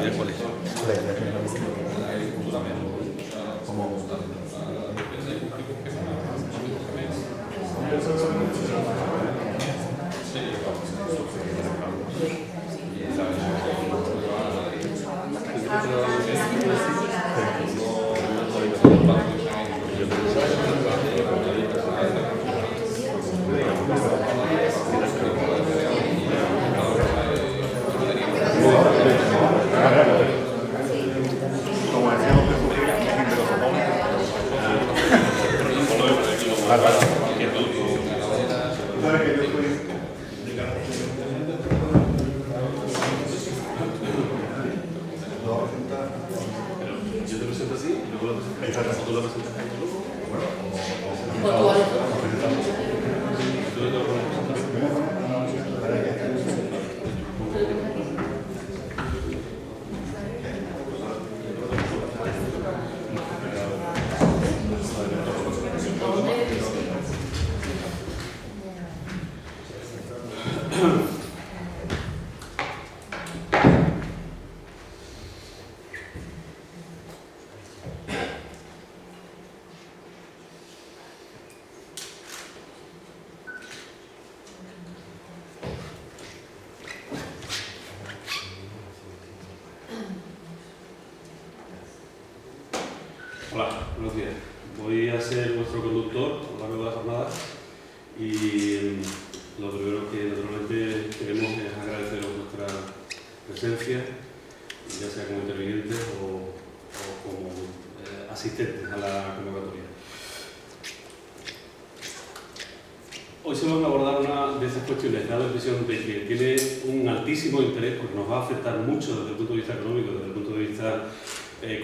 sé cuál es. Hola, buenos días. Voy a ser vuestro conductor a lo largo de la jornada y lo primero que naturalmente queremos es agradeceros vuestra presencia, ya sea como intervinientes o como asistentes a la convocatoria. Hoy se van a abordar una de esas cuestiones, da la impresión de que tiene un altísimo interés porque nos va a afectar mucho desde el punto de vista económico, desde el punto de vista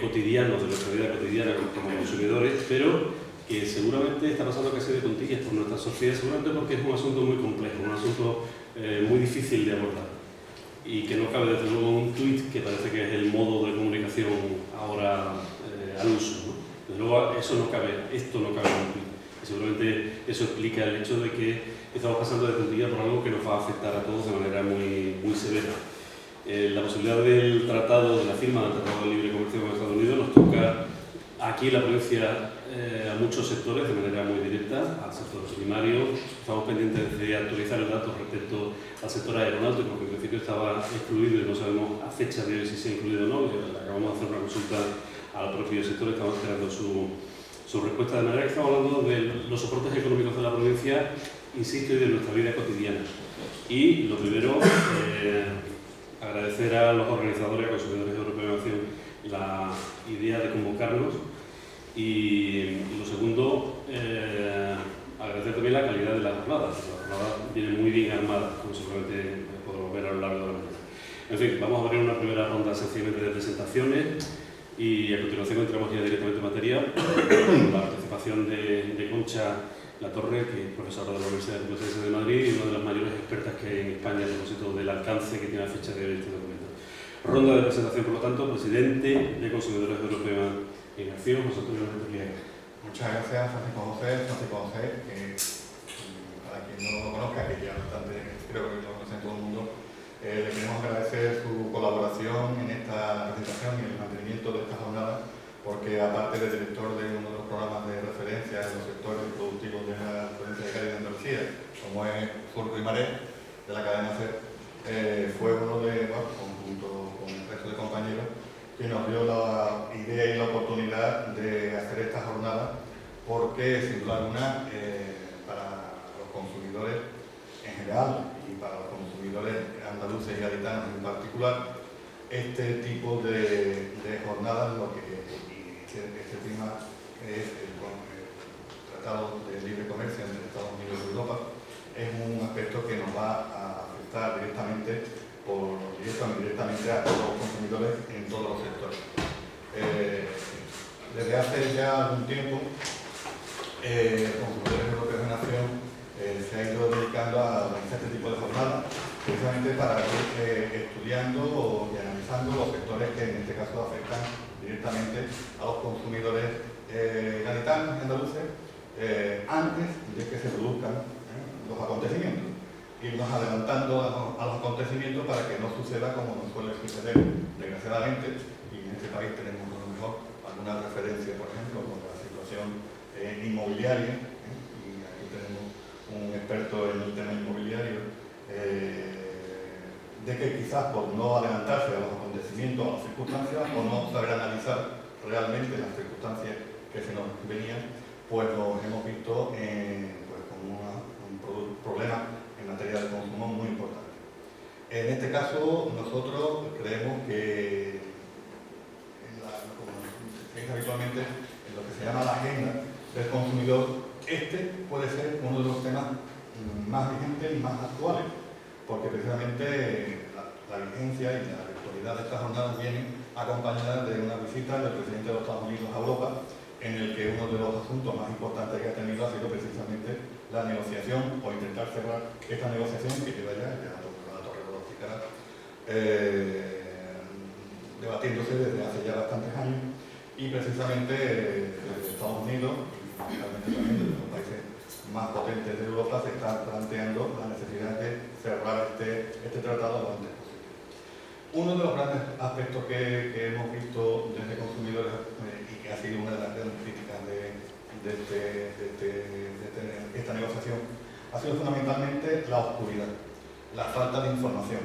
cotidiano, de nuestra vida cotidiana como consumidores, pero que seguramente está pasando casi de puntillas por nuestra sociedad, seguramente porque es un asunto muy complejo, un asunto muy difícil de abordar y que no cabe desde luego un tuit que parece que es el modo de comunicación ahora al uso, ¿no? Desde luego eso no cabe, esto no cabe en un tuit. Seguramente eso explica el hecho de que estamos pasando de puntillas por algo que nos va a afectar a todos de manera muy, muy severa. La posibilidad del tratado, de la firma del Tratado de Libre Comercio con Estados Unidos nos toca aquí en la provincia a muchos sectores de manera muy directa, al sector primario. Estamos pendientes de actualizar el dato respecto al sector aeronáutico, que en principio estaba excluido y no sabemos a fecha de hoy si se ha incluido o no. Acabamos de hacer una consulta al propio sector, estamos esperando su respuesta, de manera que estamos hablando de los soportes económicos de la provincia, insisto, y de nuestra vida cotidiana. Y lo primero, agradecer a los organizadores, a Consumidores Europeos de Nación, la idea de convocarnos y lo segundo, agradecer también la calidad de las jornadas. Las jornadas vienen muy bien armadas, como seguramente podremos ver a lo largo de la mañana. En fin, vamos a abrir una primera ronda sencillamente de presentaciones y a continuación entramos ya directamente en materia con la participación de Concha Latorre, que es profesora de la Universidad Complutense de Madrid y una de las mayores expertas que hay en España a propósito del alcance que tiene la fecha de hoy este documento. Ronda de presentación, por lo tanto, presidente de Consumidores Europeos en Acción, José Antonio Retorriaga. Muchas gracias, Francisco José, que para quien no lo conozca, que ya bastante, creo que lo conoce todo el mundo, le queremos agradecer su colaboración en esta presentación y en el mantenimiento de esta jornada, porque aparte de director de uno de los programas de referencia en los sectores productivos de la provincia de Cádiz de Andalucía, como es Surco y Maré, de la cadena CER, fue uno de, bueno, junto con el resto de compañeros, que nos dio la idea y la oportunidad de hacer esta jornada, porque sin duda alguna para los consumidores en general y para los consumidores andaluces y gaditanos en particular, este tipo de jornadas, lo que este tema es el Tratado de Libre Comercio entre Estados Unidos y Europa, es un aspecto que nos va a afectar directamente o indirectamente a todos los consumidores en todos los sectores. Desde hace ya algún tiempo, Consumidores Europeos de Nación se ha ido dedicando a organizar este tipo de jornadas, precisamente para ir estudiando y analizando los sectores que en este caso afectan directamente a los consumidores gaditanos y andaluces antes de que se produzcan los acontecimientos. irnos adelantando a los acontecimientos para que no suceda como nos suele suceder, desgraciadamente, y en este país tenemos a lo mejor alguna referencia, por ejemplo, con la situación inmobiliaria, y aquí tenemos un experto en el tema inmobiliario, de que quizás por no adelantarse a los acontecimientos, a las circunstancias, o no saber analizar realmente las circunstancias que se nos venían, pues nos hemos visto pues con un problema en materia de consumo muy importante. En este caso, nosotros creemos que, como se dice habitualmente, en lo que se llama la agenda del consumidor, este puede ser uno de los temas más vigentes y más actuales, porque precisamente la vigencia y la actualidad de estas jornadas vienen acompañadas de una visita del presidente de los Estados Unidos a Europa, en el que uno de los asuntos más importantes que ha tenido ha sido precisamente la negociación, o intentar cerrar esta negociación que lleva ya la Torre lo explicará, debatiéndose desde hace ya bastantes años, y precisamente desde Estados Unidos, y fundamentalmente también desde los países más potentes de Europa, se está planteando la necesidad de cerrar este tratado lo antes posible. Uno de los grandes aspectos que hemos visto desde consumidores, y que ha sido una de las grandes críticas de esta negociación, ha sido fundamentalmente la oscuridad, la falta de información,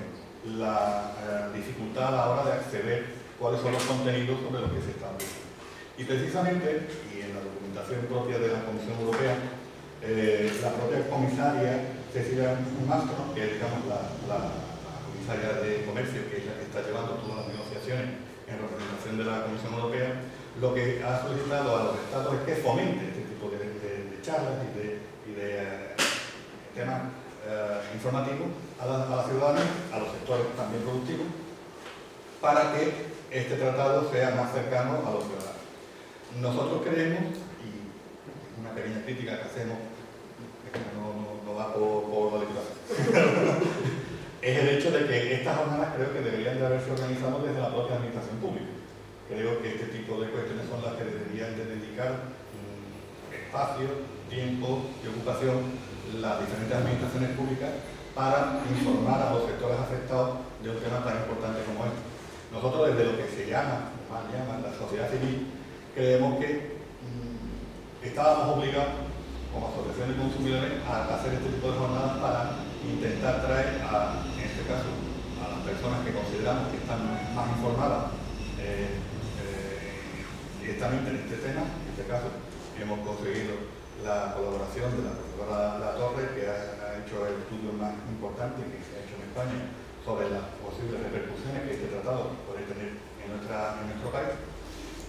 la dificultad a la hora de acceder cuáles son los contenidos sobre lo que se establece. Y precisamente, y en la documentación propia de la Comisión Europea, la propia comisaria Cecilia Malmström, que es, digamos, la comisaria de Comercio, que es la que está llevando todas las negociaciones en representación de la Comisión Europea, lo que ha solicitado a los Estados es que fomente este tipo de charlas y de temas informativos a la ciudadanía, a los sectores también productivos, para que este tratado sea más cercano a los ciudadanos. Nosotros creemos, y una pequeña crítica que hacemos, no va por la lectura, es el hecho de que estas jornadas creo que deberían de haberse organizado desde la propia administración pública. Creo que este tipo de cuestiones son las que deberían de dedicar espacio, tiempo y ocupación las diferentes administraciones públicas para informar a los sectores afectados de un tema tan importante como este. Nosotros, desde lo que se llama, o más llaman, la sociedad civil, creemos que estábamos obligados, como asociación de consumidores, a hacer este tipo de jornadas para intentar traer, en este caso, a las personas que consideramos que están más informadas directamente en este tema. En este caso, hemos conseguido la colaboración de la profesora La Torre, que ha hecho el estudio más importante que se ha hecho en España sobre las posibles repercusiones que este tratado puede tener en nuestro país,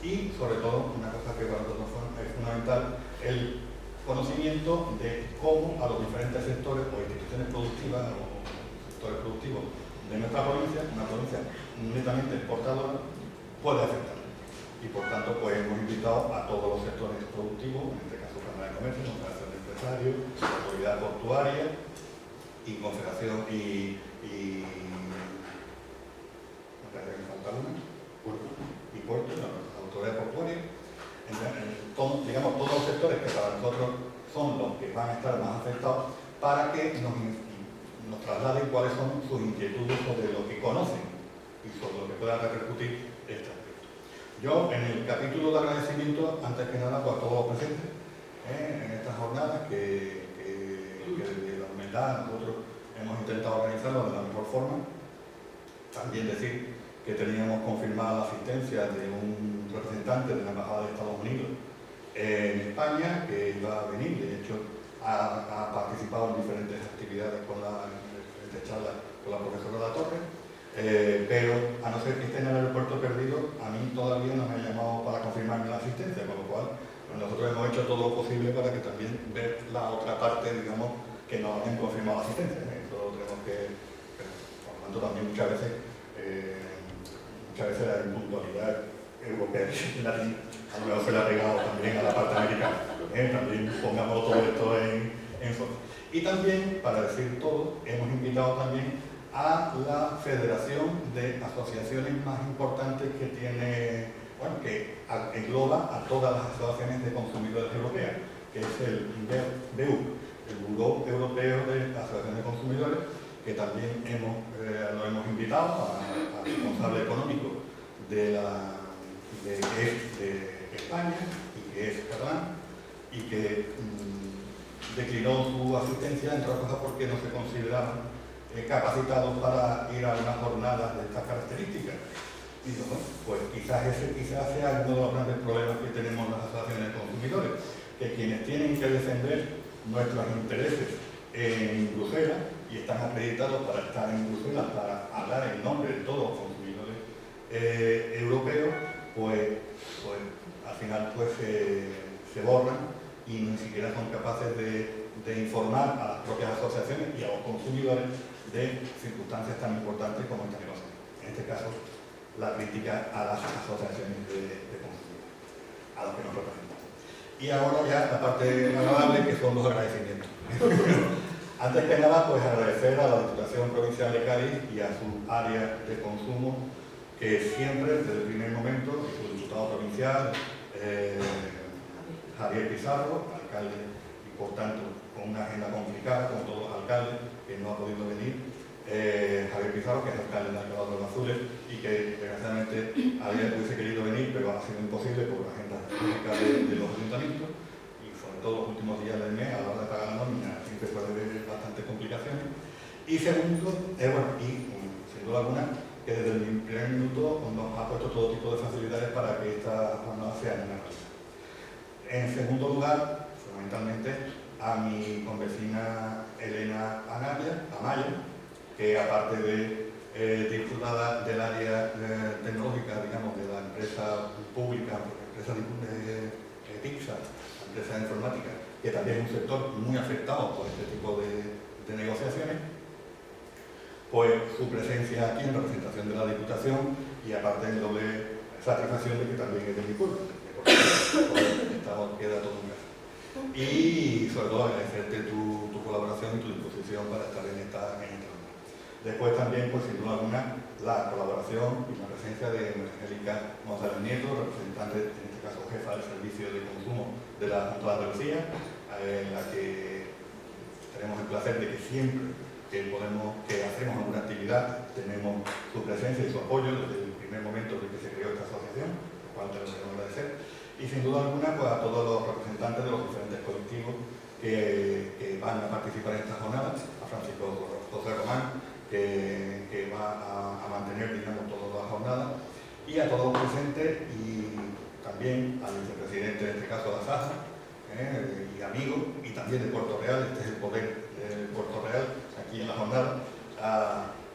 y sobre todo, una cosa que para nosotros es fundamental, el conocimiento de cómo a los diferentes sectores o instituciones productivas o sectores productivos de nuestra provincia, una provincia netamente exportadora, puede afectar. Y por tanto, pues hemos invitado a todos los sectores productivos, en este caso Cámara de Comercio, Confederación de Empresarios, Autoridad Portuaria y Confederación me parece que me falta una, y Puerto, la Autoridad Portuaria, digamos todos los sectores que para nosotros son los que van a estar más afectados, para que nos trasladen cuáles son sus inquietudes sobre lo que conocen y sobre lo que pueda repercutir este aspecto. Yo, en el capítulo de agradecimiento, antes que nada, pues, a todos los presentes en estas jornadas, que desde la humildad nosotros hemos intentado organizarlo de la mejor forma. También decir que teníamos confirmada la asistencia de un representante de la Embajada de Estados Unidos en España, que iba a venir. De hecho, ha participado en diferentes actividades con diferentes charlas con la profesora La Torre, pero a no ser que esté en el aeropuerto perdido, a mí todavía no me ha llamado para confirmarme la asistencia, con lo cual nosotros hemos hecho todo lo posible para que también ver la otra parte, digamos, que nos hayan confirmado la asistencia. Eso lo tenemos que, por lo tanto, también muchas veces la impuntualidad europea y latina a lo mejor se le ha pegado también a la parte americana. También pongamos todo esto en foco. Y también, para decir todo, hemos invitado también a la federación de asociaciones más importantes que tiene, bueno, que engloba a todas las asociaciones de consumidores europeas, que es el BEUC, el Buró Europeo de Asociaciones de Consumidores, que también lo hemos invitado al responsable económico que es de España y que es catalán, y que declinó su asistencia, entre otras cosas porque no se consideraban capacitados para ir a una jornada de estas características. Y bueno, pues quizás sea uno de los grandes problemas que tenemos las asociaciones de consumidores, que quienes tienen que defender nuestros intereses en Bruselas y están acreditados para estar en Bruselas, para hablar en nombre de todos los consumidores europeos, pues al final pues se borran y ni siquiera son capaces de informar a las propias asociaciones y a los consumidores de circunstancias tan importantes como esta negociación. En este caso, la crítica a las asociaciones de consumidores, a los que nos representan. Y ahora ya la parte agradable, que son los agradecimientos. Antes que nada, pues agradecer a la Diputación Provincial de Cádiz y a su área de consumo, que siempre, desde el primer momento, y su diputado provincial, Javier Pizarro, alcalde, y por tanto con una agenda complicada, como todos los alcaldes, que no ha podido venir, Javier Pizarro, que es alcalde de Alcalá de los Azules, y que desgraciadamente hubiese querido venir, pero ha sido imposible por la agenda pública de los ayuntamientos, y sobre todo los últimos días del mes, a la hora de pagar la nómina, siempre puede haber bastantes complicaciones. Y segundo, sin duda alguna, que desde el primer minuto nos ha puesto todo tipo de facilidades para que esta jornada sea una realidad. En segundo lugar, fundamentalmente, a mi convecina Elena Amaya, que aparte de diputada del área tecnológica, digamos, de la empresa pública, empresa de Pixar, empresa de informática, que también es un sector muy afectado por este tipo de negociaciones, pues su presencia aquí en representación de la Diputación y aparte en doble satisfacción de que también es de mi pueblo, porque queda todo en casa. Y sobre todo agradecerte tu colaboración y tu disposición para estar en esta reunión. Después también, pues sin duda alguna, la colaboración y la presencia de Angélica González Nieto, representante, en este caso jefa del Servicio de Consumo de la Junta de Andalucía, en la que tenemos el placer de que siempre que hacemos alguna actividad tenemos su presencia y su apoyo desde el primer momento en que se creó esta asociación, lo cual te lo queremos agradecer. Y sin duda alguna, pues a todos los representantes de los diferentes colectivos que van a participar en esta jornada, a Francisco José Román, que va a mantener, digamos, toda la jornada, y a todos los presentes, y también al vicepresidente, en este caso de la SAJA, y amigo, y también de Puerto Real. Este es el poder de Puerto Real, aquí en la jornada,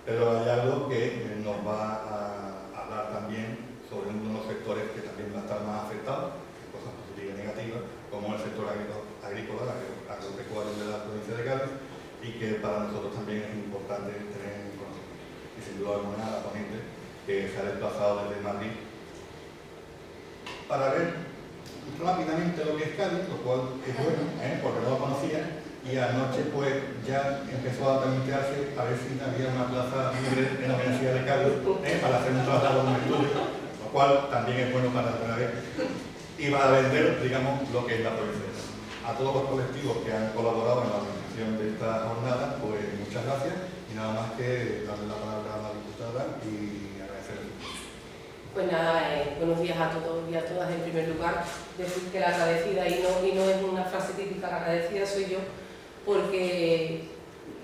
Pedro Gallardo, que nos va a hablar también sobre uno de los sectores que también va a estar más afectados, cosas positivas y negativas, como el sector agrícola, agropecuario de la provincia de Cádiz, y que para nosotros también es importante tener en conocimiento. Y sin duda alguna, la ponente que se ha desplazado desde Madrid para ver rápidamente lo que es Cádiz, lo cual es bueno, porque no lo conocía, y anoche pues ya empezó a plantearse a ver si había una plaza libre en la Universidad de Cádiz para hacer un traslado de un estudio, lo cual también es bueno para la primera vez, y para vender, digamos, lo que es la provincia. A todos los colectivos que han colaborado en la organización de esta jornada, pues muchas gracias, y nada más que darle la palabra a la diputada y agradecerle. Pues nada, buenos días a todos y a todas. En primer lugar, decir que la agradecida, y no es una frase típica, la agradecida soy yo, porque,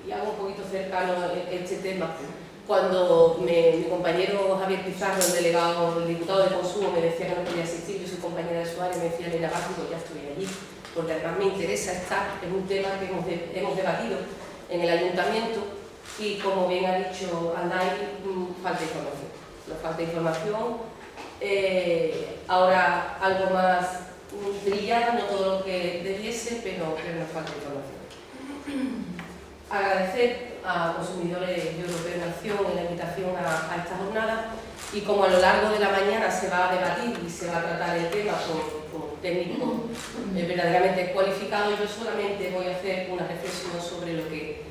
y hago un poquito cercano este tema, cuando mi compañero Javier Pizarro, el diputado de consumo, me decía que no podía asistir, yo soy compañera de su área, me decía, Elena, pues ya estoy allí, porque además me interesa estar, es un tema que hemos debatido en el ayuntamiento, y como bien ha dicho Aldai, falta información. Nos falta información, ahora algo más brillante, no todo lo que debiese, pero nos falta información. Agradecer a Consumidores Europeos en Acción en la invitación a esta jornada, y como a lo largo de la mañana se va a debatir y se va a tratar el tema con técnicos verdaderamente cualificados, yo solamente voy a hacer una reflexión sobre lo que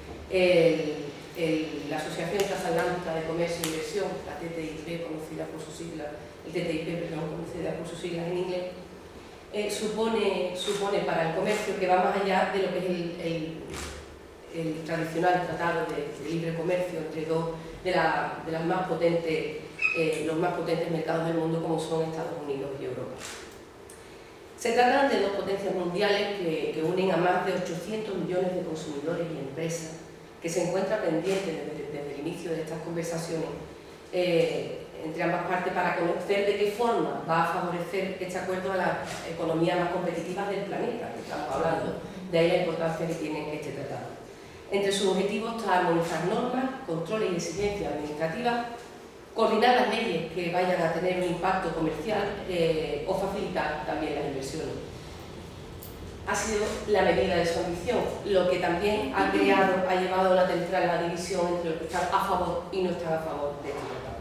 la Asociación Transatlántica de Comercio e Inversión, la TTIP, conocida por sus siglas, conocida por sus siglas en inglés, supone para el comercio que va más allá de lo que es el tradicional tratado de libre comercio entre dos de las más potentes, los más potentes mercados del mundo, como son Estados Unidos y Europa. Se trata de dos potencias mundiales que unen a más de 800 millones de consumidores y empresas, que se encuentran pendientes desde el inicio de estas conversaciones entre ambas partes para conocer de qué forma va a favorecer este acuerdo a las economías más competitivas del planeta, que estamos hablando, de ahí la importancia que tiene este tratado. Entre sus objetivos está armonizar normas, controles y exigencias administrativas, coordinar las leyes que vayan a tener un impacto comercial o facilitar también las inversiones. Ha sido la medida de su ambición, lo que también ha llevado a una temprana división entre los que están a favor y no están a favor de este tratado.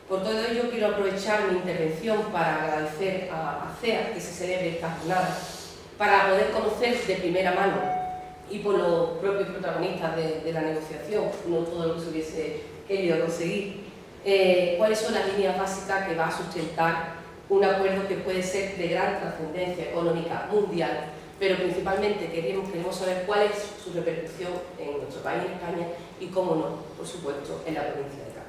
Por todo ello, quiero aprovechar mi intervención para agradecer a CEA que se celebre esta jornada, para poder conocer de primera mano y por los propios protagonistas de la negociación, no todo lo que se hubiese querido conseguir, cuáles son las líneas básicas que va a sustentar un acuerdo que puede ser de gran trascendencia económica mundial, pero principalmente queremos saber cuál es su repercusión en nuestro país, en España, y cómo no, por supuesto, en la provincia de Cádiz.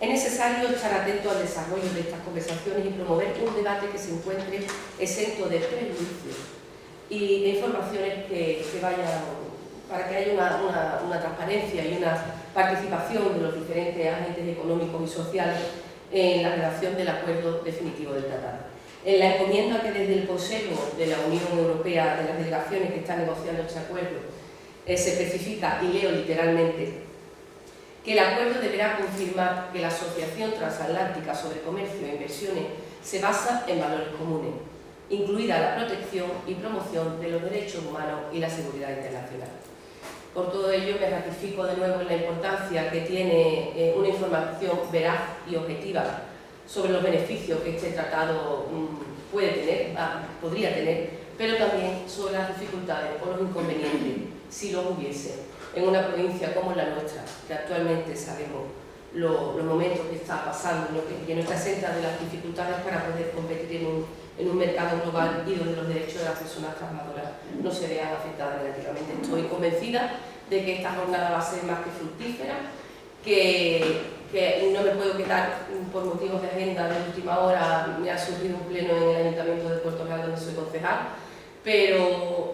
Es necesario estar atento al desarrollo de estas conversaciones y promover un debate que se encuentre exento de prejuicios y de informaciones que vayan, para que haya una transparencia y una participación de los diferentes agentes económicos y sociales en la redacción del acuerdo definitivo del tratado. En la encomienda que desde el Consejo de la Unión Europea, de las delegaciones que están negociando este acuerdo, se especifica, y leo literalmente, que el acuerdo deberá confirmar que la Asociación Transatlántica sobre Comercio e Inversiones se basa en valores comunes, incluida la protección y promoción de los derechos humanos y la seguridad internacional. Por todo ello, me ratifico de nuevo en la importancia que tiene una información veraz y objetiva sobre los beneficios que este tratado puede tener, podría tener, pero también sobre las dificultades o los inconvenientes, si los hubiese, en una provincia como la nuestra, que actualmente sabemos los momentos que está pasando, que no está exenta de las dificultades para poder competir en un mercado global y donde los derechos de las personas trabajadoras no se vean afectadas negativamente. Estoy convencida de que esta jornada va a ser más que fructífera, que no me puedo quedar por motivos de agenda de última hora. Me ha surgido un pleno en el Ayuntamiento de Puerto Real donde soy concejal, pero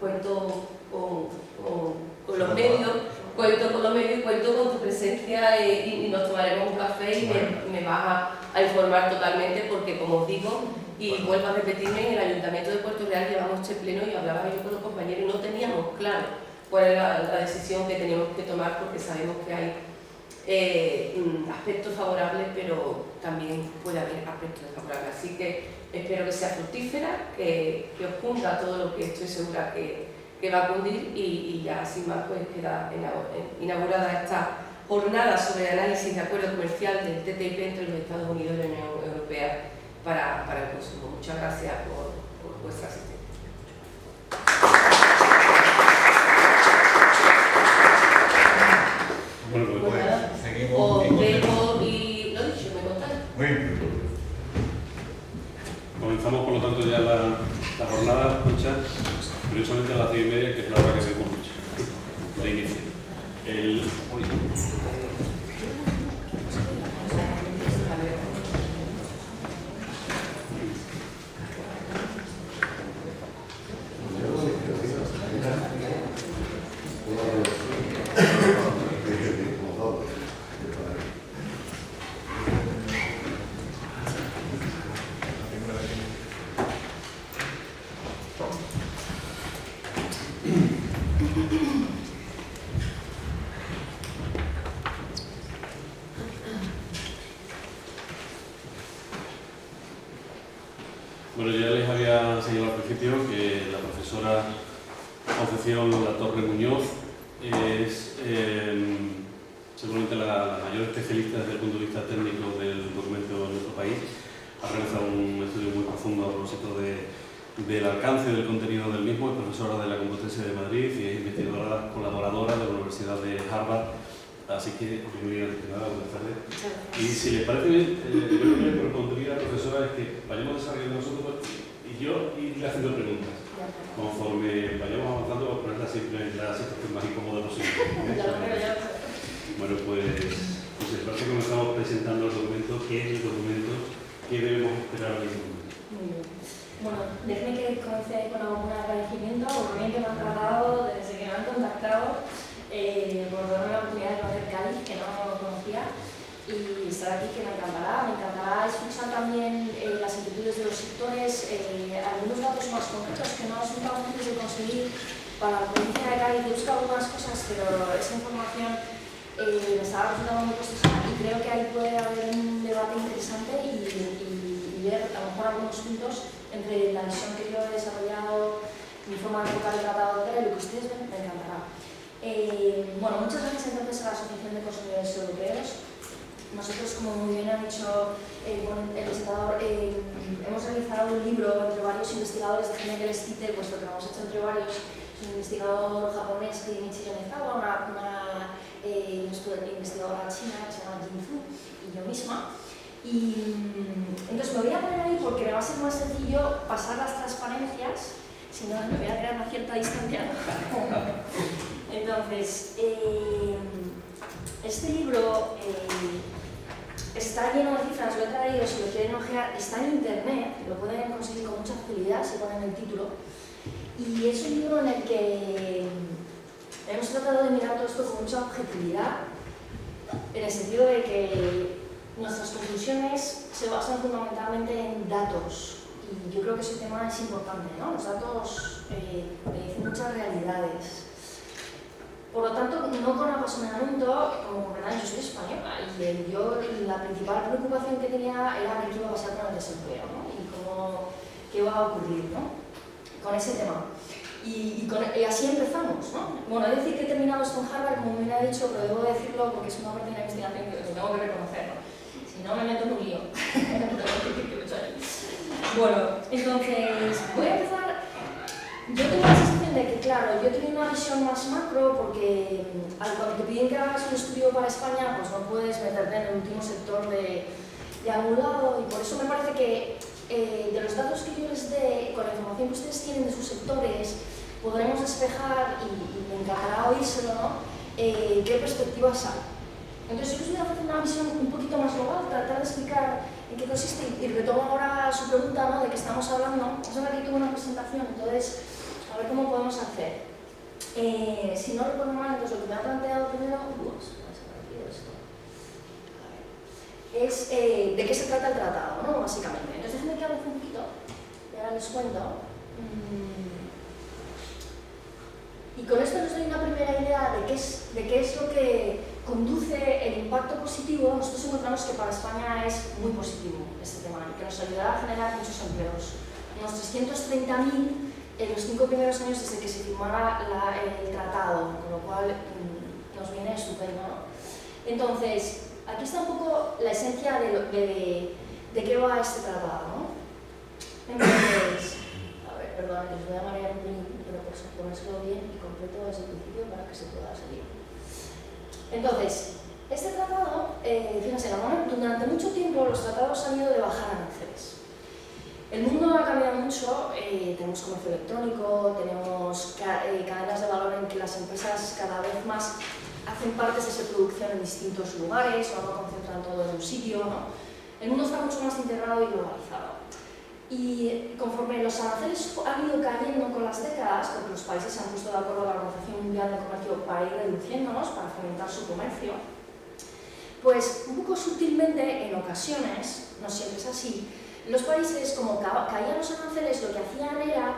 cuento con los medios, y cuento con tu presencia y nos tomaremos un café y me vas a informar totalmente, porque como os digo, y vuelvo a repetirme, en el Ayuntamiento de Puerto Real llevamos este pleno y hablaba yo con los compañeros y no teníamos claro cuál era la decisión que teníamos que tomar, porque sabemos que hay aspectos favorables, pero también puede haber aspectos desfavorables. Así que espero que sea fructífera, que os cunda todo lo que estoy segura que va a cundir, y ya sin más pues queda inaugurada esta jornada sobre el análisis de acuerdo comercial del TTIP entre los Estados Unidos y la Unión Europea para el consumo. Muchas gracias por vuestra asistencia. Bueno, Pues seguimos. Os dejo y lo dicho, me contáis. Muy bien. comenzamos por lo tanto ya la jornada, Concha, curiosamente a las 10:30, que es la hora que hemos dicho, de inicio. Bueno, ya les había señalado al principio que la profesora Concepción Latorre Muñoz es seguramente la mayor especialista desde el punto de vista técnico del documento en nuestro país. Ha realizado un estudio muy profundo a propósito del alcance del contenido del mismo. Es profesora de la Complutense de Madrid y es investigadora colaboradora de la Universidad de Harvard. Así que, buenas tardes. Y si les parece bien, yo lo que le propondría, profesora, es que vayamos desarrollando nosotros y yo irle haciendo preguntas. Conforme vayamos avanzando, ponerla siempre en la situación más incómoda posible. Bueno, pues parece que comenzamos presentando el documento. ¿Qué es el documento? ¿Qué debemos esperar del documento? Muy bien. Bueno, déjenme que comience con algún agradecimiento por bien que me han tratado desde que me han contactado, por darme la oportunidad de conocer Cádiz, que no lo conocía, y estar aquí, que me encantará. Me encantará escuchar también las inquietudes de los sectores, algunos datos más concretos que no son tan fáciles de conseguir para la provincia de Cádiz. He buscado algunas cosas, pero esa información me estaba resultando muy costosa y creo que ahí puede haber un debate interesante y ver a lo mejor algunos puntos entre la visión que yo he desarrollado, mi forma de enfocar el tratado y lo que ustedes ven, me encantará. Bueno, muchas gracias entonces a la Asociación de Consumidores Europeos. Nosotros, como muy bien ha dicho el presentador, hemos realizado un libro entre varios investigadores, déjenme que les cite, puesto que lo hemos hecho entre varios. Es un investigador japonés, Michi Yonezawa, una investigadora china que se llama Jin Fu, y yo misma. Y entonces me voy a poner ahí porque me va a ser más sencillo pasar las transparencias, si no me voy a crear una cierta distancia. Entonces, este libro está lleno de cifras, lo he traído, si lo quieren ojear, está en internet, lo pueden conseguir con mucha facilidad si ponen el título. Y es un libro en el que hemos tratado de mirar todo esto con mucha objetividad, en el sentido de que nuestras conclusiones se basan fundamentalmente en datos, y yo creo que ese tema es importante, ¿no? Los datos dicen muchas realidades. Por lo tanto, no con apasionamiento, como comprendáis, yo soy española y yo la principal preocupación que tenía era ver qué iba a pasar con el desempleo, ¿no? Y qué iba a ocurrir, ¿no? Con ese tema. Y así empezamos, ¿no? Bueno, he de decir que he terminado esto en Harvard, como me ha dicho, pero debo decirlo porque es una parte de la investigación que tengo que reconocer, ¿no? Si no, me meto en un lío. Bueno, entonces, voy a empezar. Yo tengo la sensación de que, claro, yo tengo una visión más macro porque cuando te piden que hagas un estudio para España, pues no puedes meterte en el último sector de algún lado, y por eso me parece que de los datos que yo les dé, con la información que ustedes tienen de sus sectores, podremos despejar, y me encantará oírselo, ¿no? Qué perspectivas hay. Entonces, yo les voy a hacer una visión un poquito más global, tratar de explicar en qué consiste, y retomo ahora su pregunta, ¿no?, de qué estamos hablando. Es verdad que tuve una presentación, entonces, a ver cómo podemos hacer. Si no recuerdo mal, entonces lo que me ha planteado primero es de qué se trata el tratado, ¿no?, básicamente. Entonces, déjenme que hable un poquito, y ahora les cuento. Y con esto les doy una primera idea de qué es lo que conduce el impacto positivo. Nosotros encontramos que para España es muy positivo este tema, y que nos ayudará a generar muchos empleos. Unos 330.000 en los 5 primeros años desde que se firmara el tratado, con lo cual nos viene estupendo, ¿no? Entonces, aquí está un poco la esencia de qué va este tratado, ¿no? Entonces, a ver, perdón, que os voy a marear un pelín, pero por ponérselo bien y completo desde el principio para que se pueda seguir. Entonces, este tratado, fíjense, durante mucho tiempo los tratados han ido de bajar aranceles. El mundo ha cambiado mucho, tenemos comercio electrónico, tenemos cadenas de valor en que las empresas cada vez más hacen partes de su producción en distintos lugares, o no concentran todo en un sitio, ¿no? El mundo está mucho más integrado y globalizado. Y conforme los aranceles han ido cayendo con las décadas, porque los países se han puesto de acuerdo con la Organización Mundial de Comercio para ir reduciéndonos, para fomentar su comercio, pues un poco sutilmente, en ocasiones, no siempre es así, los países, como caían los aranceles, lo que hacían era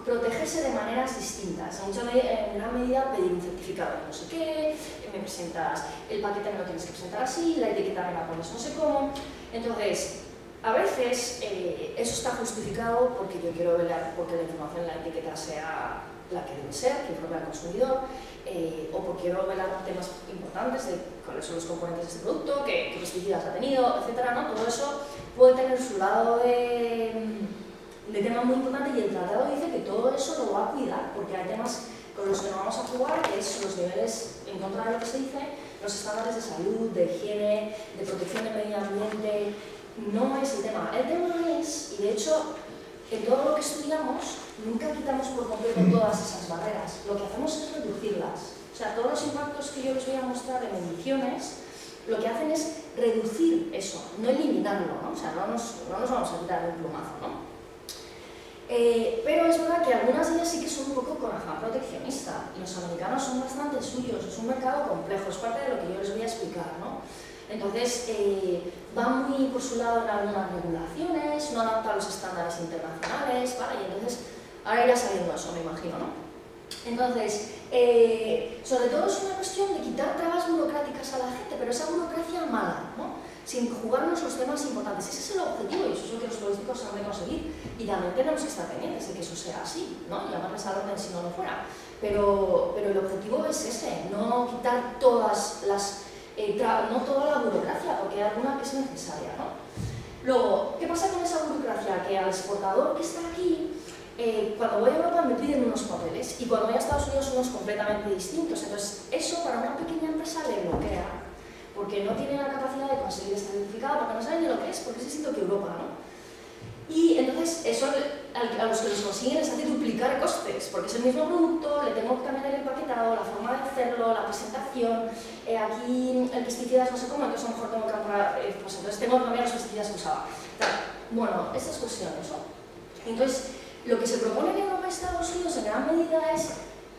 protegerse de maneras distintas. En gran medida pedir un certificado de no sé qué, me presentas el paquete, me lo tienes que presentar así, la etiqueta me la pones no sé cómo. Entonces, a veces eso está justificado porque yo quiero velar porque la información en la etiqueta sea la que debe ser, que informe al consumidor, o porque quiero velar temas importantes de cuáles son los componentes de este producto, qué pesticidas ha tenido, etc., ¿no? Todo eso puede tener su lado de tema muy importante, y el tratado dice que todo eso lo va a cuidar, porque hay temas con los que no vamos a jugar, que son los niveles, en contra de lo que se dice, los estándares de salud, de higiene, de protección del medio ambiente. No es el tema. El tema es, y de hecho en todo lo que estudiamos nunca quitamos por completo todas esas barreras, lo que hacemos es reducirlas. O sea, todos los impactos que yo les voy a mostrar en mediciones, lo que hacen es reducir eso, no eliminarlo, ¿no? O sea, no nos vamos a quitar un plumazo, ¿no? Pero es verdad que algunas de ellas sí que son un poco con afán proteccionista, y los americanos son bastante suyos, es un mercado complejo, es parte de lo que yo les voy a explicar, ¿no? Entonces, van muy por su lado en algunas regulaciones, no adaptan los estándares internacionales, ¿vale? Y entonces, ahora irá saliendo eso, me imagino, ¿no? Entonces, sobre todo es una cuestión de quitar trabas burocráticas a la gente, pero esa burocracia mala, ¿no? Sin jugarnos los temas importantes. Ese es el objetivo y eso es lo que los políticos han de conseguir. Y también tenemos que estar pendientes de que eso sea así, ¿no? Llamarles al orden si no lo fuera. Pero el objetivo es ese, no quitar todas las... no toda la burocracia, porque hay alguna que es necesaria, ¿no? Luego, ¿qué pasa con esa burocracia? Que al exportador que está aquí, cuando voy a Europa me piden unos papeles y cuando voy a Estados Unidos unos completamente distintos. Entonces, eso para una pequeña empresa le bloquea, porque no tiene la capacidad de conseguir este certificado, porque no saben ni lo que es, porque es distinto que Europa, ¿no? Y entonces eso a los que los consiguen les hace duplicar costes, porque es el mismo producto, le tengo que cambiar el empaquetado, la forma de hacerlo, la presentación, aquí el pesticidas no sé cómo, entonces a lo mejor tengo que comprar, pues entonces tengo que cambiar los pesticidas que usaba. Bueno, estas cuestiones, ¿no? Entonces, lo que se propone en Europa y Estados Unidos en gran medida es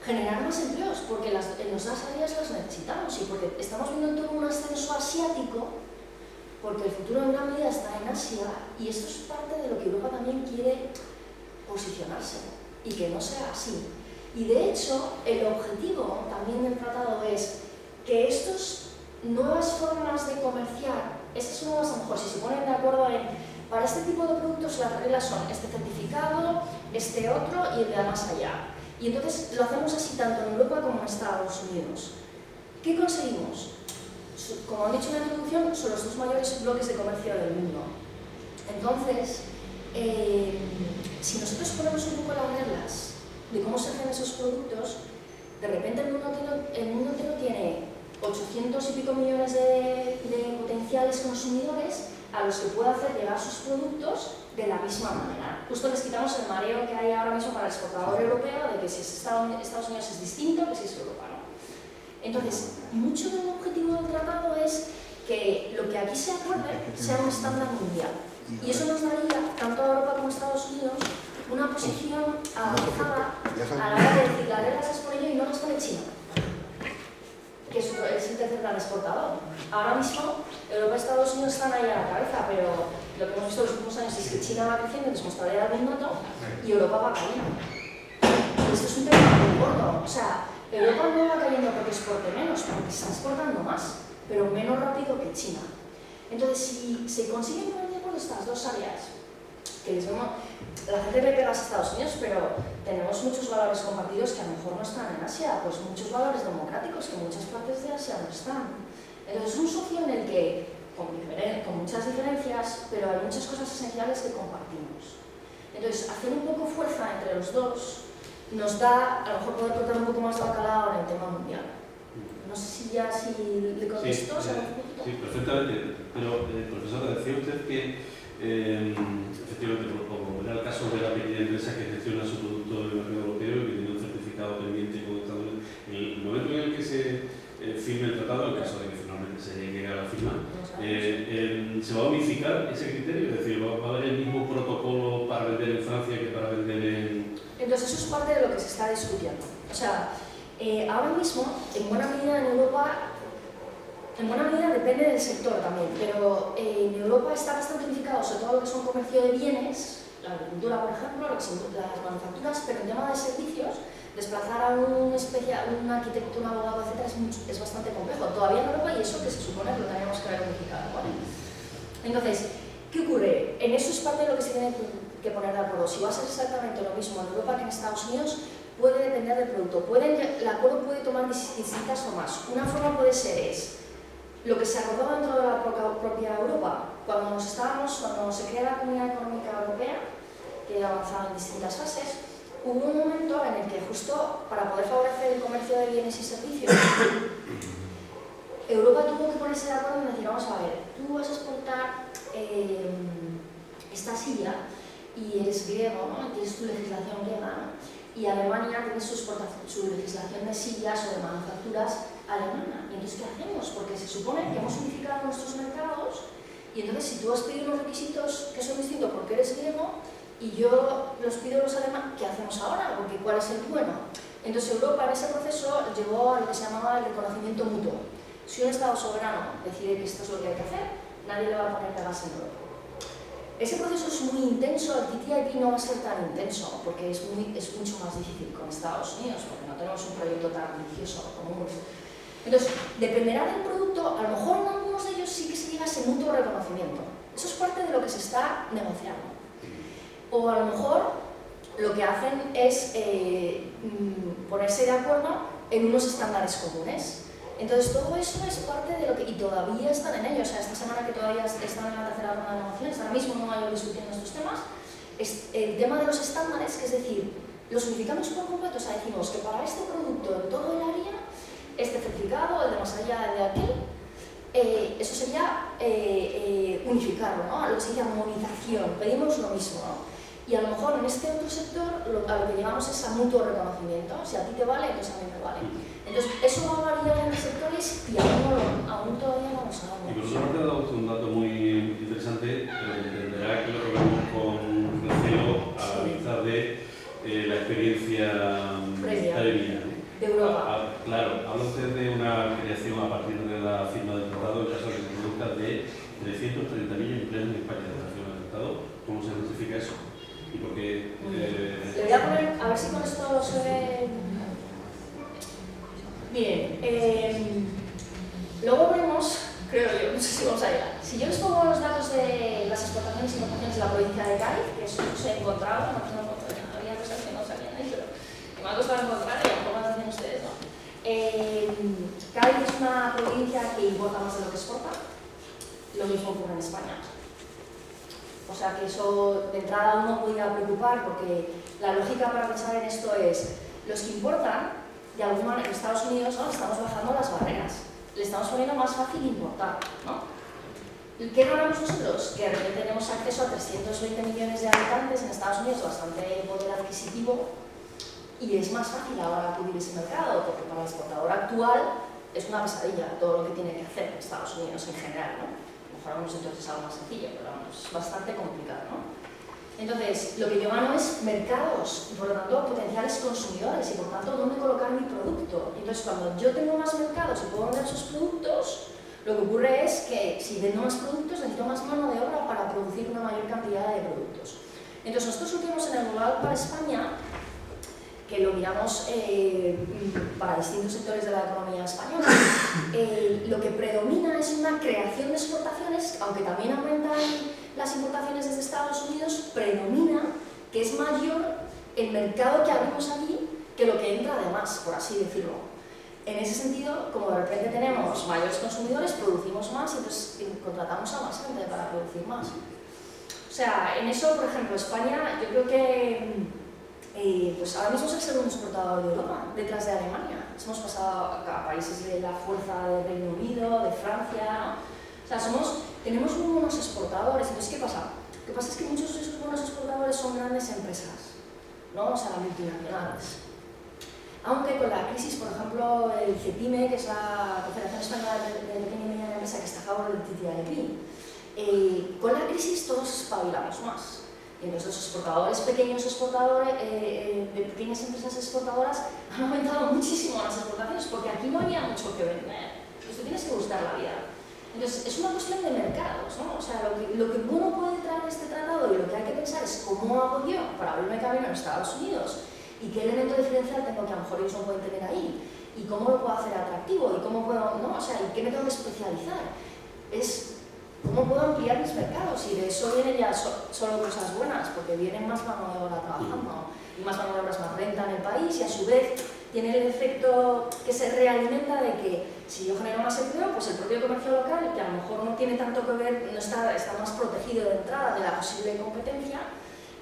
generar más empleos, porque en las áreas las necesitamos y porque estamos viendo todo un ascenso asiático, porque el futuro en gran medida está en Asia y esto es parte de lo que Europa también quiere posicionarse y que no sea así. Y de hecho, el objetivo también del tratado es que estas nuevas formas de comerciar, estas nuevas, a lo mejor si se ponen de acuerdo para este tipo de productos las reglas son este certificado, este otro y el de más allá. Y entonces lo hacemos así tanto en Europa como en Estados Unidos. ¿Qué conseguimos? Como han dicho en la introducción, son los dos mayores bloques de comercio del mundo. Entonces, si nosotros ponemos un poco las reglas de cómo se hacen esos productos, de repente el mundo entero tiene 800 y pico millones de potenciales consumidores a los que puede hacer llegar sus productos de la misma manera. Justo les quitamos el mareo que hay ahora mismo para el exportador europeo de que si es Estados Unidos es distinto que si es Europa, ¿no? Entonces, mucho del objetivo del tratado es que lo que aquí se acuerde sea un estándar mundial. Y eso nos daría, tanto a Europa como a Estados Unidos, una posición avanzada a la hora de decir las reglas es por ello y no las pone China, que es el tercer gran exportador. Ahora mismo, Europa y Estados Unidos están ahí a la cabeza, pero lo que hemos visto en los últimos años es que China va creciendo, que es mostraré algún dato, y Europa va cayendo. Y esto es un tema muy gordo. O sea, Europa no va cayendo porque exporte menos, porque se está exportando más, pero menos rápido que China. Entonces, si se consiguen poner de acuerdo estas dos áreas, que les vemos, la gente le pega a Estados Unidos, pero tenemos muchos valores compartidos que a lo mejor no están en Asia, pues muchos valores democráticos que en muchas partes de Asia no están. Entonces, es un socio en el que, con muchas diferencias, pero hay muchas cosas esenciales que compartimos. Entonces, hacer un poco fuerza entre los dos nos da, a lo mejor, poder cortar un poco más la calada en el tema mundial. No sé si le contesto, sí, sí, perfectamente. Pero, profesora, decía usted que, efectivamente, como era el caso de la pequeña empresa que gestiona su producto en el mercado europeo y que tiene un certificado pendiente con Estados Unidos, en el momento en el que se firme el tratado, en caso de que finalmente se llegue a la firma, ¿se va a unificar ese criterio? Es decir, ¿va a haber el mismo protocolo para vender en Francia que para vender en...? Entonces, eso es parte de lo que se está discutiendo. O sea, ahora mismo, en buena medida en Europa, en buena medida depende del sector también, pero en Europa está bastante unificado, sobre todo lo que son comercio de bienes, la agricultura, por ejemplo, las manufacturas, pero en tema de servicios, desplazar a un arquitecto, un abogado, etc., es bastante complejo. Todavía en Europa, y eso que se supone que lo tenemos que haber unificado, ¿vale? Entonces, ¿qué ocurre? En eso es parte de lo que se tiene que poner de acuerdo. Si va a ser exactamente lo mismo en Europa que en Estados Unidos, puede depender del producto. El acuerdo puede tomar distintas formas. Una forma puede ser lo que se acordó dentro de la propia Europa. Cuando se crea la Comunidad Económica Europea, que avanzaba en distintas fases, hubo un momento en el que justo para poder favorecer el comercio de bienes y servicios, Europa tuvo que ponerse de acuerdo y decir, vamos a ver, tú vas a exportar esta silla y eres griego, ¿no? Tienes tu legislación griega, ¿no? Y Alemania tiene su legislación de sillas o de manufacturas alemana. ¿Y entonces qué hacemos? Porque se supone que hemos unificado nuestros mercados y entonces si tú has pedido unos requisitos que son distintos porque eres griego y yo los pido los alemanes, ¿qué hacemos ahora? Porque ¿cuál es el bueno? Entonces Europa en ese proceso llegó a lo que se llamaba el reconocimiento mutuo. Si un Estado soberano decide que esto es lo que hay que hacer, nadie le va a poner pegas en Europa. Ese proceso es muy intenso, el TTIP no va a ser tan intenso porque es mucho más difícil con Estados Unidos porque no tenemos un proyecto tan ambicioso como mucho. Entonces, dependerá del producto, a lo mejor en algunos de ellos sí que se llega a ese mutuo reconocimiento. Eso es parte de lo que se está negociando. O a lo mejor lo que hacen es ponerse de acuerdo en unos estándares comunes. Entonces todo eso es parte de lo que... y todavía están en ello, o sea, esta semana que todavía están en la tercera ronda de negociaciones, ahora mismo no hay discutiendo estos temas, es el tema de los estándares, que es decir, los unificamos por completo, o sea, decimos que para este producto en todo el área, este certificado, el de más allá de aquel, eso sería unificarlo, ¿no? Lo que se llama armonización, pedimos lo mismo, ¿no? Y a lo mejor en este otro sector a lo que llegamos es a mutuo reconocimiento. Si a ti te vale, pues a mí me vale. Entonces, eso va a variar en los sectores y aún todavía no lo sabemos. Y por otra parte ha dado usted un dato muy interesante, pero entenderá que lo vemos con recelo a la vista de la experiencia previa de Europa. Claro, habla usted de una creación a partir de la firma del tratado, en caso de que se produzca, de 330.000 empleos en España de relación al tratado. ¿Cómo se justifica eso? Y porque, le voy a poner, a ver si con esto se ve... Bien, luego vemos, creo yo, no sé si vamos a llegar. Si yo les pongo los datos de las exportaciones y importaciones de la provincia de Cádiz, que eso se ha encontrado, no había cosas que no sabían ahí, pero que me ha costado encontrar y a lo mejor las hacen ustedes, ¿no? Cádiz es una provincia que importa más de lo que exporta, lo mismo ocurre en España. O sea que eso de entrada uno podría preocupar porque la lógica para pensar en esto es los que importan, de alguna manera en Estados Unidos, ¿no? Estamos bajando las barreras, le estamos poniendo más fácil importar, ¿no? ¿Qué ganamos nosotros? Que de repente tenemos acceso a 320 millones de habitantes en Estados Unidos, bastante poder adquisitivo, y es más fácil ahora acudir a ese mercado porque para el exportador actual es una pesadilla todo lo que tiene que hacer en Estados Unidos en general, ¿no? Para algunos entonces es algo más sencillo, pero vamos, es bastante complicado, ¿no? Entonces, lo que yo gano es mercados y por lo tanto potenciales consumidores y por tanto dónde colocar mi producto. Entonces, cuando yo tengo más mercados y puedo vender esos productos, lo que ocurre es que si vendo más productos necesito más mano de obra para producir una mayor cantidad de productos. Entonces, nosotros lo que vemos en el Global para España, que lo miramos para distintos sectores de la economía española, lo que predomina es una creación de exportaciones, aunque también aumentan las importaciones desde Estados Unidos, predomina que es mayor el mercado que abrimos allí que lo que entra de más, por así decirlo. En ese sentido, como de repente tenemos mayores consumidores, producimos más y entonces contratamos a más gente para producir más. O sea, en eso, por ejemplo, España, yo creo que pues ahora mismo es el segundo exportador de Europa, detrás de Alemania. Hemos pasado a países de la fuerza del Reino Unido, de Francia, ¿no? O sea, tenemos muy buenos exportadores. Entonces, ¿qué pasa? Lo que pasa es que muchos de esos buenos exportadores son grandes empresas, ¿no? O sea, multinacionales. Aunque con la crisis, por ejemplo, el CEPIME, que es la Confederación Española de Pequeña y Mediana Empresa, que está a favor del TTIP, con la crisis todos espabilamos más. Y entonces los exportadores, pequeños exportadores, de pequeñas empresas exportadoras han aumentado muchísimo las exportaciones porque aquí no había mucho que vender. Entonces tú tienes que buscar la vida. Entonces es una cuestión de mercados, ¿no? O sea, lo que uno puede traer este tratado y lo que hay que pensar es cómo hago yo para abrirme camino en Estados Unidos y qué elemento diferencial tengo que a lo mejor ellos no pueden tener ahí y cómo lo puedo hacer atractivo y cómo puedo, ¿no? O sea, y qué me tengo que especializar. Es cómo puedo ampliar mis mercados y de eso vienen ya solo cosas buenas porque vienen más mano de obra trabajando y más mano de obra es más renta en el país y a su vez tiene el efecto que se realimenta de que si yo genero más empleo, pues el propio comercio local, que a lo mejor no tiene tanto que ver, no está más protegido de entrada de la posible competencia,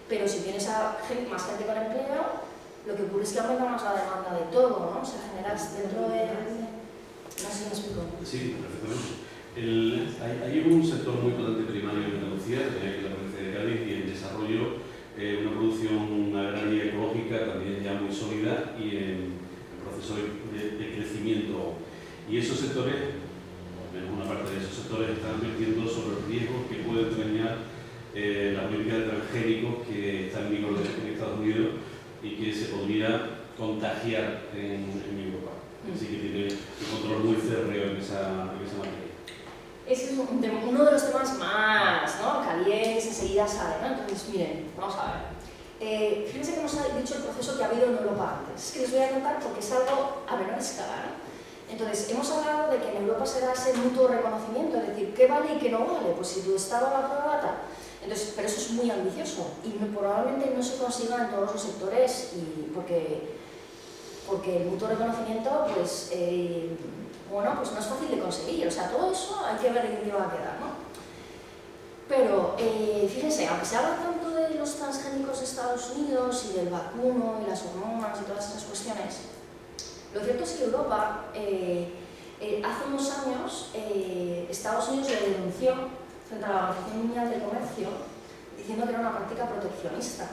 pero si tienes más gente con empleo, lo que ocurre es que aumenta más la demanda de todo, ¿no? O sea, generas dentro de... No sé si me explico. Sí, perfectamente. Hay un sector muy potente primario en Andalucía, que es la provincia de Cádiz, y el desarrollo una producción agraria ecológica también ya muy sólida y en proceso de crecimiento. Y esos sectores, al menos una parte de esos sectores, están advirtiendo sobre los riesgos que puede entrañar la política de transgénicos que está en vigor en Estados Unidos y que se podría contagiar en Europa. Así que tiene un control muy férreo en esa materia. Ese es uno de los temas más, ¿no?, calientes, enseguida sale, ¿no? Entonces, miren, vamos a ver. Fíjense que nos ha dicho el proceso que ha habido en Europa antes. Es que les voy a contar porque es algo a menor escala, ¿no? Entonces, hemos hablado de que en Europa se da ese mutuo reconocimiento, es decir, ¿qué vale y qué no vale? Pues si tu Estado la prueba, tal. Entonces, pero eso es muy ambicioso y probablemente no se consiga en todos los sectores y porque el mutuo reconocimiento, pues, bueno, pues no es fácil de conseguir. O sea, todo eso hay que ver en qué va a quedar, ¿no? Pero, fíjense, aunque se habla tanto de los transgénicos de Estados Unidos y del vacuno y las hormonas y todas esas cuestiones, lo cierto es que Europa, hace unos años, Estados Unidos le denunció frente a la Organización Mundial del Comercio diciendo que era una práctica proteccionista.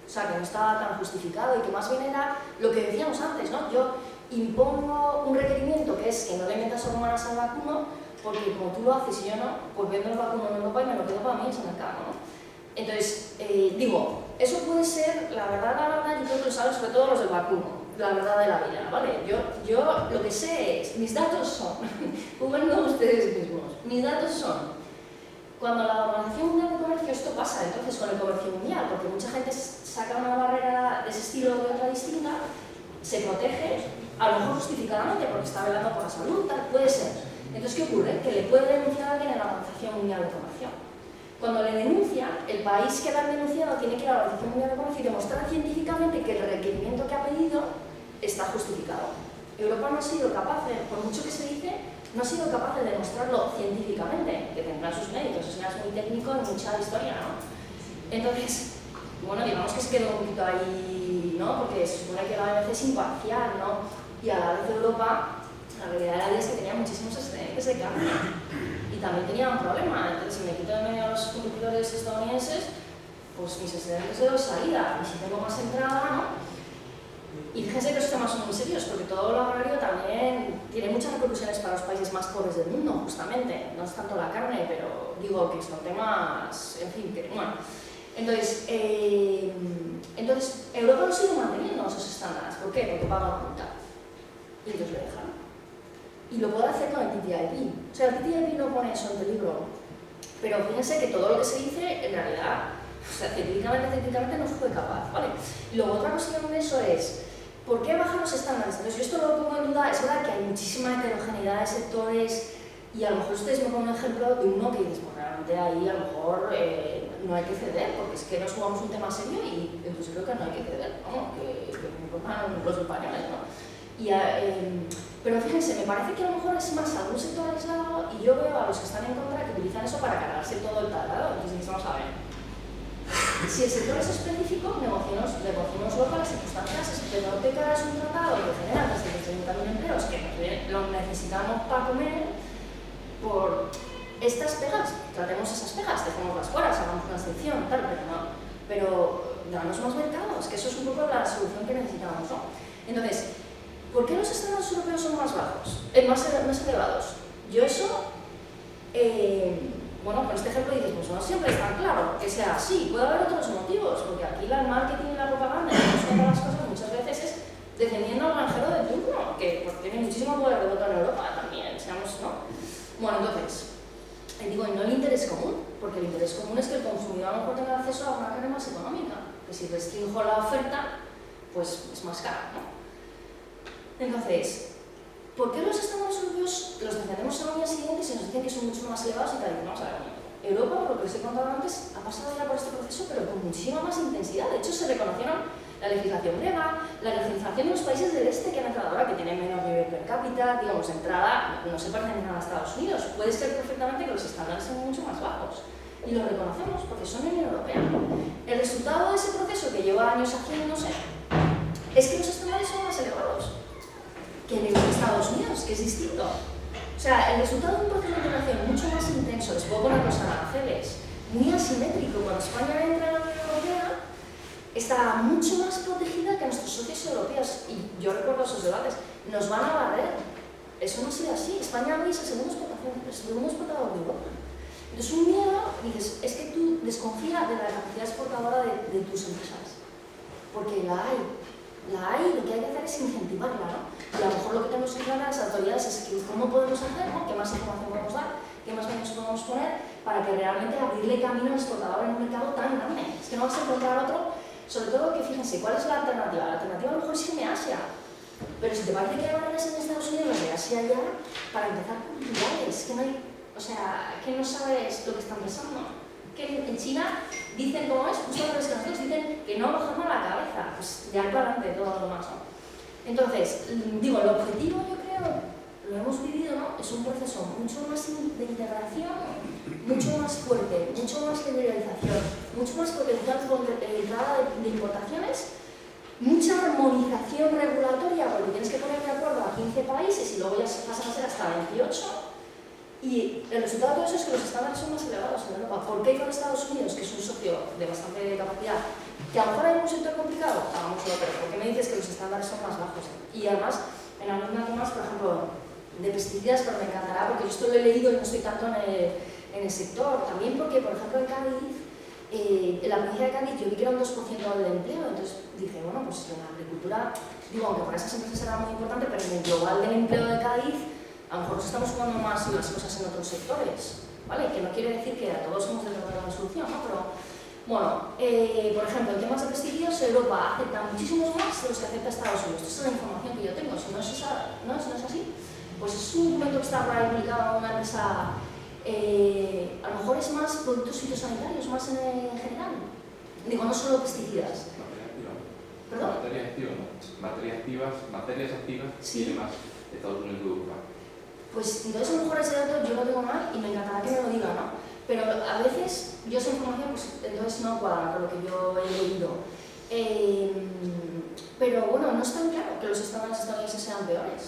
O sea, que no estaba tan justificado y que más bien era lo que decíamos antes, ¿no? Yo impongo un requerimiento que es que no le metas hormonas al vacuno porque como tú lo haces y yo no, pues vendo el vacuno en Europa y me lo quedo para mí en el mercado, ¿no? Entonces, digo, eso puede ser, la verdad, yo creo que lo saben sobre todo los del vacuno, la verdad de la vida, ¿vale? Yo lo que sé es, mis datos son, jugando ustedes mismos, mis datos son, cuando la Organización Mundial de Comercio, esto pasa entonces con el comercio mundial, porque mucha gente saca una barrera de ese estilo o de otra distinta, se protege, a lo mejor justificadamente porque está velando por la salud, tal, puede ser. Entonces, ¿qué ocurre? Que le puede denunciar a alguien en la Organización Mundial de Comercio. Cuando le denuncia, el país que la ha denunciado tiene que ir a la Organización Mundial de Comercio y demostrar científicamente que el requerimiento que ha pedido está justificado. Europa no ha sido capaz, por mucho que se dice, no ha sido capaz de demostrarlo científicamente, que tendrá sus méritos, eso ya es muy técnico y mucha historia, ¿no? Entonces, bueno, digamos que se quedó un poquito ahí, ¿no? Porque se supone que la OMC es imparcial, ¿no? Y a la vez Europa, la realidad es que tenía muchísimos excedentes de carne y también tenía un problema. Entonces, si me quito de medio a los competidores estadounidenses, pues mis excedentes de salida, y si tengo más entrada, ¿no? Y fíjense que los temas son muy serios, porque todo lo agrario también tiene muchas repercusiones para los países más pobres del mundo, justamente. No es tanto la carne, pero digo que son temas, en fin, que, bueno. Entonces, Europa no sigue manteniendo esos estándares. ¿Por qué? Porque paga la multa. Y entonces lo dejan. Y lo puede hacer con el TTIP. O sea, el TTIP no pone eso en peligro. Pero fíjense que todo lo que se dice, en realidad, o sea, científicamente no fue capaz, ¿vale? Y luego otra cuestión de eso es, ¿por qué bajan los estándares? Entonces, yo esto lo pongo en duda, es verdad que hay muchísima heterogeneidad de sectores y a lo mejor ustedes me ponen un ejemplo de uno que dices, pues realmente ahí a lo mejor no hay que ceder, porque es que nos jugamos un tema serio y entonces creo que no hay que ceder, ¿no? Que me importan los españoles, ¿no? Pero fíjense, me parece que a lo mejor es más algún sector aislado y yo veo a los que están en contra que utilizan eso para cargarse todo el tablado. Entonces, vamos a ver. Si el sector es específico, negociémoslo para las circunstancias. Si no te cargas un tratado que genera más de 30.000 empleos que lo necesitamos para comer, por estas pegas, tratemos esas pegas, dejémoslas fuera, hagamos una excepción, tal, pero no. Pero danos más mercados, que eso es un poco la solución que necesitamos, ¿no? Entonces, ¿por qué los estándares europeos son más bajos, más elevados? Yo eso, bueno, con este ejemplo dices, pues no siempre es tan claro que sea así, puede haber otros motivos, porque aquí el marketing y la propaganda, y las cosas muchas veces es defendiendo al granjero de turno, que pues, tiene muchísimo poder de voto en Europa también, seamos, ¿no? Bueno, entonces, digo, y no el interés común, porque el interés común es que el consumidor a lo mejor tenga acceso a una carne más económica, que si restringo la oferta, pues es más cara, ¿no? Entonces, ¿por qué los estándares europeos los defendemos al día siguiente si nos dicen que son mucho más elevados y tal? Vamos a ver, Europa, por lo que les he contado antes, ha pasado ya por este proceso, pero con muchísima más intensidad. De hecho, se reconocieron la legislación griega, la legislación de los países del este que han entrado ahora, que tienen menos nivel per cápita, digamos, de entrada, no se parecen nada a Estados Unidos. Puede ser perfectamente que los estándares sean mucho más bajos. Y lo reconocemos porque son Unión Europea. El resultado de ese proceso que lleva años haciéndose es que los estándares son más elevados que en Estados Unidos, que es distinto. O sea, el resultado de un proceso de integración mucho más intenso, les puedo poner los aranceles, muy asimétrico. Cuando España entra en la Unión Europea, está mucho más protegida que nuestros socios europeos. Y yo recuerdo esos debates, nos van a barrer. Eso no ha sido así. España hoy es el segundo exportador de Europa. Entonces un miedo, dices, es que tú desconfías de la capacidad exportadora de tus empresas. Porque la hay, lo que hay que hacer es incentivarla, ¿no? Y a lo mejor lo que tenemos que hablar a las autoridades es que cómo podemos hacer, ¿no? ¿Qué más información podemos dar? ¿Qué más medios podemos poner para que realmente abrirle camino al exportador en un mercado tan grande? Es que no vas a encontrar otro, sobre todo que fíjense, ¿cuál es la alternativa? La alternativa a lo mejor es irme a Asia. Pero si te parece que hay barreras en Estados Unidos, las de Asia ya, para empezar culturales, que no hay, o sea, que no sabes lo que están pensando. Que en China dicen, como es, justo los extranjeros dicen que no bajamos la cabeza, pues ya para adelante todo lo más, ¿no? Entonces, digo, el objetivo yo creo, lo hemos vivido, ¿no? Es un proceso mucho más de integración, mucho más fuerte, mucho más de liberalización, mucho más potencial con entrada de importaciones, mucha armonización regulatoria, porque tienes que poner de acuerdo a 15 países y luego ya pasan a ser hasta 28. Y el resultado de todo eso es que los estándares son más elevados en Europa. ¿Por qué con Estados Unidos, que es un socio de bastante capacidad, que a lo mejor hay un sector complicado? Hagámoslo, pero ¿por qué me dices que los estándares son más bajos? Y además, en algunos temas, por ejemplo, de pesticidas, pero me encantará, porque yo esto lo he leído y no estoy tanto en el sector. También porque, por ejemplo, en Cádiz, en la provincia de Cádiz, yo vi que era un 2% del empleo, entonces dije, bueno, pues en la agricultura, digo, aunque para esas empresas era muy importante, pero en el global del empleo de Cádiz, a lo mejor nos estamos jugando más las cosas en otros sectores, ¿vale? Que no quiere decir que a todos hemos de tratar la solución, ¿no? Pero, bueno, por ejemplo, en temas de pesticidas, Europa acepta muchísimos más de los que acepta Estados Unidos. Esta es la información que yo tengo. Si no es así, pues es un documento que está publicado en una empresa, a lo mejor es más productos fitosanitarios, más en general. Digo, no solo pesticidas. ¿Perdón? Materias activas Sí. y demás de Estados Unidos y Europa. Pues entonces a lo mejor ese dato yo lo tengo mal y me encantará que me lo diga, ¿no? Pero a veces yo esa información pues entonces no cuadra con lo que yo he leído. Pero bueno, no es tan claro que los estándares estadounidenses sean peores.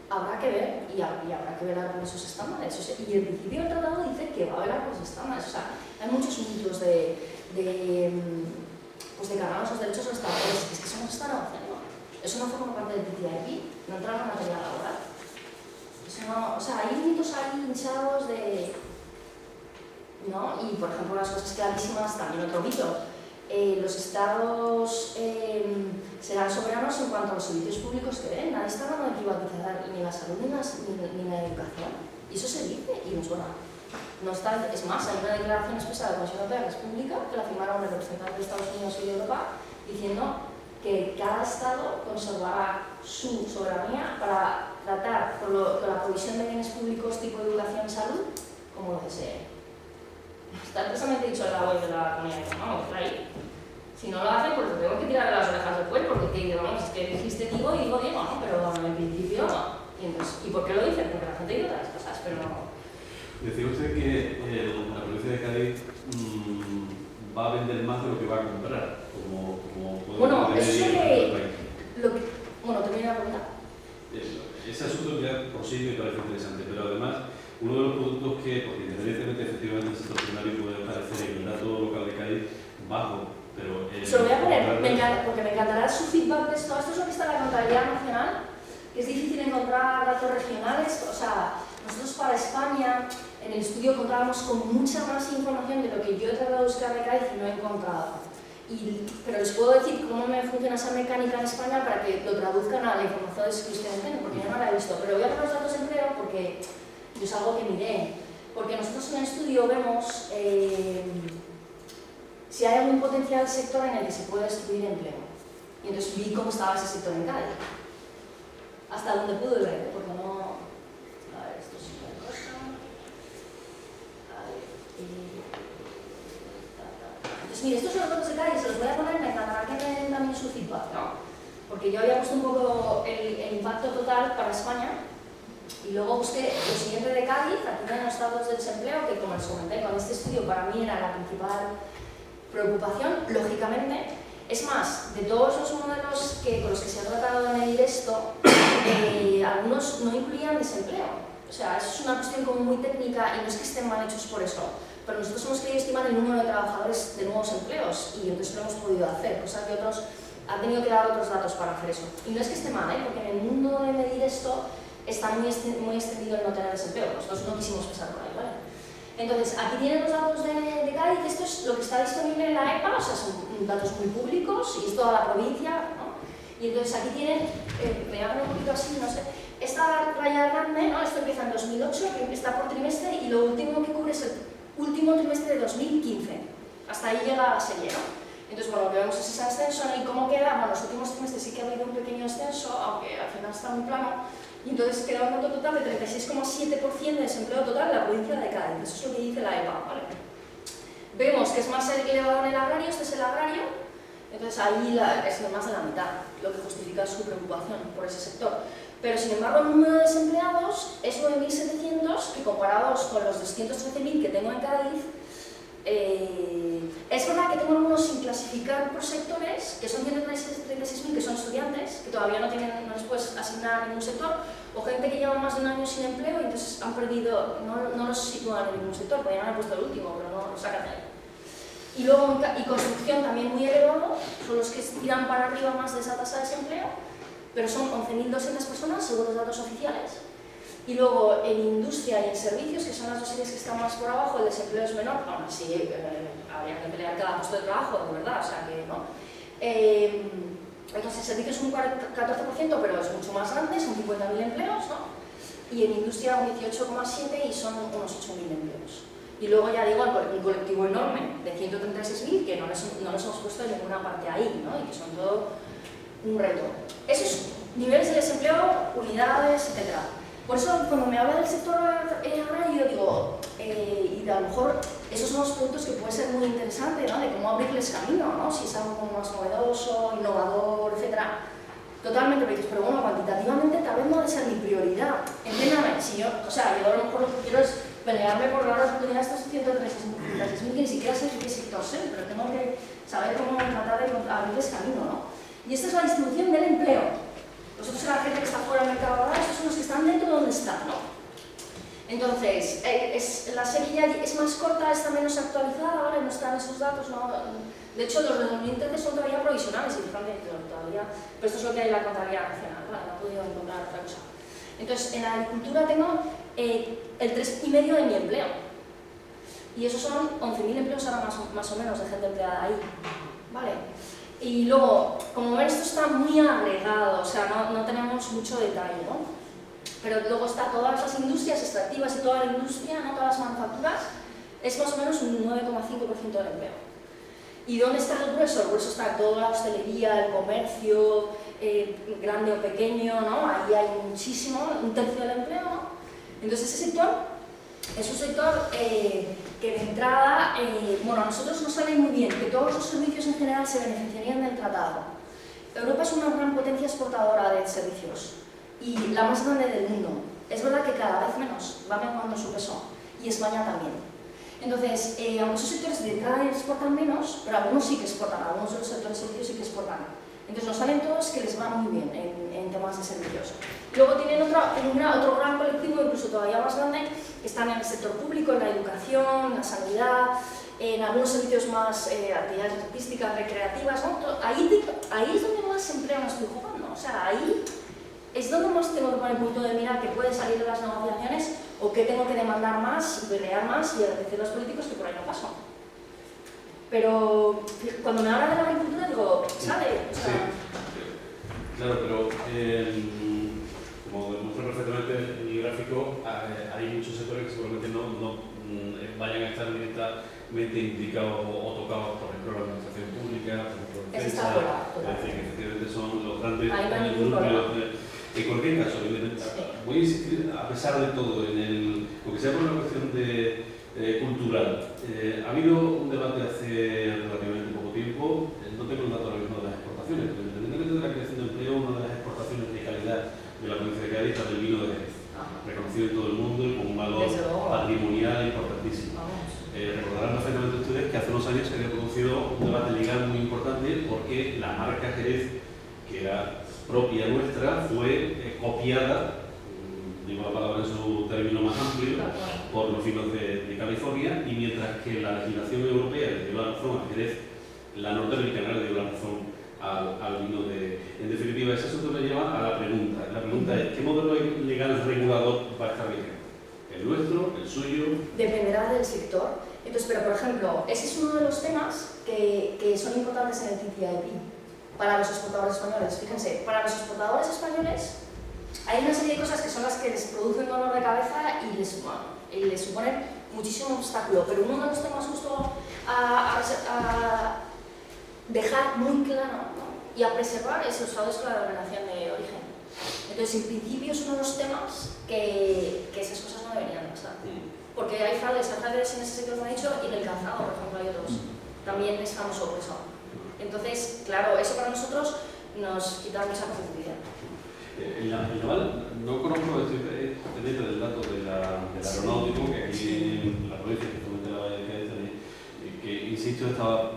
Habrá que ver y habrá que velar con esos estándares. O sea, y el principio del tratado dice que va a velar con esos estándares. O sea, hay muchos mitos de cargar esos derechos a los trabajadores. Es que eso no se está negociando. Eso no forma parte del TTIP, no entra en la materia laboral. No, o sea, hay mitos ahí hinchados de... ¿no? Y, por ejemplo, las cosas clarísimas, también otro mito. Los estados serán soberanos en cuanto a los servicios públicos que den. Nadie está hablando de privatizar ni la salud ni la educación. Y eso se dice y no suena. No está, es más, hay una declaración expresa de la Comisión Europea que es pública, que la firmaron los representantes de Estados Unidos y de Europa, diciendo que cada estado conservará su soberanía para tratar con la provisión de bienes públicos tipo educación y salud como lo desee. Está expresamente dicho en la web de la comunidad autónoma, está ahí. Si no lo hacen, pues tengo que tirar de las orejas del cuerpo, porque vamos, es que dijiste digo y digo Diego, ¿no? Pero en principio no. ¿Y por qué lo dicen? Porque la gente dice otras cosas, pero no. Decía usted que la provincia de Cádiz va a vender más de lo que va a comprar, como bueno, eso bueno, termina la pregunta. Ese asunto ya por sí me parece interesante, pero además uno de los productos que, porque independientemente efectivamente el sector primario puede parecer en el dato local de Cádiz bajo, pero... Se lo voy a poner, porque me encantará su feedback de esto. Esto es lo que está en la contabilidad nacional, que es difícil encontrar datos regionales. O sea, nosotros para España, en el estudio contábamos con mucha más información de lo que yo he tratado de buscar de Cádiz y no he encontrado. Pero les puedo decir cómo me funciona esa mecánica en España para que lo traduzcan a la información que ustedes tienen, porque yo no la he visto. Pero voy a poner los datos de empleo porque es algo que miré. Porque nosotros en el estudio vemos si hay algún potencial sector en el que se puede destruir empleo. Y entonces vi cómo estaba ese sector en Cádiz. Hasta donde pude ver, porque no... A ver, esto es una cosa... A ver... Entonces, mire, estos son los datos de Cádiz, se los voy a poner, me encantará que me den también su feedback, ¿no? Porque yo había puesto un poco el impacto total para España y luego busqué lo siguiente de Cádiz, aquí tienen los datos de desempleo, que como les comenté, con este estudio para mí era la principal preocupación, lógicamente. Es más, de todos los modelos con los que se ha tratado de medir esto, algunos no incluían desempleo. O sea, eso es una cuestión como muy técnica y no es que estén mal hechos por eso, pero nosotros hemos querido estimar el número de trabajadores de nuevos empleos y entonces lo hemos podido hacer, cosa que otros han tenido que dar otros datos para hacer eso. Y no es que esté mal, porque en el mundo de medir esto está muy extendido el no tener desempleo. Nosotros no quisimos pasar por ahí, ¿vale? Entonces, aquí tienen los datos de Cádiz, esto es lo que está disponible en la EPA, o sea, son datos muy públicos y es toda la provincia, ¿no? Y entonces aquí tienen, me voy a poner un poquito así, no sé, esta raya grande, ¿no? Esto empieza en 2008, está por trimestre y lo último que cubre es el último trimestre de 2015. Hasta ahí llega la serie, ¿no? Entonces, bueno, lo que vemos es ese ascenso, ¿no? Y cómo queda, bueno, los últimos trimestres sí que ha habido un pequeño ascenso, aunque al final está muy plano, y entonces queda un dato total de 36,7% de desempleo total en la provincia de Cádiz. Eso es lo que dice la EPA, ¿vale? Vemos que es más elevado en el agrario, este es el agrario, entonces ahí es más de la mitad, lo que justifica su preocupación por ese sector. Pero sin embargo, el número de desempleados es 9.700, que comparados con los 213.000 que tengo en Cádiz, es verdad que tengo algunos sin clasificar por sectores, que son 136.000 que son estudiantes, que todavía no les puedes asignar a ningún sector, o gente que lleva más de un año sin empleo y entonces han perdido, no los sitúan en ningún sector, podrían haber puesto el último, pero no lo sacan de ahí. Y luego, y construcción también muy elevado, son los que tiran para arriba más de esa tasa de desempleo, pero son 11.200 personas según los datos oficiales. Y luego en industria y en servicios, que son las dos áreas que están más por abajo, el desempleo es menor, aún así habría que pelear cada puesto de trabajo, de verdad, o sea que no. Entonces, servicios es un 14%, pero es mucho más grande, son 50.000 empleos, ¿no? Y en industria un 18,7% y son unos 8.000 empleos. Y luego ya digo, un colectivo enorme de 136.000 que no les hemos puesto en ninguna parte ahí, ¿no? Y que son todo un reto. Esos niveles de desempleo, unidades, etc. Por eso, cuando me habla del sector agrario, digo, y a lo mejor esos son los puntos que puede ser muy interesante, ¿no? De cómo abrirles camino, ¿no? Si es algo como más novedoso, innovador, etc. Totalmente, pero bueno, cuantitativamente tal vez no ha de ser mi prioridad. Entiéndame, si yo, o sea, yo a lo mejor lo que quiero es pelearme por las oportunidades de estos 136.000 que ni siquiera sé qué sector sé, pero tengo que saber cómo tratar de abrirles camino, ¿no? Y esta es la distribución del empleo. Vosotros, la gente que está fuera del mercado laboral, estos son los que están dentro de donde están, ¿no? Entonces, la serie ya es más corta, está menos actualizada, ¿vale? No están esos datos, ¿no? De hecho, los de 2013 son todavía provisionales y todavía, pero esto es lo que hay en la contabilidad nacional, ¿vale? No he podido encontrar otra cosa. Entonces, en la agricultura tengo el 3,5% de mi empleo. Y esos son 11.000 empleos ahora más o menos de gente empleada ahí, ¿vale? Y luego, como ven, esto está muy agregado, o sea, no tenemos mucho detalle, ¿no? Pero luego está todas las industrias extractivas y toda la industria, ¿no? Todas las manufacturas, es más o menos un 9,5% del empleo. ¿Y dónde está el grueso? El grueso está toda la hostelería, el comercio, grande o pequeño, ¿no? Ahí hay muchísimo, un tercio del empleo, ¿no? Entonces ese sector es un sector que de entrada, bueno, a nosotros nos sale muy bien que todos los servicios en general se beneficiarían del tratado. Europa es una gran potencia exportadora de servicios y la más grande del mundo. Es verdad que cada vez menos va menguando su peso y España también. Entonces, aunque esos sectores de entrada exportan menos, pero algunos sí que exportan, algunos de los sectores de servicios sí que exportan. Entonces nos salen todos que les va muy bien en temas de servicios. Luego tienen otro gran colectivo, incluso todavía más grande, que están en el sector público, en la educación, en la sanidad, en algunos servicios más, actividades artísticas, recreativas, ¿no? Ahí es donde más empleo me estoy jugando, o sea, ahí es donde más tengo que poner el punto de mira que puede salir de las negociaciones o que tengo que demandar más y pelear más y decir a los políticos que por ahí no paso. Pero cuando me habla de la agricultura digo, sale, o sea... Sí, claro, pero como demuestra perfectamente en mi gráfico, hay muchos sectores que seguramente no vayan a estar directamente implicados o tocados, por ejemplo, la administración pública, por ejemplo, defensa, es decir, que efectivamente son los grandes núcleos. En cualquier caso, voy a insistir, a pesar de todo, aunque sea por una cuestión cultural. Ha habido un debate hace relativamente poco tiempo, no tengo el dato ahora mismo de las exportaciones, pero independientemente de la creación de empleo, una de las exportaciones de calidad de la provincia de Cádiz es el vino de Jerez, reconocido en todo el mundo y con un valor patrimonial importantísimo. Recordarán perfectamente ustedes que hace unos años se había producido un debate legal muy importante porque la marca Jerez, que era propia nuestra, fue copiada, digo la palabra en su término más amplio por los vinos de California, y mientras que la legislación europea le dio la razón a Jerez, la norteamericana le dio la razón al vino de... En definitiva, ese asunto me lleva a la pregunta. La pregunta es, ¿qué modelo legal regulador va a estar vigente? ¿El nuestro? ¿El suyo? Dependerá del sector. Entonces, pero por ejemplo, ese es uno de los temas que son importantes en el TTIP para los exportadores españoles. Fíjense, para los exportadores españoles hay una serie de cosas que son las que les producen dolor de cabeza y les suponen muchísimo obstáculo, pero uno de los temas justo a dejar muy claro, ¿no?, y a preservar es los fraudes con la denominación de origen. Entonces, en principio es uno de los temas que esas cosas no deberían pasar. Porque hay fraudes en ese sector, como he dicho, y en el calzado, por ejemplo, hay otros. También es famoso por eso. Entonces, claro, eso para nosotros nos quita mucha competitividad. El naval, no conozco, estoy pendiente del dato del aeronáutico, que aquí en la provincia que fomenta la Valle de Cádiz, que insisto, estaba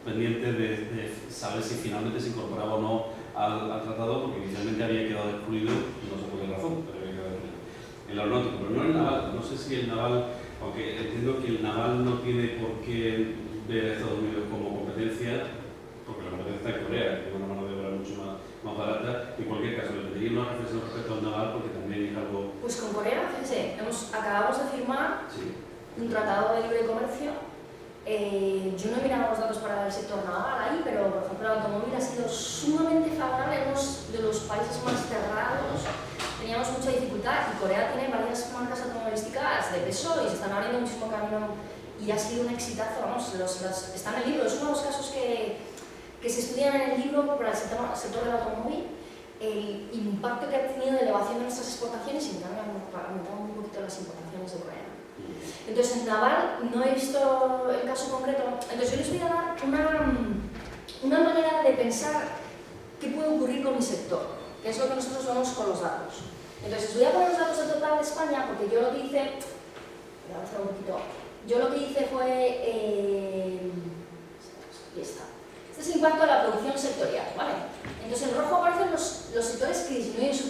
pendiente de saber si finalmente se incorporaba o no al tratado, porque inicialmente había quedado excluido, no sé por qué razón, pero había quedado excluido. El aeronáutico, pero no el naval. No sé si el naval, aunque entiendo que el naval no tiene por qué ver a Estados Unidos como competencia, porque la competencia está en Corea, que tiene una mano de obra mucho más barata. En cualquier caso, le pediría una reflexión respecto al naval, porque también es algo... Pues con Corea, fíjense, acabamos de firmar un tratado de libre comercio. Yo no he mirado los datos para el sector naval ahí, pero por ejemplo el automóvil ha sido sumamente favorable, uno de los países más cerrados. Teníamos mucha dificultad y Corea tiene varias marcas automovilísticas de peso y se están abriendo muchísimo camino y ha sido un exitazo, vamos, está en el libro. Es uno de los casos que se estudian en el libro para el sector del automóvil, el impacto que ha tenido de elevación de nuestras exportaciones y también ha aumentado un poquito las importaciones de Corea. Entonces, en naval no he visto el caso concreto. Entonces, yo les voy a dar una manera de pensar qué puede ocurrir con mi sector, que es lo que nosotros vemos con los datos. Entonces, voy a poner los datos del total de España, porque yo lo que hice... Voy a avanzar un poquito. Yo lo que hice fue... aquí está. Este es el impacto de la producción sectorial, ¿vale? Entonces, en rojo aparecen los sectores que disminuyen su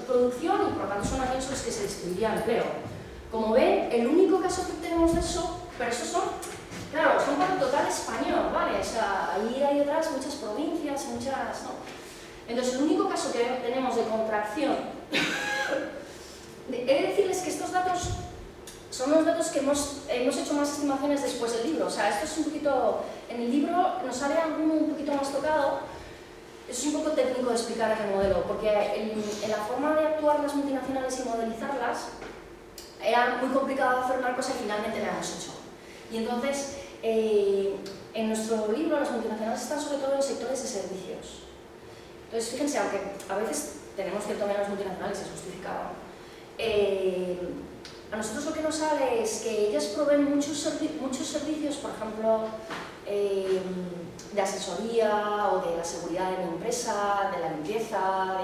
producción y por lo tanto son aquellos en los que se distribuiría empleo. Como ven, el único caso que tenemos de eso, pero esos son, claro, son para el total español, ¿vale? O sea, ahí hay detrás muchas provincias, muchas, ¿no? Entonces, el único caso que tenemos de contracción, he de decirles que estos datos son los datos que hemos hecho más estimaciones después del libro. O sea, esto es un poquito, en el libro nos sale alguno un poquito más tocado. Es un poco técnico de explicar el modelo, porque en la forma de actuar las multinacionales y modelizarlas, era muy complicado hacer una cosa y finalmente la hemos hecho. Y entonces, en nuestro libro, las multinacionales están sobre todo en sectores de servicios. Entonces, fíjense, aunque a veces tenemos cierto miedo a las multinacionales, es justificado, a nosotros lo que nos sale es que ellas proveen muchos servicios, por ejemplo, de asesoría o de la seguridad de mi empresa, de la limpieza,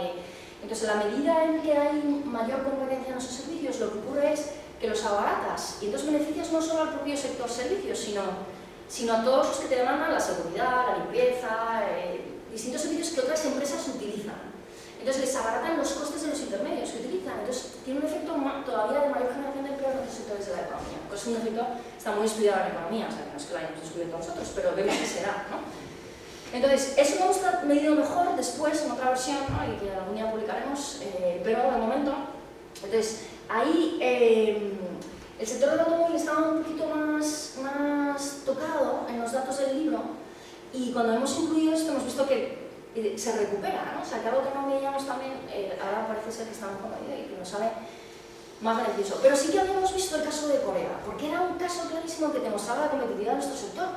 Entonces, en la medida en que hay mayor competencia en esos servicios, lo que ocurre es que los abaratas y entonces beneficias no solo al propio sector servicios, sino a todos los que te demandan la seguridad, la limpieza, distintos servicios que otras empresas utilizan. Entonces, les abaratan los costes de los intermedios que utilizan. Entonces, tiene un efecto todavía de mayor generación de empleo en otros sectores de la economía. Pues es un efecto está muy estudiado en la economía, o sea, que no es que lo hayamos descubierto nosotros, pero vemos que se da, ¿no? Entonces, eso lo hemos medido mejor después en otra versión, ¿no?, y que algún día publicaremos, pero de momento, entonces, ahí el sector del automóvil estaba un poquito más tocado en los datos del libro y cuando hemos incluido esto hemos visto que se recupera, ¿no? O sea, que algo que no veíamos también, ahora parece ser que está mejor y que nos sale más beneficioso. Pero sí que habíamos visto el caso de Corea, porque era un caso clarísimo que demostraba la competitividad de nuestro sector.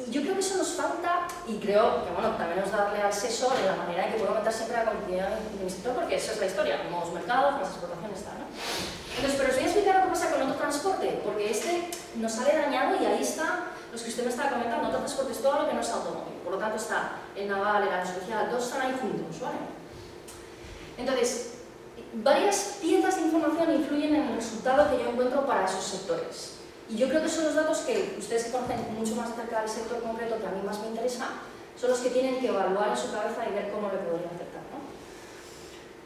Y yo creo que eso nos falta, y creo que bueno, también nos darle al seso de la manera en que puedo aumentar siempre la competitividad de mi sector, porque esa es la historia, nuevos mercados, más exportaciones, tal, ¿no? Entonces, pero os voy a explicar lo que pasa con otro transporte, porque este nos sale dañado y ahí está los que usted me estaba comentando, otro transporte es todo lo que no es automóvil. Por lo tanto, está el naval, el aeroespacial, todos están ahí juntos, ¿vale? Entonces, varias piezas de información influyen en el resultado que yo encuentro para esos sectores. Y yo creo que son los datos que ustedes que conocen mucho más acerca del sector concreto que a mí más me interesa, son los que tienen que evaluar en su cabeza y ver cómo le podría afectar, ¿no?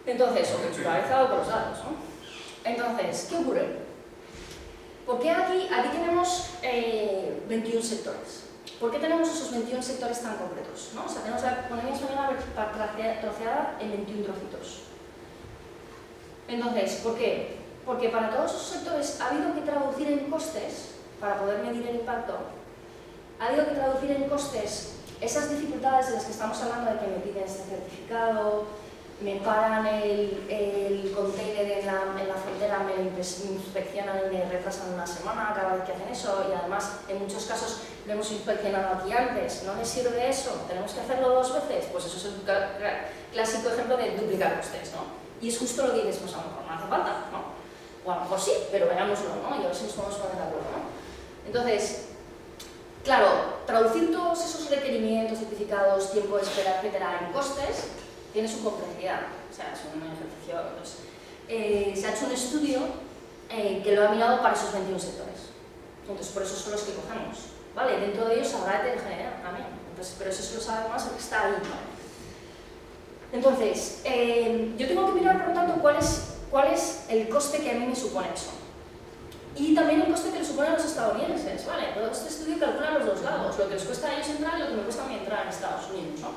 Entonces, o en su cabeza o con los datos, ¿no? Entonces, ¿qué ocurre? Porque aquí tenemos 21 sectores. ¿Por qué tenemos esos 21 sectores tan concretos? ¿No? O sea, tenemos la economía española troceada en 21 trocitos. Entonces, ¿por qué? Porque para todos esos sectores ha habido que traducir en costes, para poder medir el impacto, ha habido que traducir en costes esas dificultades de las que estamos hablando, de que me piden este certificado, me paran el container en la frontera, me lo inspeccionan y me retrasan una semana cada vez que hacen eso, y además en muchos casos lo hemos inspeccionado aquí antes, ¿no les sirve eso? ¿Tenemos que hacerlo 2 veces? Pues eso es un clásico ejemplo de duplicar costes, ¿no? Y es justo lo que dices, pues a lo mejor no hace falta, ¿no? O a lo mejor sí, pero veámoslo, ¿no? Y a ver si nos podemos poner de acuerdo, ¿no? Entonces, claro, traducir todos esos requerimientos, certificados, tiempo de espera, etcétera, en costes, tiene su complejidad. O sea, es un ejercicio. Entonces, se ha hecho un estudio que lo ha mirado para esos 21 sectores. Entonces, por eso son los que cogemos. ¿Vale? Dentro de ellos habrá heterogeneidad también. Entonces, pero eso se lo sabe más el que está ahí, ¿vale? Entonces, yo tengo que mirar, por lo tanto, cuál es el coste que a mí me supone eso. Y también el coste que le suponen a los estadounidenses, ¿vale? Todo este estudio calcula los 2 lados, lo que les cuesta a ellos entrar y lo que me cuesta a mí entrar en Estados Unidos, ¿no?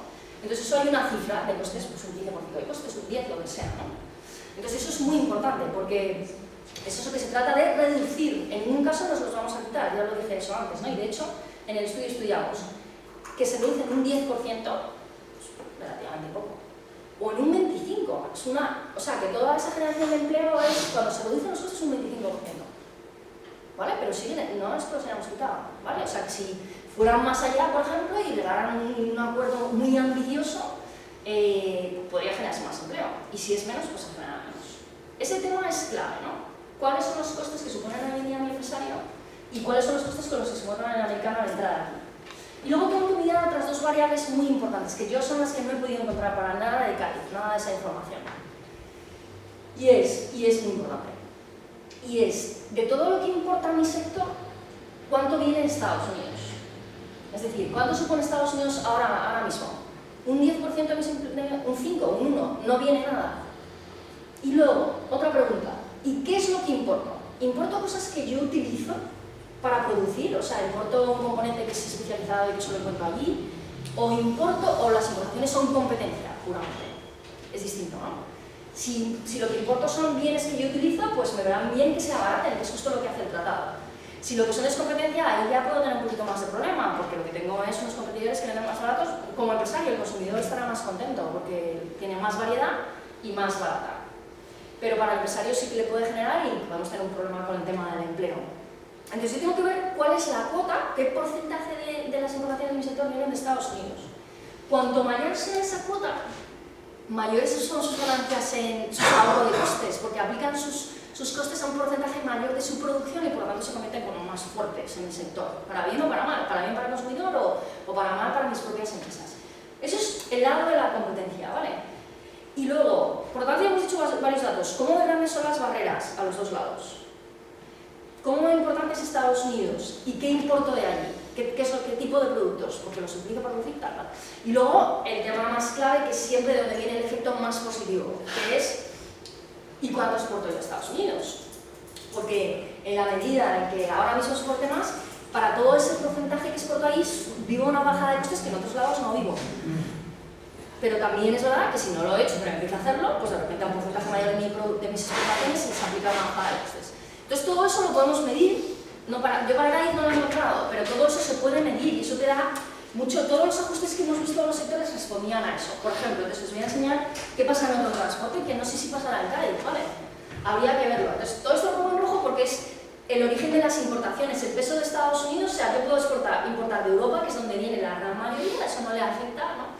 Entonces eso hay una cifra de costes, pues un 15% de costes, un 10%, lo que sea, ¿no? Entonces eso es muy importante, porque eso es lo que se trata de reducir. En ningún caso nos los vamos a quitar, ya lo dije eso antes, ¿no? Y de hecho, en el estudio estudiamos que se reduce en un 10%, pues, relativamente poco, o en un 25%, es una, o sea, que toda esa generación de empleo es, cuando se reducen los costes, un 25%. ¿Vale? Pero sí, no es que los hayamos quitado, ¿vale? O sea, que si fueran más allá, por ejemplo, y llegaran a un acuerdo muy ambicioso, podría generarse más empleo. Y si es menos, pues se generará menos. Ese tema es clave, ¿no? ¿Cuáles son los costes que suponen hoy en día mi empresario? Y cuáles son los costes con los que se mueven el americano al entrar aquí. Y luego tengo que mirar otras 2 variables muy importantes, que yo son las que no he podido encontrar para nada de Cádiz, nada de esa información. Y es muy importante. Y es, de todo lo que importa a mi sector, ¿cuánto viene de Estados Unidos? Es decir, ¿cuánto supone Estados Unidos ahora mismo? ¿Un 10% de mis empleos? ¿Un 5%? ¿Un 1%? No viene nada. Y luego, otra pregunta. ¿Y qué es lo que importo? ¿Importo cosas que yo utilizo para producir? O sea, ¿importo un componente que es especializado y que solo encuentro allí? ¿O las importaciones son competencia, puramente? Es distinto, ¿no? Si lo que importo son bienes que yo utilizo, pues me verán bien que se abaraten, que es justo lo que hace el tratado. Si lo que son es competencia, ahí ya puedo tener un poquito más de problema, porque lo que tengo es unos competidores que venden más baratos. Como empresario, el consumidor estará más contento, porque tiene más variedad y más barata. Pero para el empresario sí que le puede generar y podemos tener un problema con el tema del empleo. Entonces yo tengo que ver cuál es la cuota, qué porcentaje de las importaciones de mi sector vienen de Estados Unidos. Cuanto mayor sea esa cuota, mayores son sus ganancias en su ahorro de costes, porque aplican sus costes a un porcentaje mayor de su producción y por lo tanto se convierten como más fuertes en el sector, para bien o para mal, para bien para el consumidor o para mal para mis propias empresas. Eso es el lado de la competencia, ¿vale? Y luego, por lo tanto ya hemos dicho varios datos. ¿Cómo de grandes son las barreras a los 2 lados? ¿Cómo importante es Estados Unidos? ¿Y qué importo de allí? ¿Qué tipo de productos? Porque los utilizo para producir tal. Y luego, el tema más clave, que es siempre de donde viene el efecto más positivo, que es ¿y cuánto exporto yo a Estados Unidos? Porque en la medida en que ahora mismo exporte más, para todo ese porcentaje que exporto ahí, vivo una bajada de costes que en otros lados no vivo. Pero también es verdad que si no lo he hecho, pero empiezo a hacerlo, pues de repente a un porcentaje mayor de mis exportaciones se aplica una bajada de costes. Entonces todo eso lo podemos medir. Yo para Cádiz no lo he encontrado, pero todo eso se puede medir y eso te da mucho. Todos los ajustes que hemos visto en los sectores respondían a eso. Por ejemplo, entonces os voy a enseñar qué pasa en otro transporte, que no sé si pasará en Cádiz, ¿vale? Habría que verlo. Entonces todo esto lo pongo en rojo porque es el origen de las importaciones, el peso de Estados Unidos. O sea, yo puedo importar de Europa, que es donde viene la gran mayoría, eso no le afecta, ¿no?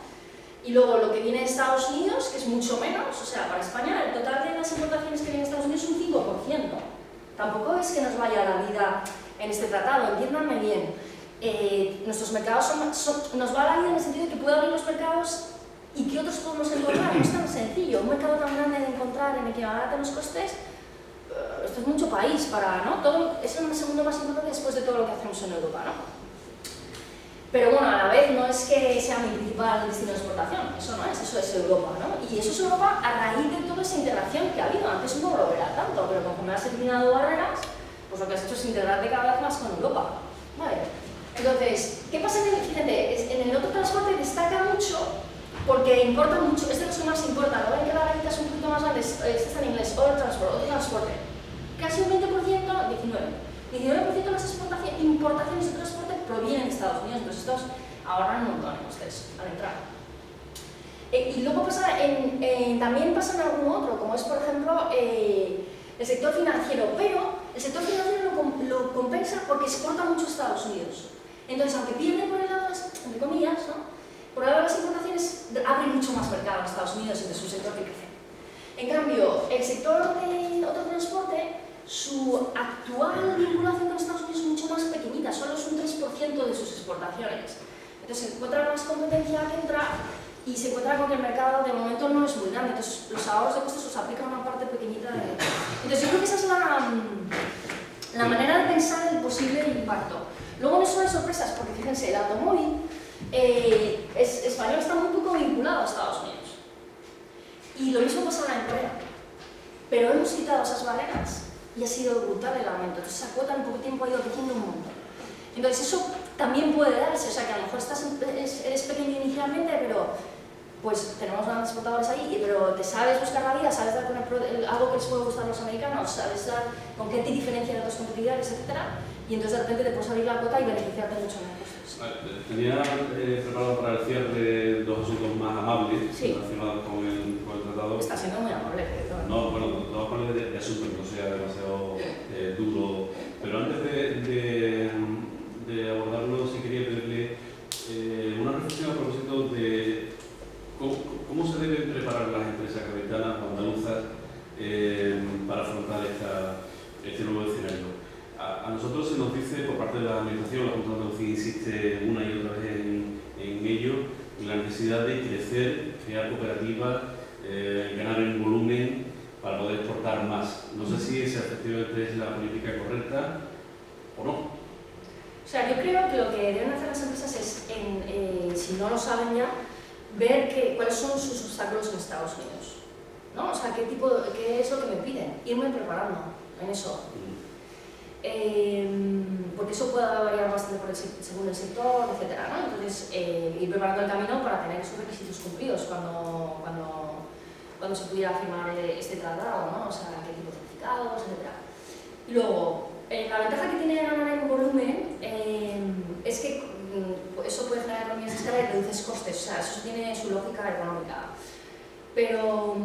Y luego lo que viene de Estados Unidos, que es mucho menos, o sea, para España el total de las importaciones que vienen de Estados Unidos es un 5%. Tampoco es que nos vaya la vida en este tratado, entiéndanme bien. Nuestros mercados nos va la vida en el sentido de que puede abrir los mercados y que otros podemos encontrar. No es tan sencillo, un mercado tan grande de encontrar en el que abaraten los costes, esto es mucho país para, ¿no? Es el segundo más importante después de todo lo que hacemos en Europa, ¿no? Pero bueno, a la vez no es que sea mi principal destino de exportación, eso no es, eso es Europa, ¿no? Y eso es Europa a raíz de toda esa integración que ha habido. Antes no lo era tanto, pero conforme has eliminado barreras, pues lo que has hecho es integrarte cada vez más con Europa, ¿vale? Entonces, ¿qué pasa fíjate, en el otro transporte destaca mucho porque importa mucho, es de los que más importan, ¿no? Ven que la rayita es un poquito más grande, este está en inglés, otro transporte. Casi un 20%, 19%. 19% de las importaciones de transporte provienen de Estados Unidos, entonces estos ahorran un montón en ustedes al entrar. Y luego pasa también pasa en algún otro, como es por ejemplo el sector financiero, pero el sector financiero lo compensa porque exporta mucho a Estados Unidos. Entonces, aunque pierde por el lado de las, entre comillas, ¿no? Por el lado de las importaciones, abre mucho más mercado a Estados Unidos, entonces es un sector que crece. En cambio, el sector de otro transporte, su actual vinculación con Estados Unidos es mucho más pequeñita, solo es un 3% de sus exportaciones. Entonces se encuentra más competencia que entra y se encuentra con que el mercado de momento no es muy grande, entonces los ahorros de costes los aplican a una parte pequeñita de... Entonces yo creo que esa es la manera de pensar el posible impacto. Luego no solo hay sorpresas, porque fíjense, el automóvil español está muy poco vinculado a Estados Unidos. Y lo mismo pasa en Corea. Pero hemos quitado esas barreras y ha sido brutal el aumento. Entonces esa cuota en poco tiempo ha ido creciendo un montón. Entonces eso también puede darse, o sea que a lo mejor eres pequeño inicialmente, pero pues tenemos grandes exportadores ahí, pero te sabes buscar la vida, sabes dar con algo que les puede gustar a los americanos, sabes dar con qué te diferencia de otros competidores, etc. Y entonces de repente te puedes abrir la cuota y beneficiarte mucho en los costes. Tenía preparado para el cierre dos asuntos más amables sí, relacionados con el tratado. Está siendo muy amable, pero no, bueno, dos amables de asuntos que no sea demasiado duro. Pero antes de abordarlo, sí quería pedirle una reflexión a propósito de cómo se deben preparar las empresas capitalanas o andaluzas para afrontar este nuevo escenario. A nosotros se nos dice por parte de la Administración, la Junta de Andalucía insiste una y otra vez en ello, en la necesidad de crecer, crear cooperativas, ganar en volumen para poder exportar más. No sé si esa efectivamente es la política correcta o no. O sea, yo creo que lo que deben hacer las empresas es, si no lo saben ya, ver cuáles son sus obstáculos en Estados Unidos, ¿no? O sea, qué es lo que me piden, irme preparando en eso. Porque eso puede variar bastante según el sector, etc., ¿no? Entonces, ir preparando el camino para tener esos requisitos cumplidos cuando se pudiera firmar este tratado, ¿no? O sea, qué tipo de certificados, etc. Y luego, la ventaja que tiene ganar en volumen es que eso puede generar economías de escala y reduces costes, o sea, eso tiene su lógica económica. Pero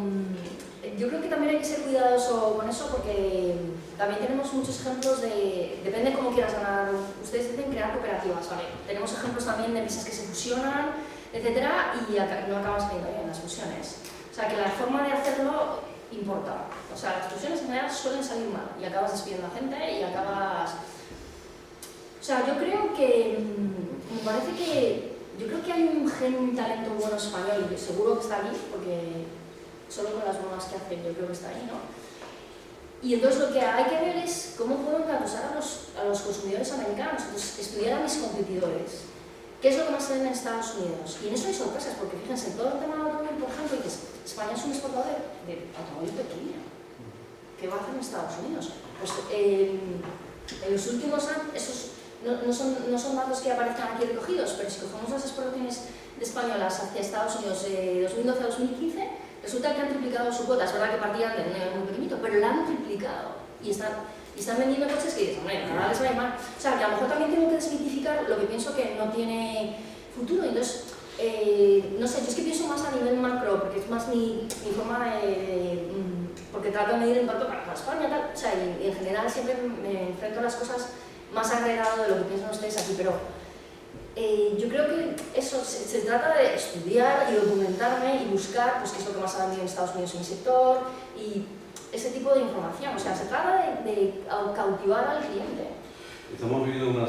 yo creo que también hay que ser cuidadoso con eso porque también tenemos muchos ejemplos depende de cómo quieras ganar, ustedes dicen crear cooperativas, ¿vale? Tenemos ejemplos también de empresas que se fusionan, etcétera, y no acabas saliendo bien las fusiones. O sea, que la forma de hacerlo importa. O sea, las fusiones en general suelen salir mal y acabas despidiendo a gente y acabas... O sea, yo creo que... me parece que... Yo creo que hay un talento bueno español y seguro que está ahí, porque solo con las bromas que hacen yo creo que está ahí, ¿no? Y entonces lo que hay que ver es cómo puedo encauzar a los consumidores americanos, entonces estudiar a mis competidores. ¿Qué es lo que más se vende en Estados Unidos? Y en eso hay sorpresas, porque fíjense, en todo el tema del automóvil, por ejemplo, dices, España es un exportador de automóvil pequeño. ¿Qué va a hacer en Estados Unidos? Pues en los últimos años, esos no son datos que aparezcan aquí recogidos, pero si cogemos las exportaciones españolas hacia Estados Unidos de 2012 a 2015, resulta que han triplicado su cuota. Es verdad que partían de un nivel muy pequeñito, pero la han triplicado y están vendiendo coches que dices, hombre, ahora les va a ir mal. O sea, que a lo mejor también tengo que desmitificar lo que pienso que no tiene futuro. Entonces, no sé, yo es que pienso más a nivel macro, porque es más mi forma porque trato de medir el impacto para España, tal. O sea, y en general siempre me enfrento a las cosas más agregado de lo que piensan ustedes aquí, pero yo creo que eso se trata de estudiar y documentarme y buscar pues, qué es lo que más ha vendido en Estados Unidos en mi sector y ese tipo de información. O sea, se trata de cautivar al cliente. Estamos viviendo una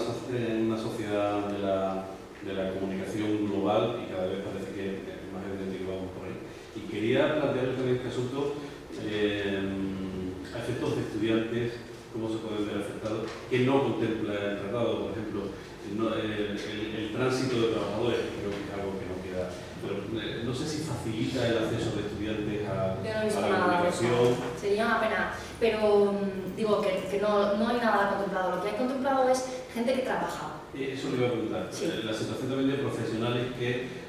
sociedad de la comunicación global y cada vez parece que es más evidente que vamos por ahí. Y quería plantearles en este asunto a efectos de estudiantes cómo se pueden ver afectados, que no contempla el tratado, por ejemplo, el tránsito de trabajadores, creo que es algo que no queda. Pero no sé si facilita el acceso de estudiantes a la comunicación. Sería una pena, pero digo que no hay nada contemplado. Lo que hay contemplado es gente que trabaja. Eso le iba a preguntar. Sí. La situación también de profesionales que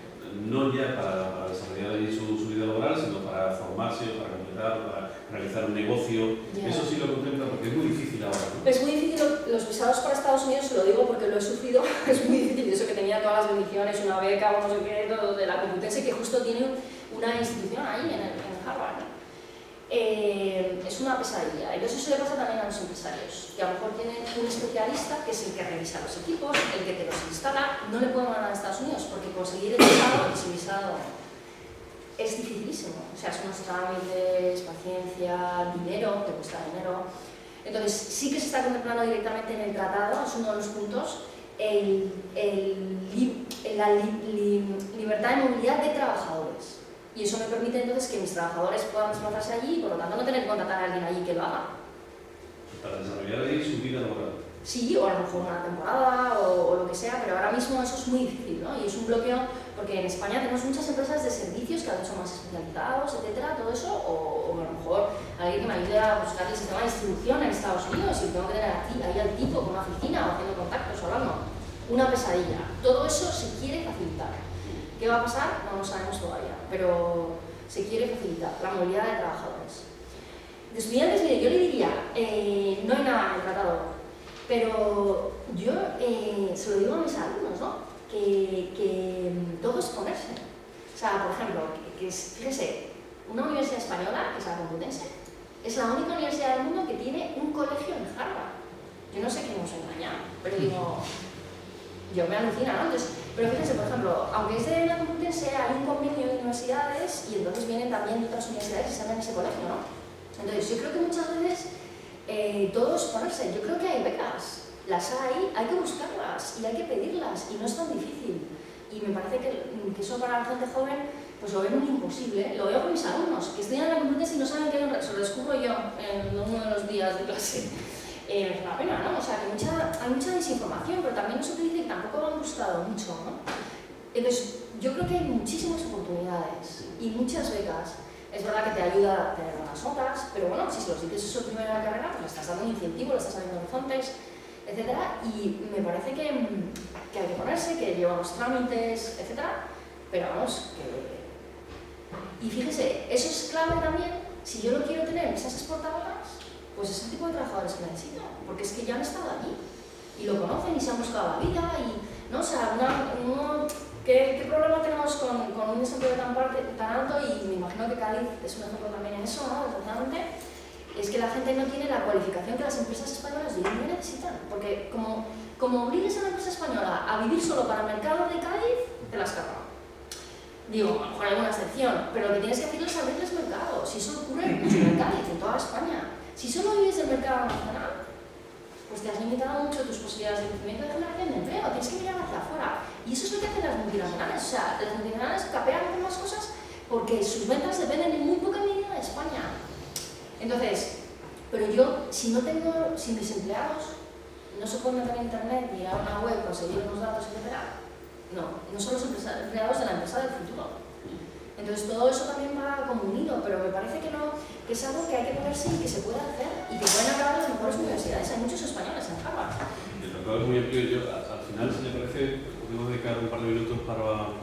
no ya para desarrollar allí su vida laboral, sino para formarse, para completar, para realizar un negocio. Ya. Eso sí lo contempla porque es muy difícil ahora, ¿no? Es muy difícil, los visados para Estados Unidos, se lo digo porque lo he sufrido, es muy difícil. Eso que tenía todas las bendiciones, una beca o no sé qué, todo de la Complutense, que justo tiene una institución ahí en Harvard, ¿no? Es una pesadilla. Y eso se le pasa también a los empresarios, que a lo mejor tienen un especialista que es el que revisa los equipos, el que te los instala. No le pueden ganar a Estados Unidos porque conseguir el visado, ese visado es dificilísimo. O sea, son unos trámites, paciencia, dinero, te cuesta dinero. Entonces, sí que se está contemplando directamente en el tratado, es uno de los puntos, la libertad de movilidad de trabajadores. Y eso me permite entonces que mis trabajadores puedan desplazarse allí y por lo tanto no tener que contratar a alguien allí que lo haga. Para desarrollar ahí su vida laboral. Sí, o a lo mejor una temporada o lo que sea, pero ahora mismo eso es muy difícil, ¿no? Y es un bloqueo porque en España tenemos muchas empresas de servicios que son más especializados, etcétera, todo eso, o a lo mejor alguien que me ayude a buscar el sistema de distribución en Estados Unidos y tengo que tener ahí al tipo con una oficina o haciendo contactos o hablando. Una pesadilla. Todo eso se quiere facilitar. ¿Qué va a pasar? No lo sabemos todavía, pero se quiere facilitar la movilidad de trabajadores. De estudiantes, mire, yo le diría, no hay nada en el tratado, pero yo se lo digo a mis alumnos, ¿no? Que todo es ponerse. O sea, por ejemplo, fíjese, una universidad española, que es la Complutense, es la única universidad del mundo que tiene un colegio en Harvard. Yo no sé quién nos engaña, pero digo, yo me alucina, ¿no? Entonces, pero fíjense, por ejemplo, aunque es de la Complutense, hay un convenio de universidades y entonces vienen también de otras universidades y se en ese colegio, ¿no? Entonces, yo creo que muchas veces todo es ponerse. Yo creo que hay becas, las hay que buscarlas y hay que pedirlas y no es tan difícil. Y me parece que eso para la gente joven, pues lo ven un imposible. Lo veo con mis alumnos, que estudian en la Complutense y no saben qué se lo descubro yo en uno de los días de clase. Es una pena, ¿no? O sea, que hay mucha desinformación, pero también no se utiliza y tampoco lo han gustado mucho, ¿no? Entonces, yo creo que hay muchísimas oportunidades y muchas becas. Es verdad que te ayuda a tener unas notas, pero bueno, si se los dices eso primero en la carrera, pues le estás dando un incentivo, le estás abriendo horizontes, etc. Y me parece que hay que ponerse, que lleva los trámites, etc. Pero vamos, que... Y fíjese, eso es clave también, si yo lo quiero tener en esas exportadoras, pues es el tipo de trabajadores que necesito, porque es que ya han estado allí y lo conocen y se han buscado la vida y, ¿no? O sea, ¿qué problema tenemos con un desempleo tan alto? Y me imagino que Cádiz es un ejemplo también en eso, ¿no? Desgraciadamente, es que la gente no tiene la cualificación que las empresas españolas necesitan, porque como obligues a una empresa española a vivir solo para el mercado de Cádiz, te las cargan. Digo, a lo mejor hay alguna excepción, pero lo que tienes que hacer es abrirles mercado. Si eso ocurre mucho en Cádiz, en toda España. Si solo vives del mercado nacional, pues te has limitado mucho tus posibilidades de crecimiento de generación de empleo, tienes que mirar hacia afuera. Y eso es lo que hacen las multinacionales. O sea, las multinacionales capean con las cosas porque sus ventas dependen en muy poca medida de España. Entonces, pero yo, si mis empleados no se pueden meter en internet, ir a una web, conseguir unos datos, etc., no son los empleados de la empresa del futuro. Entonces todo eso también va como unido, pero me parece que es algo que hay que ponerse y que se puede hacer y que pueden acabar las mejores universidades. Hay muchos españoles en Harvard. El tratado es muy amplio. Yo, al final, si le parece, podemos dedicar un par de minutos para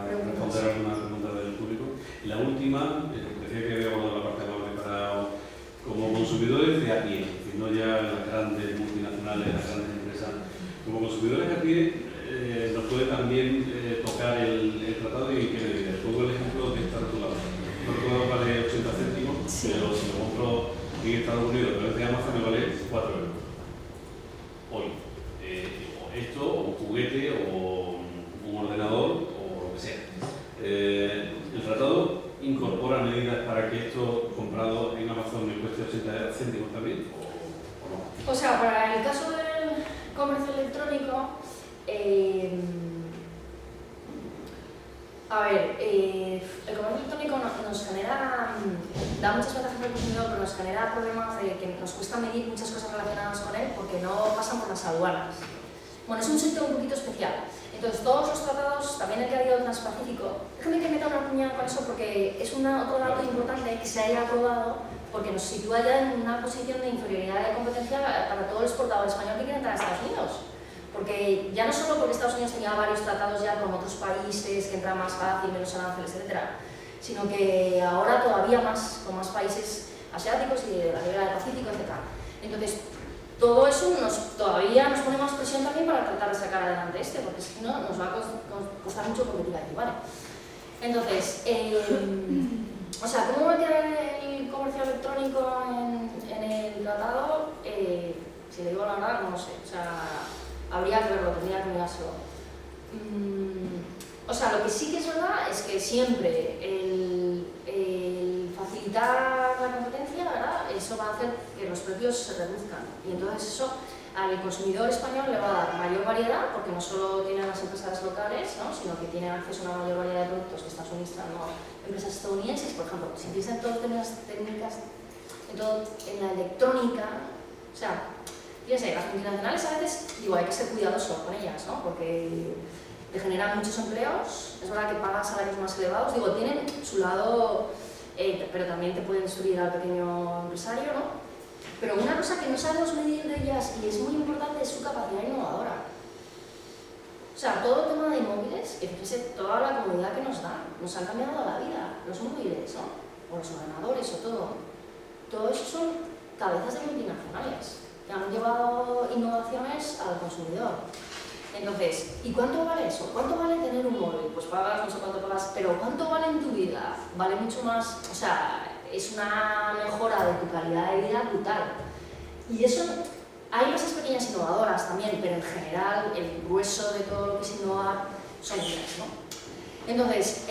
responder algunas preguntas del público. Y la última, decía que había abordado la parte amable para como consumidores de a pie, es decir, no ya las grandes multinacionales, las grandes empresas. Como consumidores de a pie, nos puede también tocar el tratado y en qué medida. Pongo el ejemplo de esta rotulada. Una rotulada vale 80 céntimos, sí, pero si lo compro en Estados Unidos a través de Amazon me vale 4 euros. Hoy. Esto, o un juguete, o un ordenador, o lo que sea. El tratado incorpora medidas para que esto comprado en Amazon me cueste 80 céntimos también, o no. O sea, para el caso del comercio electrónico, el comercio electrónico nos genera, da muchas ventajas al consumidor, pero nos genera problemas de que nos cuesta medir muchas cosas relacionadas con él porque no pasan por las aduanas. Bueno, es un sector un poquito especial. Entonces, todos los tratados, también el que ha habido transpacífico, déjame que meta una puñada con eso porque es otro dato importante que se haya aprobado porque nos sitúa ya en una posición de inferioridad de competencia para todo el exportador español que quiere entrar a Estados Unidos. Porque ya no solo porque Estados Unidos tenía varios tratados ya con otros países que entran más fácil, menos aranceles, etc., sino que ahora todavía más, con más países asiáticos y de la ribera del Pacífico, etc. Entonces, todo eso todavía nos pone más presión también para tratar de sacar adelante porque si no nos va a costar mucho competir aquí, ¿vale? Entonces, o sea, ¿cómo va a quedar el comercio electrónico en el tratado? Si le digo la verdad, no lo sé, o sea, habría que verlo, tendría que mirárselo. O sea, lo que sí que es verdad es que siempre el facilitar la competencia, ¿verdad? Eso va a hacer que los precios se reduzcan y entonces eso al consumidor español le va a dar mayor variedad porque no solo tiene las empresas locales, ¿no? Sino que tiene acceso a una mayor variedad de productos que están suministrando empresas estadounidenses. Por ejemplo, si empiezan todas las técnicas en la electrónica, o sea, fíjense, las multinacionales a veces, digo, hay que ser cuidadoso con ellas, ¿no? Porque te generan muchos empleos, es verdad que pagan salarios más elevados, digo, tienen su lado, pero también te pueden destruir al pequeño empresario, ¿no? Pero una cosa que no sabemos medir de ellas y es muy importante es su capacidad innovadora. O sea, todo el tema de inmóviles, que fíjese toda la comodidad que nos dan, nos han cambiado la vida, los móviles, ¿no? O los ordenadores o todo eso son cabezas de multinacionales que han llevado innovaciones al consumidor. Entonces, ¿y cuánto vale eso? ¿Cuánto vale tener un móvil? Pues pagas, no sé cuánto pagas, pero ¿cuánto vale en tu vida? Vale mucho más, o sea, es una mejora de tu calidad de vida brutal. Y eso, hay cosas pequeñas innovadoras también, pero en general el grueso de todo lo que es innovar son ellas, ¿no? Entonces,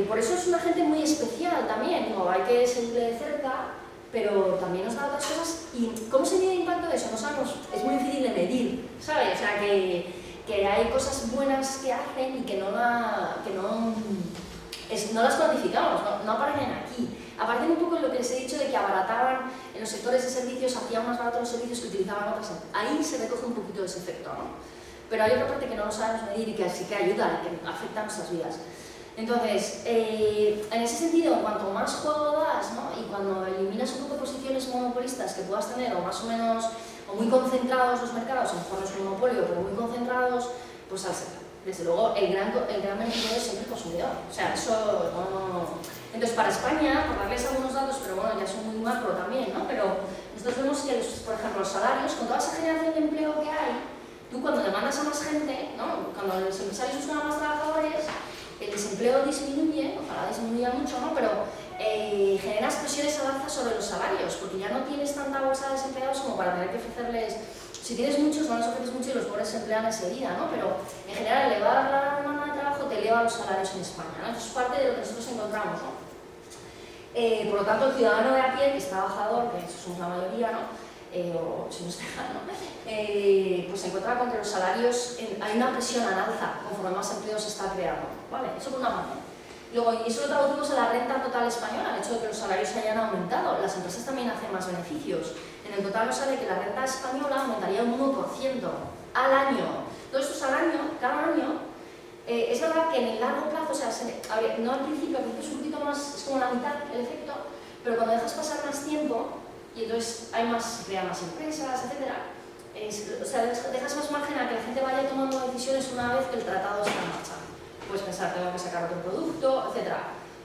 por eso es una gente muy especial también, digo, hay que seguirle de cerca, pero también nos da otras cosas. ¿Y cómo se mide el impacto de eso? No sabemos, es muy difícil de medir, ¿sabes? O sea, que hay cosas buenas que hacen y que no las cuantificamos, no aparecen aquí. Aparecen un poco en lo que les he dicho de que abarataban en los sectores de servicios, hacían más baratos los servicios que utilizaban otras. Ahí se recoge un poquito ese efecto, ¿no? Pero hay otra parte que no lo sabemos medir y que sí que ayuda y que afecta a nuestras vidas. Entonces, en ese sentido, cuanto más juego das, ¿no? Y cuando eliminas un poco posiciones monopolistas que puedas tener, o más o menos, o muy concentrados los mercados, a lo mejor no es un monopolio, pero muy concentrados, pues desde luego el gran beneficio es siempre el consumidor. O sea, eso no. Entonces, para España, por darles algunos datos, pero bueno, ya son muy macro también, ¿no? Pero nosotros vemos que, por ejemplo, los salarios, con toda esa generación de empleo que hay, tú cuando demandas a más gente, ¿no? Cuando los empresarios buscan a más trabajadores, el desempleo disminuye, ojalá disminuya mucho, ¿no? Pero generas presiones al alza sobre los salarios, porque ya no tienes tanta bolsa de desempleados como para tener que ofrecerles. Si tienes muchos, no les ofreces mucho y los pobres se emplean enseguida, ¿no? Pero en general, elevar la demanda de trabajo te eleva los salarios en España, ¿no? Eso es parte de lo que nosotros encontramos, ¿no? Por lo tanto, el ciudadano de a pie, que es trabajador, que somos la mayoría, ¿no? O si no es lejano, pues se encuentra con que los salarios, hay una presión al alza conforme más empleo se está creando, ¿vale? Eso por una parte. Luego, y eso lo traducimos a la renta total española, el hecho de que los salarios hayan aumentado. Las empresas también hacen más beneficios. En el total nos sale que la renta española aumentaría un 1% al año. Todo esto es al año, cada año. Es verdad que en el largo plazo, o sea, no al principio es un poquito más, es como la mitad el efecto, pero cuando dejas pasar más tiempo, y entonces se crean más empresas, etc. O sea, dejas más margen a que la gente vaya tomando decisiones una vez que el tratado está en marcha. Puedes pensar, tengo que sacar otro producto, etc.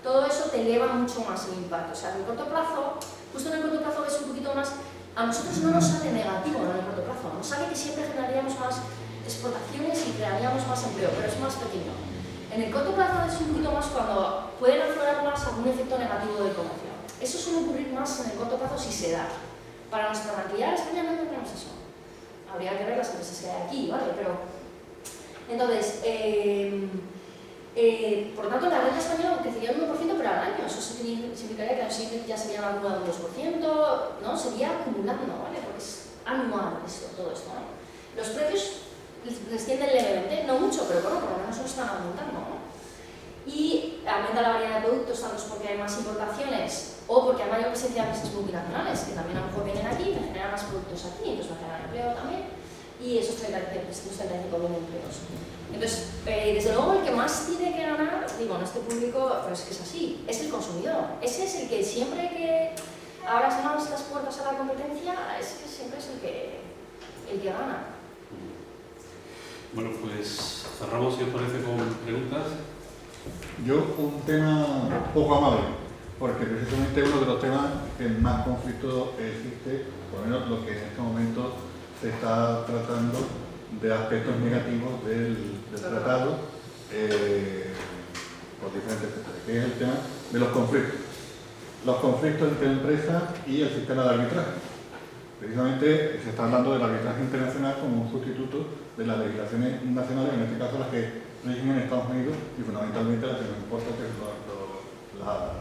Todo eso te eleva mucho más el impacto. O sea, en el corto plazo, justo en el corto plazo ves un poquito más, a nosotros no nos sale negativo en el corto plazo, nos sale que siempre generaríamos más exportaciones y crearíamos más empleo, pero es más pequeño. En el corto plazo es un poquito más cuando pueden aflorar más algún efecto negativo del comercio. Eso suele ocurrir más en el corto plazo si se da. Para nuestra tranquilidad en España no tenemos eso. Habría que ver las empresas que hay aquí, ¿vale? Pero, entonces, por lo tanto, la renta española crecería un 1%, pero al año. Eso significaría que al siguiente ya sería una curva de un 2%, ¿no? Sería acumulando, ¿vale? Porque es anual todo esto, ¿no? Los precios descienden levemente, no mucho, pero bueno, por lo menos no están aumentando, ¿no? Y aumenta la variedad de productos, tanto porque hay más importaciones o porque hay mayor presencia de empresas multinacionales que también a lo mejor vienen aquí, me generan más productos aquí, entonces me generan empleo también. y esos 35.000 empleos. Entonces, desde luego el que más tiene que ganar, digo, en este público, pero es que es así, es el consumidor. Ese es el que siempre que abras más las puertas a la competencia, ese siempre es el que gana. Bueno, pues cerramos, si os parece, con preguntas. Yo, un tema poco amable, porque precisamente uno de los temas que más conflicto existe, por lo menos lo que en este momento se está tratando de aspectos negativos del tratado por diferentes sectores, que es el tema de los conflictos. Los conflictos entre empresas y el sistema de arbitraje. Precisamente se está hablando del arbitraje internacional como un sustituto de las legislaciones nacionales, en este caso las que rigen en Estados Unidos y fundamentalmente las que nos importa, que es la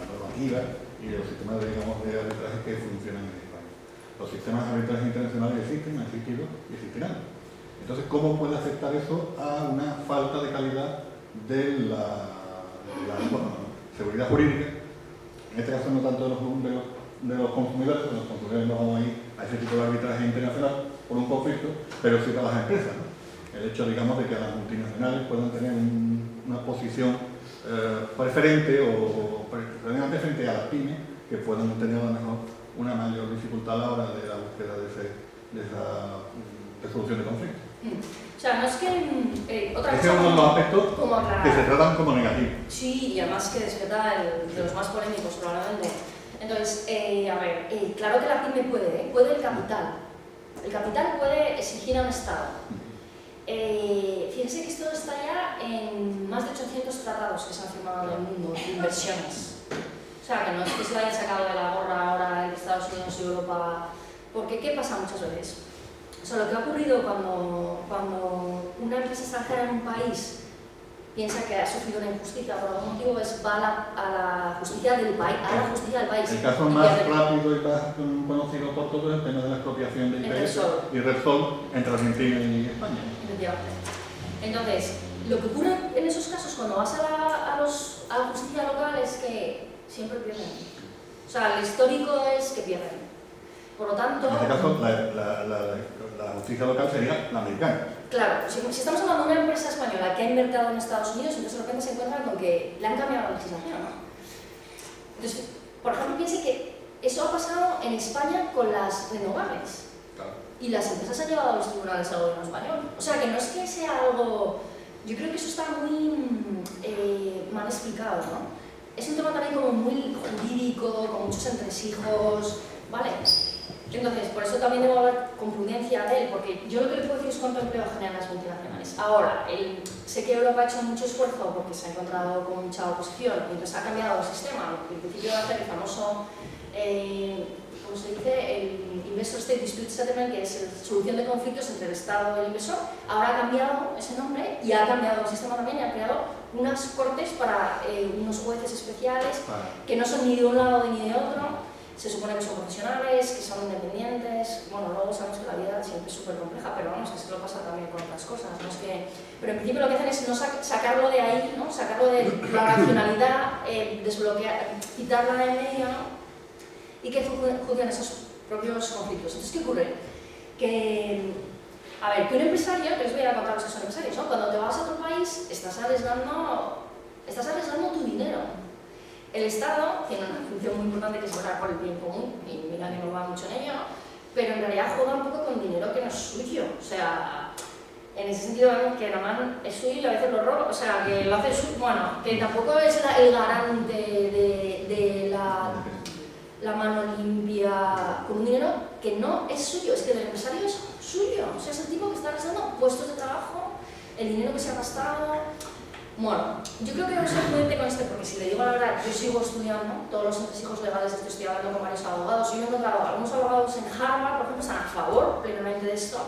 normativa y los sistemas de arbitraje que funcionan en España. Los sistemas de arbitraje internacionales existen, han existido y existirán. Entonces, ¿cómo puede afectar eso a una falta de calidad de la seguridad jurídica? En este caso no tanto de los consumidores, porque los consumidores no vamos a ir a ese tipo de arbitraje internacional por un conflicto, pero sí para las empresas, ¿no? El hecho, digamos, de que las multinacionales puedan tener una posición preferente o preferente frente a las pymes, que puedan tener a lo mejor una mayor dificultad a la hora de la búsqueda de esa resolución de conflictos. O sea, no es que otra Ese cosa es uno de los aspectos como aclarar. que se tratan como negativos. Sí, y además que despierta de los más polémicos probablemente. Entonces, a ver, claro que la pyme puede el capital. El capital puede exigir a un Estado. Fíjense que esto está ya en más de 800 tratados que se han firmado en el mundo de inversiones. O sea, que no es que se lo hayan sacado de la gorra ahora en Estados Unidos y Europa. Porque, ¿qué pasa muchas veces? O sea, lo que ha ocurrido cuando una empresa extranjera en un país piensa que ha sufrido una injusticia por algún motivo, va a la justicia del país, El caso más rápido y más conocido por todos es el tema de la expropiación de IPF y Repsol entre Argentina y España. Entonces, lo que ocurre en esos casos cuando vas a la justicia local es que siempre pierden. O sea, el histórico es que pierden. Por lo tanto... En este caso, la justicia local sería la americana. Claro, si estamos hablando de una empresa española que ha invertido en Estados Unidos, entonces de repente se encuentran con que le han cambiado la legislación, ¿no? Entonces, por ejemplo, piense que eso ha pasado en España con las renovables. Claro. Y las empresas han llevado a los tribunales al gobierno español. O sea, que no es que sea algo... Yo creo que eso está muy mal explicado, ¿no? Es un tema también como muy jurídico, con muchos entresijos, ¿vale? Entonces, por eso también debo hablar con prudencia de él, porque yo lo que le puedo decir es cuánto empleo generan las multinacionales. Ahora, sé que Europa ha hecho mucho esfuerzo porque se ha encontrado con mucha oposición y entonces ha cambiado el sistema. En principio va a hacer el famoso, ¿cómo se dice? El Investor State Dispute Settlement, que es la solución de conflictos entre el Estado y el inversor. Ahora ha cambiado ese nombre y ha cambiado el sistema también y ha creado unas cortes para unos jueces especiales que no son ni de un lado ni de otro. Se supone que son profesionales, que son independientes. Bueno, luego sabemos que la vida siempre es súper compleja, pero vamos, que se lo pasa también con otras cosas, ¿no? Pero en principio lo que hacen es no sacarlo de ahí, ¿no? Sacarlo de la racionalidad, desbloquear, quitarla de en medio, ¿no? Y que juzguen esos propios conflictos. Entonces, ¿qué ocurre? Que, a ver, que un empresario, que les voy a contar los que son empresarios, ¿no? Cuando te vas a otro país, estás arriesgando tu dinero. El Estado tiene una función muy importante que es velar por el bien común, y mira que no va mucho en ello, pero en realidad juega un poco con dinero que no es suyo. O sea, en ese sentido vemos que nada más es suyo y a veces lo roba, o sea, que lo hace suyo, bueno, que tampoco es el garante de la mano limpia con un dinero que no es suyo, es que el empresario es suyo. O sea, es el tipo que está gastando puestos de trabajo, el dinero que se ha gastado. Bueno, yo creo que debo ser prudente con esto, porque si le digo la verdad, yo sigo estudiando todos los entresijos legales, estoy hablando con varios abogados, yo he encontrado algunos abogados en Harvard, por ejemplo, están a favor plenamente de esto,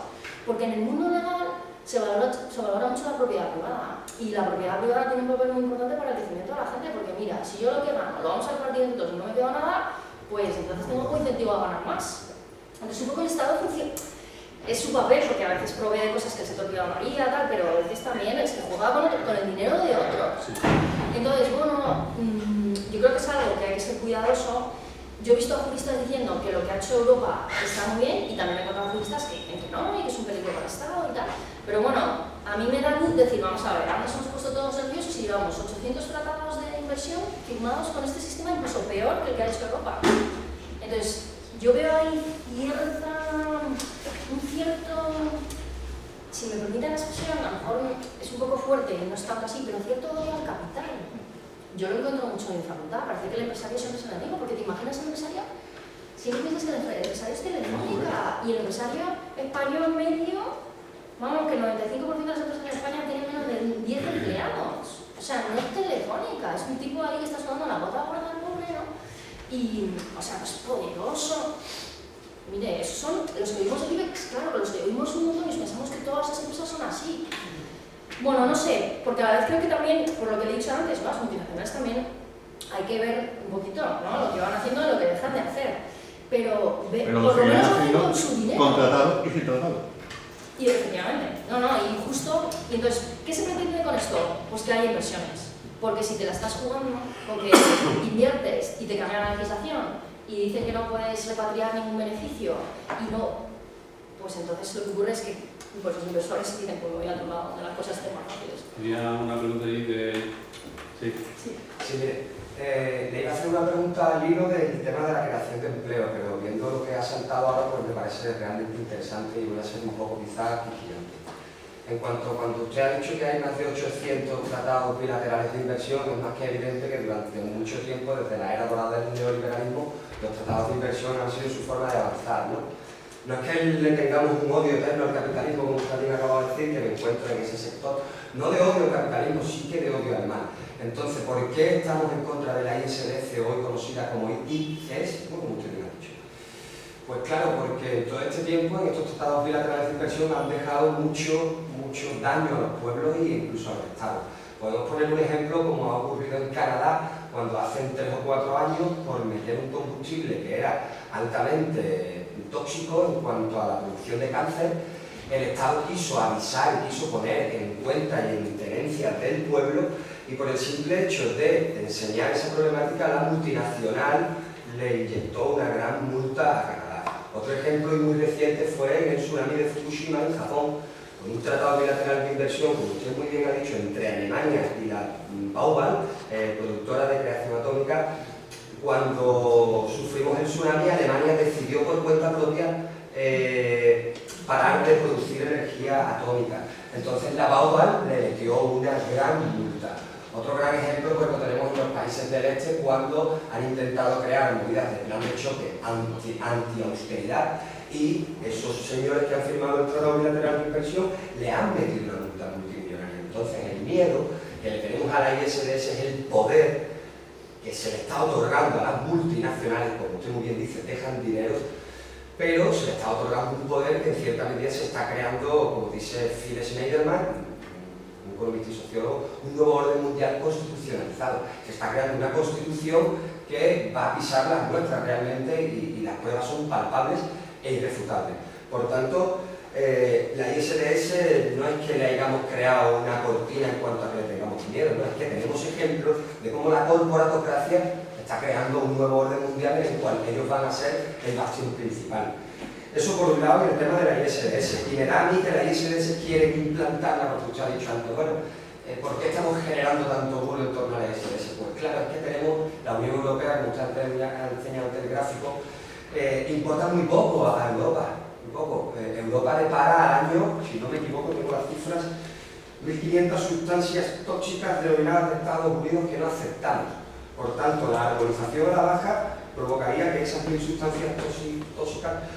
porque en el mundo legal se valora mucho la propiedad privada, y la propiedad privada tiene un papel muy importante para el crecimiento de la gente, porque mira, si yo lo que gano lo vamos a repartir en dos y no me quedo nada, pues entonces tengo un incentivo a ganar más. Entonces un poco el Estado funciona. Es su papel, porque a veces provee de cosas que se te olvida María, tal, pero a veces también es que juega con el dinero de otros. Entonces, bueno, yo creo que es algo que hay que ser cuidadoso, yo he visto a juristas diciendo que lo que ha hecho Europa está muy bien y también he encontrado juristas que dicen que no y que es un peligro para el Estado y tal. Pero bueno, a mí me da luz decir, vamos a ver, ahora nos hemos puesto todos nerviosos y llevamos 800 tratados de inversión firmados con este sistema incluso peor que el que ha hecho Europa. Entonces, yo veo ahí un cierto, si me permiten la expresión, a lo mejor es un poco fuerte y no es tanto así, pero cierto odio al capital. Yo lo encuentro mucho en mi facultad, parece que el empresario siempre es el enemigo, porque te imaginas el empresario, siempre piensas que el empresario es Telefónica y el empresario español medio, vamos, que el 95% de las empresas en España tienen menos de 10 empleados. O sea, no es Telefónica, es un tipo ahí que está sudando la gota gorda del pobre, ¿no? Y, o sea, es poderoso. Mire, esos son los que vivimos en IBEX, claro, los que vivimos un montón y pensamos que todas esas empresas son así. Bueno, no sé, porque a la vez creo que también, por lo que he dicho antes, ¿no? Las multinacionales también hay que ver un poquito, ¿no? Lo que van haciendo y lo que dejan de hacer. Pero por lo menos lo hacen con su dinero. Contratado y subcontratado. Y efectivamente, y justo, y entonces, ¿qué se pretende con esto? Pues que haya inversiones. Porque si te la estás jugando, porque inviertes y te cambian la legislación y dicen que no puedes repatriar ningún beneficio y no, pues entonces lo que ocurre es que pues los inversores dicen, pues voy a otro lado, donde las cosas estén más fáciles. Tenía una pregunta ahí de... Sí. Sí, mire, le iba a hacer una pregunta al hilo del tema de la creación de empleo, pero viendo lo que ha saltado ahora, pues me parece realmente interesante y voy a ser un poco quizás vigilante. En cuanto cuando usted ha dicho que hay más de 800 tratados bilaterales de inversión, es más que evidente que durante mucho tiempo, desde la era dorada del neoliberalismo, los tratados de inversión han sido su forma de avanzar, ¿no? No es que le tengamos un odio eterno al capitalismo, como usted también acaba de decir, que me encuentro en ese sector. No de odio al capitalismo, sí que de odio al mal. Entonces, ¿por qué estamos en contra de la ISDS, hoy conocida como ICS? Como usted bien ha dicho. Pues claro, porque todo este tiempo en estos tratados bilaterales de inversión han dejado mucho daño a los pueblos e incluso a los estados. Podemos poner un ejemplo como ha ocurrido en Canadá, cuando hace 3 o 4 años, por meter un combustible que era altamente tóxico en cuanto a la producción de cáncer, el Estado quiso avisar y quiso poner en cuenta y en tenencia del pueblo, y por el simple hecho de enseñar esa problemática, la multinacional le inyectó una gran multa a Canadá. Otro ejemplo y muy reciente fue en el tsunami de Fukushima en Japón, con un tratado bilateral de inversión, como usted muy bien ha dicho, entre Alemania y la Bauval, productora de creación atómica. Cuando sufrimos el tsunami, Alemania decidió por cuenta propia parar de producir energía atómica. Entonces la Bauval le metió una gran multa. Otro gran ejemplo pues lo tenemos en los países del este, cuando han intentado crear medidas de plan de choque anti-austeridad y esos señores que han firmado el tratado bilateral de inversión le han metido una multa multimillonaria. Entonces el miedo que le tenemos a la ISDS es el poder que se le está otorgando a las multinacionales, como usted muy bien dice, dejan dinero, pero se le está otorgando un poder que en cierta medida se está creando, como dice Phil Schneiderman, un economista y sociólogo, un nuevo orden mundial constitucionalizado. Se está creando una constitución que va a pisar las nuestras realmente y las pruebas son palpables e irrefutables. Por tanto, la ISDS no es que le hayamos creado una cortina en cuanto a que le tengamos miedo, no, es que tenemos ejemplos de cómo la corporatocracia está creando un nuevo orden mundial en el cual ellos van a ser el bastión principal. Eso por un lado en el tema de la ISDS. Y me da a mí que la ISDS quiere implantarla, porque usted ha dicho antes, bueno, ¿por qué estamos generando tanto ruido en torno a la ISDS? Pues claro, es que tenemos la Unión Europea, como usted ha enseñado antes el gráfico, importa muy poco a Europa. Poco. Europa le para al año, si no me equivoco, tengo las cifras, 1.500 sustancias tóxicas denominadas de Estados Unidos que no aceptamos. Por tanto, la armonización a la baja provocaría que esas 1.000 sustancias tóxicas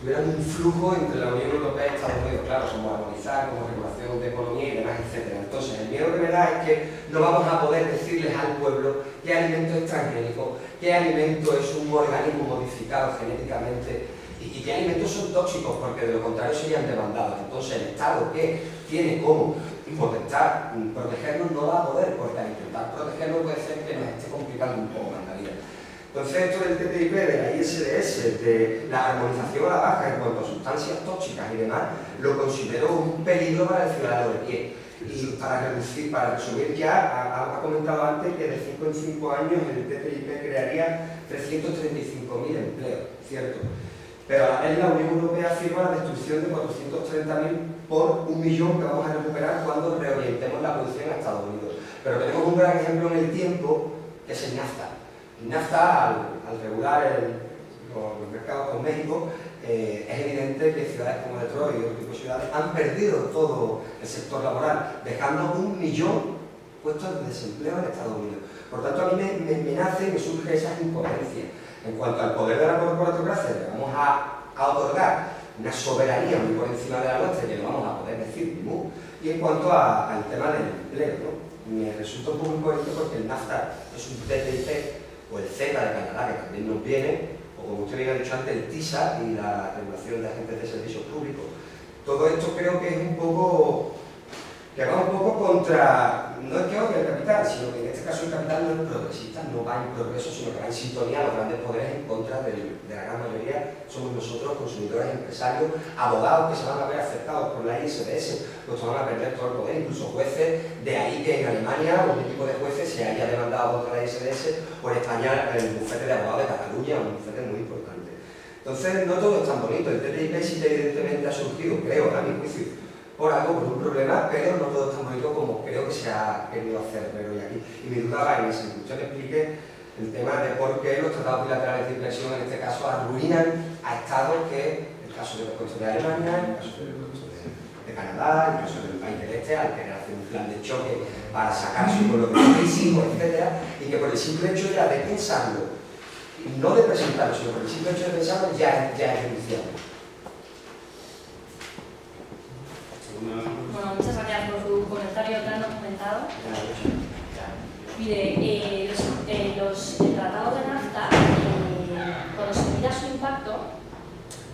tuvieran un flujo entre la Unión Europea y Estados Unidos, claro, como armonizar, como regulación de economía y demás, etc. Entonces, el miedo que me da es que no vamos a poder decirles al pueblo qué alimento es transgénico, qué alimento es un organismo modificado genéticamente, y qué alimentos son tóxicos, porque de lo contrario serían demandados. Entonces el Estado, que tiene como intentar protegernos, no va a poder, porque al intentar protegernos puede ser que nos esté complicando un poco más la vida. Entonces esto del TTIP, de la ISDS, de la armonización a la baja en cuanto a sustancias tóxicas y demás, lo considero un peligro para el ciudadano de pie. Y para resumir ya, ha comentado antes que de 5 en 5 años el TTIP crearía 335.000 empleos, ¿cierto? Pero a la vez la Unión Europea afirma la destrucción de 430.000 por 1 millón que vamos a recuperar cuando reorientemos la producción a Estados Unidos. Pero tenemos un gran ejemplo en el tiempo, que es el NAFTA. El NAFTA, al regular los mercados con México, es evidente que ciudades como Detroit y otro tipo de ciudades han perdido todo el sector laboral, dejando 1 millón puestos de desempleo en Estados Unidos. Por tanto, a mí me nace y me surge esa incoherencia. En cuanto al poder de la corporatocracia, le vamos a otorgar una soberanía muy por encima de la nuestra, que lo vamos a poder decir, ¿no? Y en cuanto al tema del empleo, ¿no? Me resulta un poco incoherente porque el NAFTA es un TTIP, o el CETA de Canadá, que también nos viene, o como usted bien ha dicho antes, el TISA y la regulación de agentes de servicios públicos. Todo esto creo que es un poco, que va un poco contra, no es que odie el capital, sino que en este caso el capital no es progresista, no va en progreso, sino que va en sintonía a los grandes poderes en contra de la gran mayoría, somos nosotros, consumidores, empresarios, abogados que se van a ver afectados por la ISDS, pues van a perder todo el poder, incluso jueces, de ahí que en Alemania un equipo de jueces se haya demandado contra la ISDS, o en España el bufete de abogados de Cataluña, un bufete muy importante. Entonces, no todo es tan bonito, el TTIP sí que evidentemente ha surgido, creo, a mi juicio, por algo, por un problema, pero no todo es tan bonito como creo que se ha querido hacer ver hoy aquí. Y mi duda va en eso, que usted me explique el tema de por qué los tratados bilaterales de inversión en este caso arruinan a estados que, el caso del repuesto de Alemania, el caso del repuesto de Canadá, el caso del país del este, al querer hacer un plan de choque para sacar su pueblo de crisis, etcétera, y que por el simple hecho ya de pensarlo, no de presentarlo, sino por el simple hecho de pensarlo, ya es denunciable. Bueno, muchas gracias por su comentario tan documentado. Mire, los tratados de NAFTA, cuando se mira su impacto,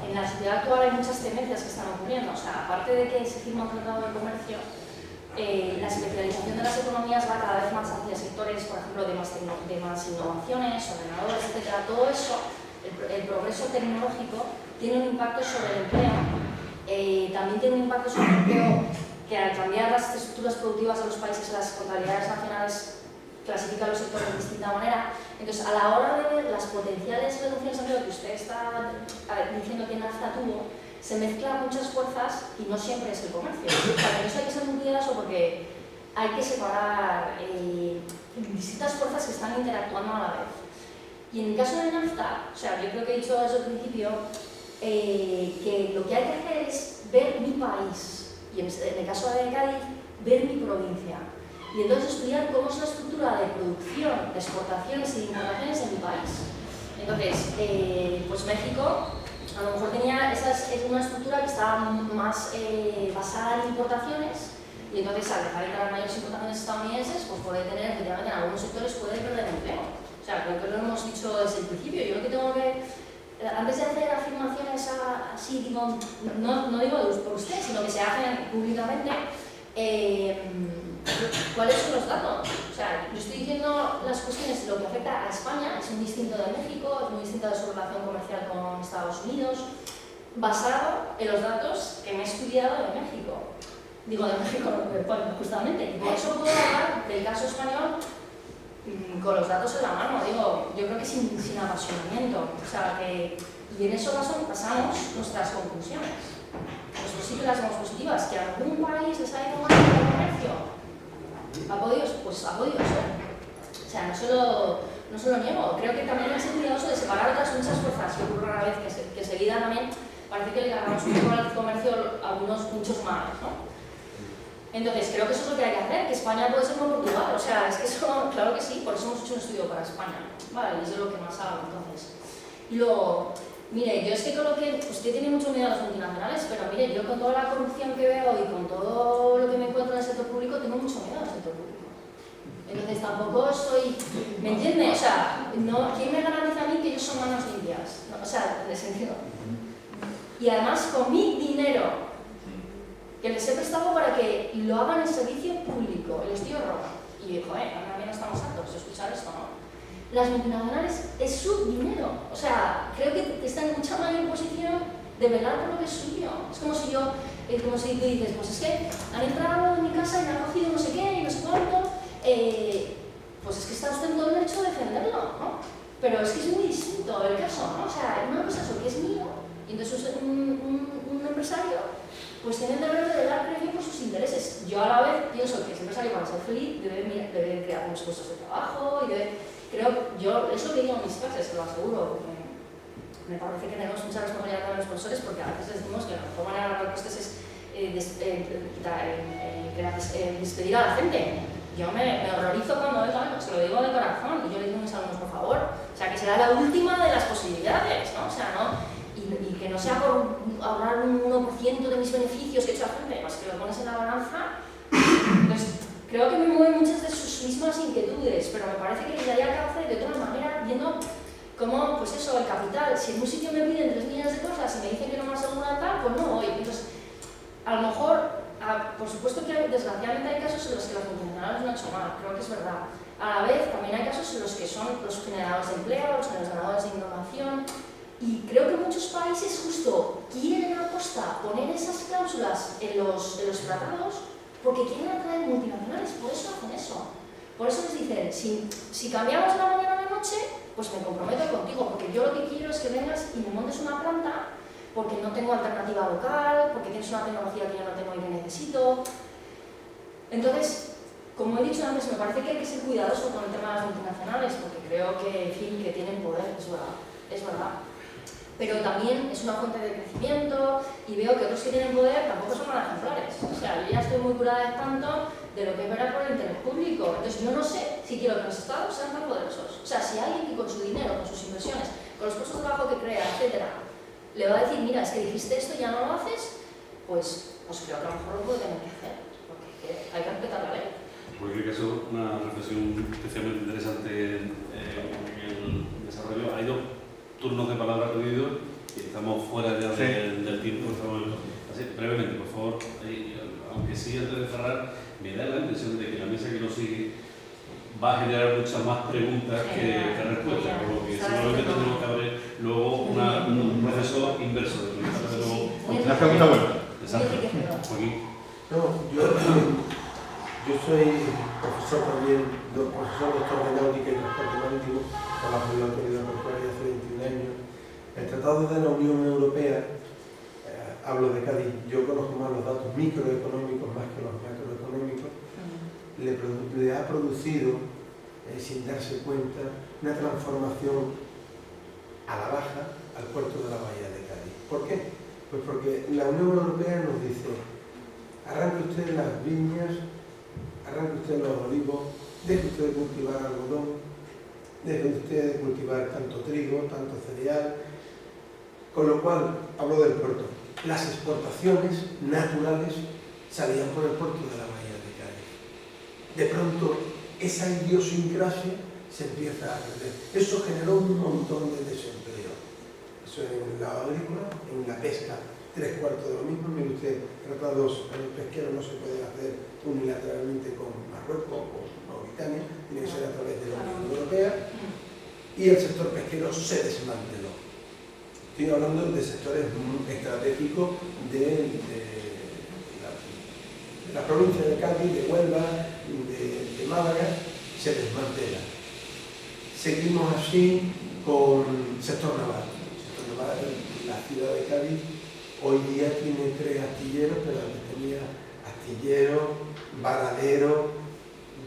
en la sociedad actual hay muchas tendencias que están ocurriendo. O sea, aparte de que se firma un tratado de comercio, la especialización de las economías va cada vez más hacia sectores, por ejemplo, de más innovaciones, ordenadores, etc. Todo eso, el progreso tecnológico, tiene un impacto sobre el empleo. También tiene un impacto sobre el empleo que al cambiar las estructuras productivas de los países, las contabilidades nacionales clasifican los sectores de distinta manera. Entonces, a la hora de ver las potenciales reducciones de empleo que usted está diciendo que NAFTA tuvo, se mezclan muchas fuerzas y no siempre es el comercio. O sea, que eso hay que ser muy cuidadoso porque hay que separar distintas fuerzas que están interactuando a la vez. Y en el caso de NAFTA, o sea, yo creo que he dicho desde el principio, que lo que hay que hacer es ver mi país, y en el caso de Cádiz, ver mi provincia. Y entonces estudiar cómo es la estructura de producción, de exportaciones y de importaciones en mi país. Entonces, pues México a lo mejor tenía es una estructura que estaba más basada en importaciones, y entonces al dejar entrar mayores importaciones estadounidenses, pues puede tener, efectivamente, en algunos sectores puede perder empleo. O sea, creo que lo hemos dicho desde el principio. Yo lo que tengo que, antes de hacer afirmaciones así, digo, no digo por usted, sino que se hacen públicamente, ¿cuáles son los datos? O sea, yo estoy diciendo las cuestiones, lo que afecta a España es muy distinto de México, es muy distinto de su relación comercial con Estados Unidos, basado en los datos que me he estudiado de México. Digo de México, justamente, y por eso puedo hablar del caso español con los datos en la mano, digo, yo creo que sin apasionamiento, o sea, y en eso basamos nuestras conclusiones. Nosotros sí que las vemos positivas, que a algún país les ha ido mal en el comercio, ha podido ser. O sea, no se lo niego, creo que también es cuidadoso de separar otras muchas fuerzas que ocurren a la vez, que seguida también parece que le ganamos un poco al comercio muchos males, ¿no? Entonces, creo que eso es lo que hay que hacer, que España puede ser como Portugal, o sea, es que eso, claro que sí, por eso hemos hecho un estudio para España, vale, y eso es lo que más hago entonces. Y luego, mire, yo es que con lo que, usted tiene mucho miedo a las multinacionales, pero mire, yo con toda la corrupción que veo y con todo lo que me encuentro en el sector público, tengo mucho miedo al sector público. Entonces tampoco estoy, ¿me entiende? O sea, no, ¿quién me garantiza a mí que ellos son manos limpias? No, o sea, de sentido. Y además con mi dinero, que les he prestado para que lo hagan en servicio público, el estudio Roma. Y dijo, también estamos hartos de escuchar esto, ¿no? Las multinacionales es su dinero, o sea, creo que están en mucha mayor posición de velar por lo que es suyo. Es como si yo es como si tú dices, pues es que han entrado en mi casa y me han cogido no sé qué y no sé cuánto, pues es que está usted en todo el derecho de defenderlo, ¿no? Pero es que es muy distinto el caso, ¿no? O sea, una cosa es lo que es mío, y entonces un empresario pues tiene el deber de dar precio por sus intereses. Yo a la vez pienso que ese empresario, para ser feliz, debe crear unos puestos de trabajo y yo es lo que digo en mis clases, se lo aseguro, porque me parece que tenemos mucha responsabilidad con los profesores, porque a veces decimos que la mejor manera de hablar costes es despedir a la gente. Yo me horrorizo cuando se lo digo de corazón, y yo le digo a mis alumnos, por favor, o sea, que será la última de las posibilidades, ¿no? O sea, no, y que no sea por ahorrar un 1% de mis beneficios que he hecho a la gente, más que lo pones en la balanza, pues creo que me mueven muchas de sus mismas inquietudes, pero me parece que les daría alcance de otra manera, viendo cómo, pues eso, el capital, si en un sitio me piden 3 millones de cosas y me dicen que no me aseguran tal, pues no voy. Entonces, a lo mejor, por supuesto que desgraciadamente hay casos en los que las multinacionales no han hecho mal, creo que es verdad. A la vez, también hay casos en los que son los generadores de empleo, los generadores de innovación, y creo que muchos países justo quieren a costa poner esas cláusulas en los tratados porque quieren atraer multinacionales, por eso hacen eso. Por eso les dicen, si cambiamos de la mañana a la noche, pues me comprometo contigo, porque yo lo que quiero es que vengas y me montes una planta porque no tengo alternativa local, porque tienes una tecnología que yo no tengo y que necesito. Entonces, como he dicho antes, me parece que hay que ser cuidadoso con el tema de las multinacionales, porque creo que, en fin, que tienen poder, es verdad. Pero también es una fuente de crecimiento y veo que otros que tienen poder tampoco son nada ejemplares. O sea, yo ya estoy muy curada de espanto de lo que es velar por el interés público. Entonces yo no sé si quiero que los estados sean tan poderosos. O sea, si alguien que con su dinero, con sus inversiones, con los puestos de trabajo que crea, etcétera, le va a decir, mira, es que dijiste esto y ya no lo haces, pues creo que a lo mejor lo puede tener que hacer, porque hay que respetar la ley. En cualquier caso, una reflexión especialmente interesante en el desarrollo. Hay 2 turnos de palabra pedidos y estamos fuera ya del tiempo. Así, brevemente, por favor, aunque sí, antes de cerrar, me da la impresión de que la mesa que nos sigue va a generar muchas más preguntas que respuestas, por lo que seguramente tendremos que abrir luego un proceso inverso de una pregunta buena. Exacto. Joaquín. No, yo soy profesor también, profesor doctor de náutica y transporte marítimo, trabajo en la autoridad portuaria hace 21 años. El Tratado de la Unión Europea, hablo de Cádiz, yo conozco más los datos microeconómicos más que los macroeconómicos, le ha producido, sin darse cuenta, una transformación a la baja al puerto de la Bahía de Cádiz. ¿Por qué? Pues porque la Unión Europea nos dice, arranque usted las viñas, arranque usted los olivos, deje usted de cultivar algodón, deje usted de cultivar tanto trigo, tanto cereal, con lo cual, hablo del puerto, las exportaciones naturales salían por el puerto de la Bahía de Cádiz. De pronto, esa idiosincrasia se empieza a perder. Eso generó un montón de desempleo. Eso en la agrícola, en la pesca, 3/4 de lo mismo. Mire usted, tratados pesqueros no se pueden hacer unilateralmente con Marruecos o Mauritania, tiene que ser a través de la Unión Europea, y el sector pesquero se desmanteló. Estoy hablando de sectores estratégicos de la provincia de Cádiz, de Huelva, de Málaga, se desmantela. Seguimos así con el sector naval. El sector naval, la ciudad de Cádiz hoy día tiene 3 astilleros, pero antes tenía astilleros, varaderos,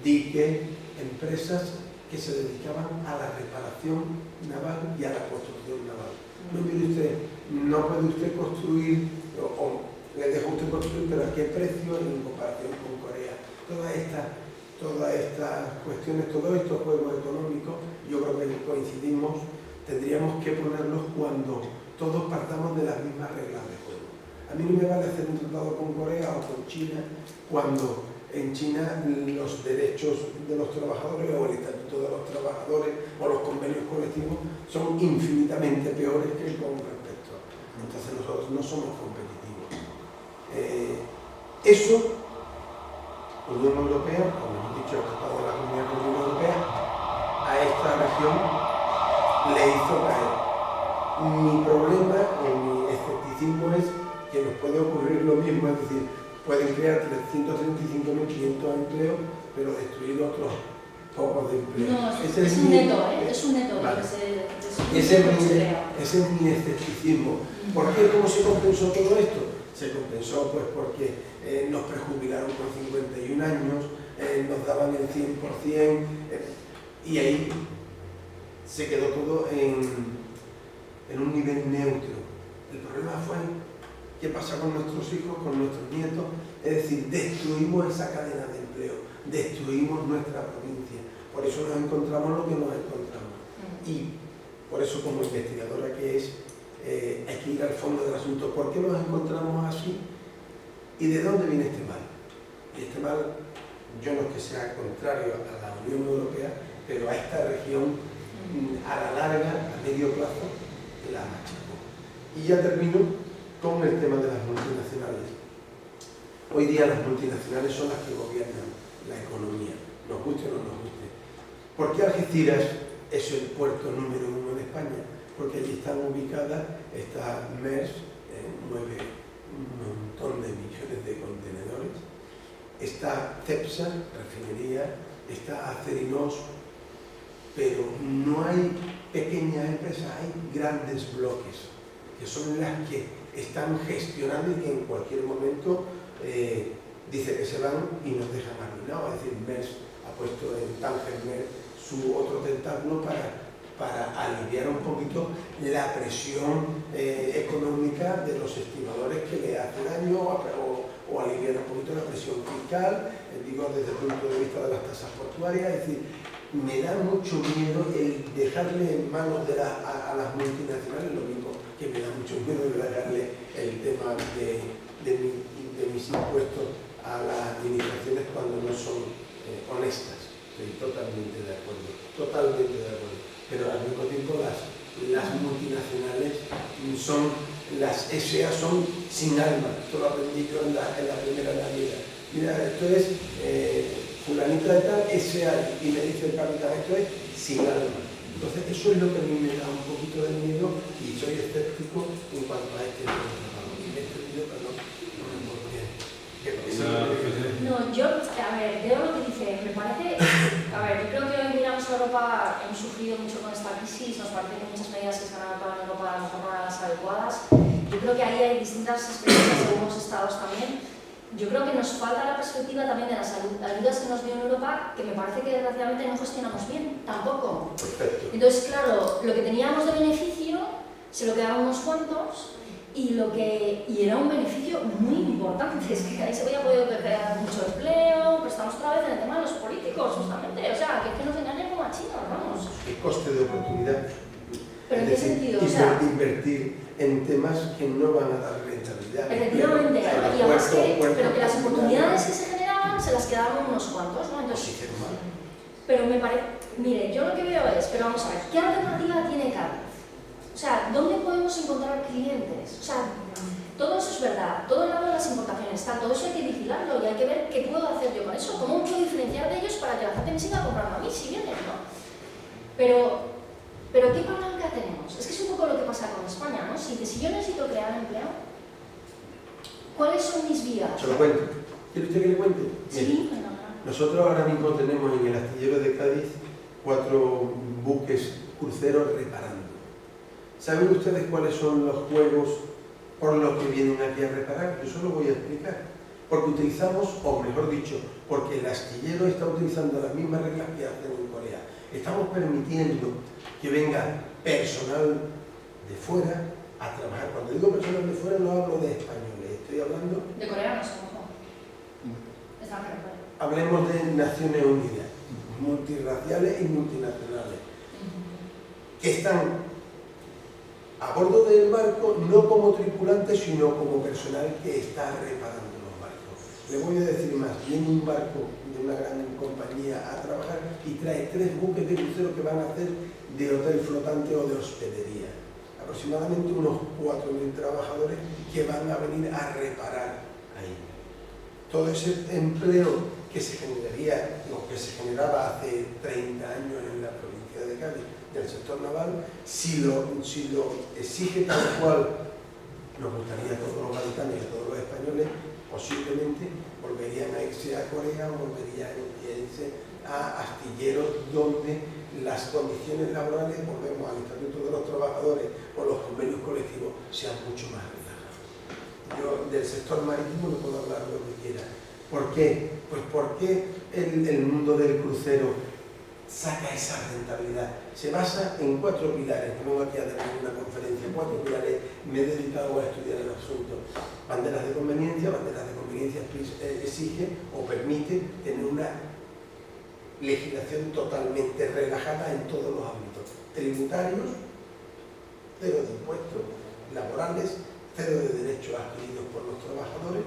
diques, empresas que se dedicaban a la reparación naval y a la construcción naval. No, mire usted, no puede usted construir, o le deja usted construir, pero ¿a qué precio en comparación con Corea? Todas estas cuestiones, todos estos juegos económicos, yo creo que coincidimos, tendríamos que ponerlos cuando todos partamos de las mismas reglas de juego. A mí no me vale hacer un tratado con Corea o con China cuando en China los derechos de los trabajadores o el estatuto de los trabajadores o los convenios colectivos son infinitamente peores que con respecto. Entonces nosotros no somos competitivos. Eso, Unión Europea, como hemos dicho, el Tratado de la Comunidad Europea, a esta región le hizo caer. Mi problema, mi escepticismo es que nos puede ocurrir lo mismo, es decir, pueden crear 335.500 empleos, pero destruir otros pocos de empleos. No, es un neto, es un neto. Vale. Ese Ese es mi escepticismo. ¿Por qué? ¿Cómo se compensó todo esto? Se compensó pues porque nos prejubilaron con 51 años, nos daban el 100%, y ahí se quedó todo en un nivel neutro. El problema fue qué pasa con nuestros hijos, con nuestros nietos, es decir, destruimos esa cadena de empleo, destruimos nuestra provincia. Por eso nos encontramos lo que nos encontramos. Y por eso, como investigadora que es, hay que ir al fondo del asunto. ¿Por qué nos encontramos así? ¿Y de dónde viene este mal? Y este mal, yo no es que sea contrario a la Unión Europea, pero a esta región, a la larga, a medio plazo, la machacó. Y ya termino con el tema de las multinacionales. Hoy día las multinacionales son las que gobiernan la economía, nos guste o no nos guste. ¿Por qué Algeciras es el puerto número 1 de España? Porque allí están ubicadas, está Maersk, mueve un montón de millones de contenedores, está Cepsa, refinería, está Acerinox, pero no hay pequeñas empresas, hay grandes bloques, que son las que están gestionando y que en cualquier momento dice que se van y nos dejan arruinados. Es decir, Maersk ha puesto en Tánger su otro tentáculo para aliviar un poquito la presión económica de los estibadores que le hace daño o aliviar un poquito la presión fiscal, digo desde el punto de vista de las tasas portuarias. Es decir, me da mucho miedo el dejarle en manos a las multinacionales, lo mismo que me da mucho miedo de dejarle el tema de mis impuestos a las administraciones cuando no son honestas. Estoy totalmente de acuerdo, pero al mismo tiempo las multinacionales son, las SA son sin alma. Esto lo aprendí yo en la primera de la vida. Mira, esto es fulanita de tal, SA, y me dice el capitán, esto es sin alma. Entonces eso es lo que a mí me da un poquito de miedo y soy escéptico en cuanto a este tema. No, yo, a ver, veo lo que dice, me parece, a ver, yo creo que hoy miramos a Europa, hemos sufrido mucho con esta crisis, nos parece que muchas medidas que se han adoptado en Europa a lo mejor no eran las adecuadas. Yo creo que ahí hay distintas experiencias en algunos estados también. Yo creo que nos falta la perspectiva también de las ayudas que nos dio en Europa, que me parece que desgraciadamente no gestionamos bien, tampoco. Perfecto. Entonces, claro, lo que teníamos de beneficio se lo quedaron unos cuantos y era un beneficio muy importante, es que ahí se había podido crear mucho empleo, pero estamos otra vez en el tema de los políticos, justamente, o sea, que es que nos engañan como a chinos, vamos. El coste de oportunidad. ¿Pero en qué sentido? O sea, invertir en temas que no van a dar rentabilidad. Efectivamente, y además pero que las oportunidades que se generaban se las quedaron unos cuantos, ¿no? Entonces, pero me parece, mire, yo lo que veo es, pero vamos a ver, ¿qué alternativa tiene Cádiz? O sea, ¿dónde podemos encontrar clientes? O sea, todo eso es verdad, todo el lado de las importaciones está, todo eso hay que vigilarlo y hay que ver qué puedo hacer yo con eso, cómo puedo diferenciar de ellos para que la gente me siga comprando a mí si vienen, ¿no? Pero ¿qué palanca tenemos? Es que es un poco lo que pasa con España, ¿no? Si yo necesito crear empleo, ¿cuáles son mis vías? Se lo cuento. ¿Quiere usted que le cuente? Sí, bueno. Nosotros ahora mismo tenemos en el astillero de Cádiz 4 buques cruceros reparando. ¿Saben ustedes cuáles son los juegos por los que vienen aquí a reparar? Yo se lo voy a explicar. Porque utilizamos, o mejor dicho, porque el astillero está utilizando las mismas reglas que hacen en Corea. Estamos permitiendo que venga personal de fuera a trabajar. Cuando digo personal de fuera no hablo de españoles, estoy hablando... De coreanos, ojo. Extranjeros. Hablemos de Naciones Unidas, multirraciales y multinacionales, que están a bordo del barco no como tripulantes, sino como personal que está reparando los barcos. Le voy a decir más, viene un barco de una gran compañía a trabajar y trae 3 buques de crucero que van a hacer de hotel flotante o de hospedería. Aproximadamente unos 4.000 trabajadores que van a venir a reparar ahí. Todo ese empleo que se generaría, lo que se generaba hace 30 años en la provincia de Cádiz, del sector naval, si lo exige tal cual nos gustaría a todos los gaditanos y a todos los españoles, posiblemente volverían a irse a Corea o volverían a irse a astilleros donde las condiciones laborales, volvemos al Estatuto de los Trabajadores o los convenios colectivos, sean mucho más relajados. Yo del sector marítimo no puedo hablar lo que quiera. ¿Por qué? Pues porque el mundo del crucero saca esa rentabilidad. Se basa en 4 pilares, no aquí a dar una conferencia, 4 pilares, me he dedicado a estudiar el asunto. Banderas de conveniencia exige o permite tener una legislación totalmente relajada en todos los ámbitos. Tributarios, 0 de impuestos laborales, 0 de derechos adquiridos por los trabajadores.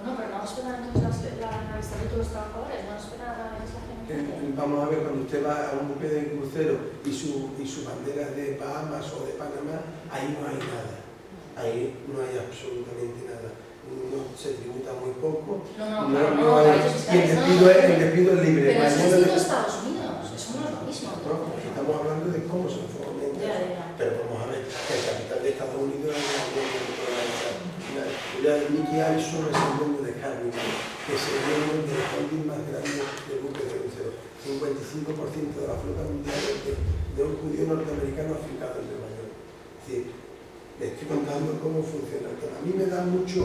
Bueno, pero no nos esperan entonces el Estatuto de los Trabajadores, no nos esperan la legislación. Vamos a ver, cuando usted va a un buque de crucero y su bandera de Bahamas o de Panamá, ahí no hay nada. Ahí no hay absolutamente nada. No se tributa muy poco. No hay, y el despido es libre. Pero eso es de Estados Unidos, eso no es lo mismo. Estamos hablando de cómo se fomenta. Pero vamos a ver, que el capital de Estados Unidos es una Nicky Allison es el dueño de Carnival, que es el dueño del holding más grande de buques de crucero. 55% de la flota mundial de un judío norteamericano afincado en Nueva York. Es decir, le estoy contando cómo funciona. Pero a mí me da mucho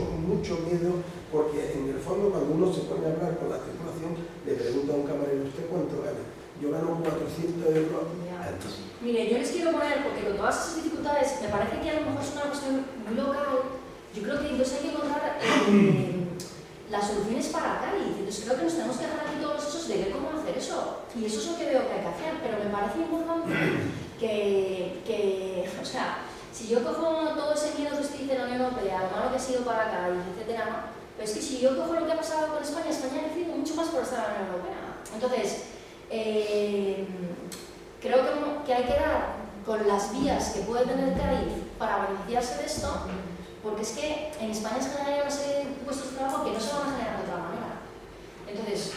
miedo porque en el fondo cuando uno se pone a hablar con la tripulación le pregunta a un camarero, ¿usted cuánto gana? Yo gano 400 euros al mes. Mire, yo les quiero poner, porque con todas esas dificultades me parece que a lo mejor es una cuestión muy local. Yo creo que entonces hay que encontrar las soluciones para Cádiz. Entonces creo que nos tenemos que dejar aquí todos los esos de ver cómo hacer eso. Y eso es lo que veo que hay que hacer. Pero me parece importante que o sea, si yo cojo todo ese miedo que estoy de la Unión Europea, lo malo que ha sido para Cádiz, etc., ¿no? Pero es que si yo cojo lo que ha pasado con España, España ha crecido mucho más por estar en la Unión Europea. Entonces, creo que hay que dar con las vías que puede tener Cádiz para beneficiarse de esto, porque es que en España se generan una serie de puestos de trabajo que no se van a generar de otra manera. Entonces,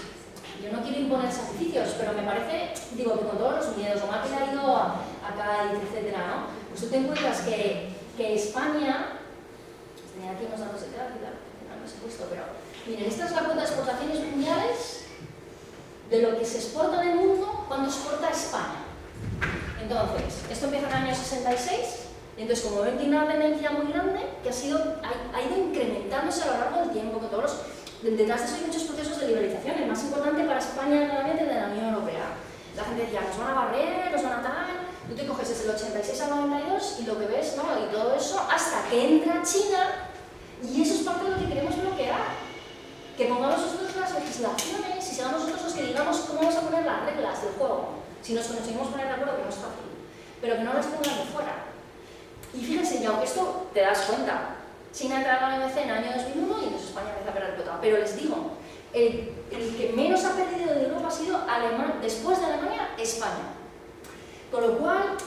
yo no quiero imponer sacrificios, pero me parece, digo, que con todos los miedos, lo mal que le ha ido a Cádiz, etc., ¿no? Pues tú te encuentras que España, tenía aquí unos datos de Cádiz, no los he puesto, pero miren, esta es la cuota de exportaciones mundiales de lo que se exporta en el mundo cuando exporta España. Entonces, esto empieza en el año 66, y entonces como ven tiene una tendencia muy grande que ha ido incrementándose a lo largo del tiempo, que todos detrás de eso hay muchos procesos de liberalización. El más importante para España claramente de la Unión Europea. La gente decía, nos van a barrer, nos van a tal. Tú te coges desde el 86 al 92 y lo que ves, ¿no? Y todo eso hasta que entra China, y eso es parte de lo que queremos bloquear. Que pongamos nosotros las legislaciones y seamos nosotros los que digamos cómo vamos a poner las reglas del juego. Si nos conseguimos poner de acuerdo, que no es fácil, pero que no las pongan de fuera. Y fíjense, ya, esto te das cuenta. China entra a la OMC en el año 2001 y entonces España empieza a perder cuota. Pero les digo, el que menos ha perdido de Europa ha sido Alemania, después de Alemania, España. Con lo cual,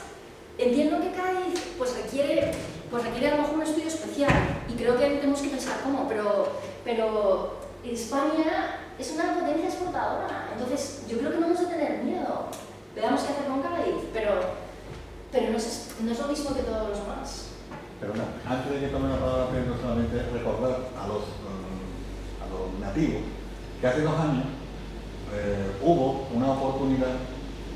entiendo que Cádiz pues requiere a lo mejor un estudio especial y creo que tenemos que pensar cómo, pero España es una potencia exportadora, entonces yo creo que no vamos a tener miedo. Veamos qué hacer con Cádiz, pero no es lo mismo que todos los demás. Pero no, antes de que tome la palabra Pedro, solamente recordar a los nativos que hace 2 años hubo una oportunidad,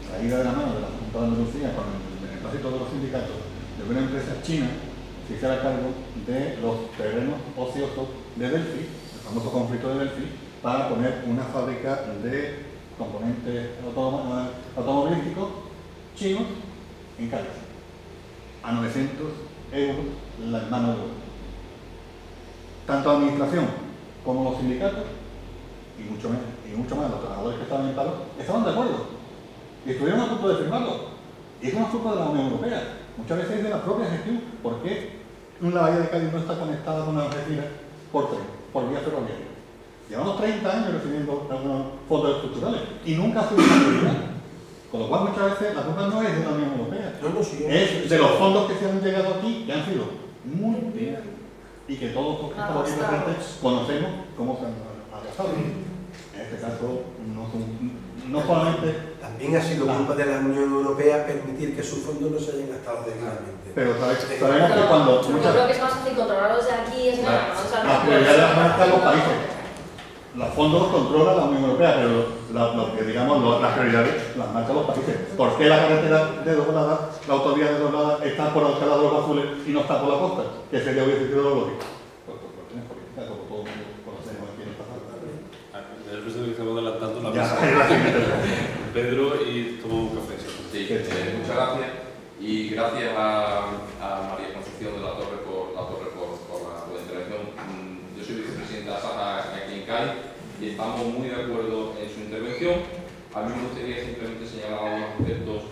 traída de la mano de la Junta de Andalucía con el beneplácito de los sindicatos, de que una empresa china se hiciera cargo de los terrenos ociosos de Delphi, el famoso conflicto de Delphi, para poner una fábrica de componentes automovilísticos chinos en Cádiz, a 900 euros la mano de obra. Tanto la administración como los sindicatos, y mucho más los trabajadores que estaban en paro, estaban de acuerdo y estuvieron a punto de firmarlo. Y es una culpa de la Unión Europea, muchas veces de la propia gestión. ¿Por qué la bahía de Cádiz no está conectada con Algeciras por tren, por vía ferroviaria? Llevamos 30 años recibiendo algunos fondos estructurales y nunca ha sido una prioridad. Con lo cual muchas veces la culpa no es de la Unión Europea, es de los fondos que se han llegado aquí, que han sido muy bien y que todos los que estamos aquí presentes conocemos cómo se han gastado. En este caso no solamente también ha sido culpa de la Unión Europea permitir que sus fondos no se hayan gastado debidamente. Pero sabemos que cuando... Yo creo que es más fácil controlarlos de aquí, es nada, o sea, las prioridades las marcan los países. Los fondos los controla la Unión Europea, pero las prioridades las marcan los países. ¿Por qué la carretera de Doblada, la autovía de Doblada, está por Alcalá de los Azules y no está por la costa? Que sería hubiese sido lo lógico. Pues cuestiones políticas, como todo el mundo conocemos aquí en esta parte. El presidente que estamos adelantando la Ya, mesa. es la siguiente. Pedro, y tomamos un café. Sí, muchas gracias. Y gracias a María Concepción de la Torre por la intervención. Yo soy vicepresidente de ASAJA aquí en Cádiz y estamos muy de acuerdo en su intervención. A mí me gustaría simplemente señalar algunos aspectos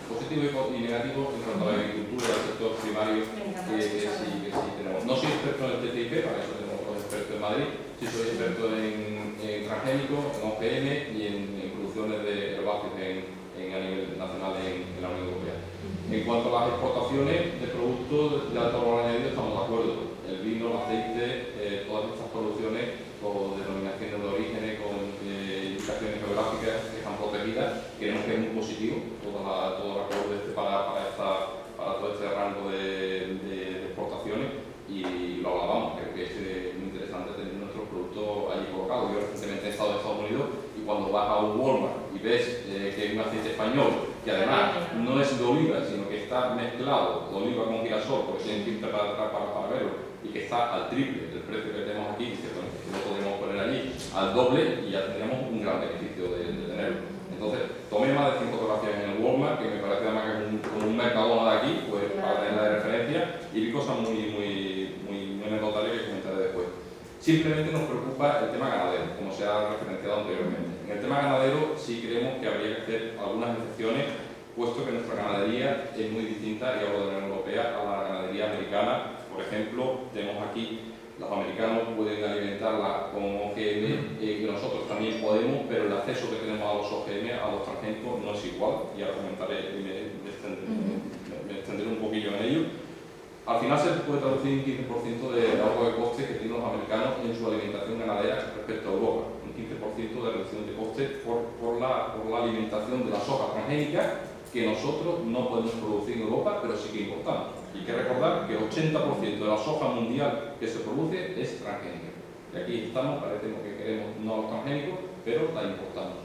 positivos y negativos en cuanto a la agricultura y al sector primario que sí tenemos. No soy experto en el TTIP, para eso tenemos los expertos en Madrid. Sí soy experto en transgénicos, en OGM y en producciones de herbáceos a nivel nacional en la Unión Europea. En cuanto a las exportaciones de productos de alto valor añadido, estamos de acuerdo. El vino, el aceite, todas estas producciones con denominaciones de origen, con indicaciones geográficas que están protegidas, creemos que es muy positivo todo el acuerdo para todo este rango de exportaciones y lo alabamos. Creo que es muy interesante tener nuestros productos allí colocados. Yo recientemente he estado en Estados Unidos y cuando vas a un Walmart y ves que hay un aceite español que además no es de oliva, sino que está mezclado de oliva con girasol, porque tienen que ir para atrás para verlo, y que está al triple del precio que tenemos aquí, que lo podemos poner allí, al doble, y ya tendríamos un gran beneficio de tenerlo. Entonces, tomé más de 100 fotografías en el Walmart, que me parece además que es como un Mercadona de aquí, pues para tenerla de referencia, y vi cosas muy anecdotarias que comentaré después. Simplemente nos preocupa el tema ganadero, como se ha referenciado anteriormente. En el tema ganadero sí creemos que habría que hacer algunas excepciones, puesto que nuestra ganadería es muy distinta, y hablo de la Unión Europea, a la ganadería americana. Por ejemplo, tenemos aquí, los americanos pueden alimentarla con OGM, que nosotros también podemos, pero el acceso que tenemos a los OGM, a los transgénicos, no es igual, y ahora comentaré y me extenderé un poquillo en ello. Al final se puede traducir un 15% de ahorro de costes que tienen los americanos en su alimentación ganadera respecto a Europa. Un 15% de reducción de costes por la alimentación de la soja transgénica que nosotros no podemos producir en Europa, pero sí que importamos. Y hay que recordar que el 80% de la soja mundial que se produce es transgénica. Y aquí estamos, parecemos que queremos no los transgénicos, pero la importamos.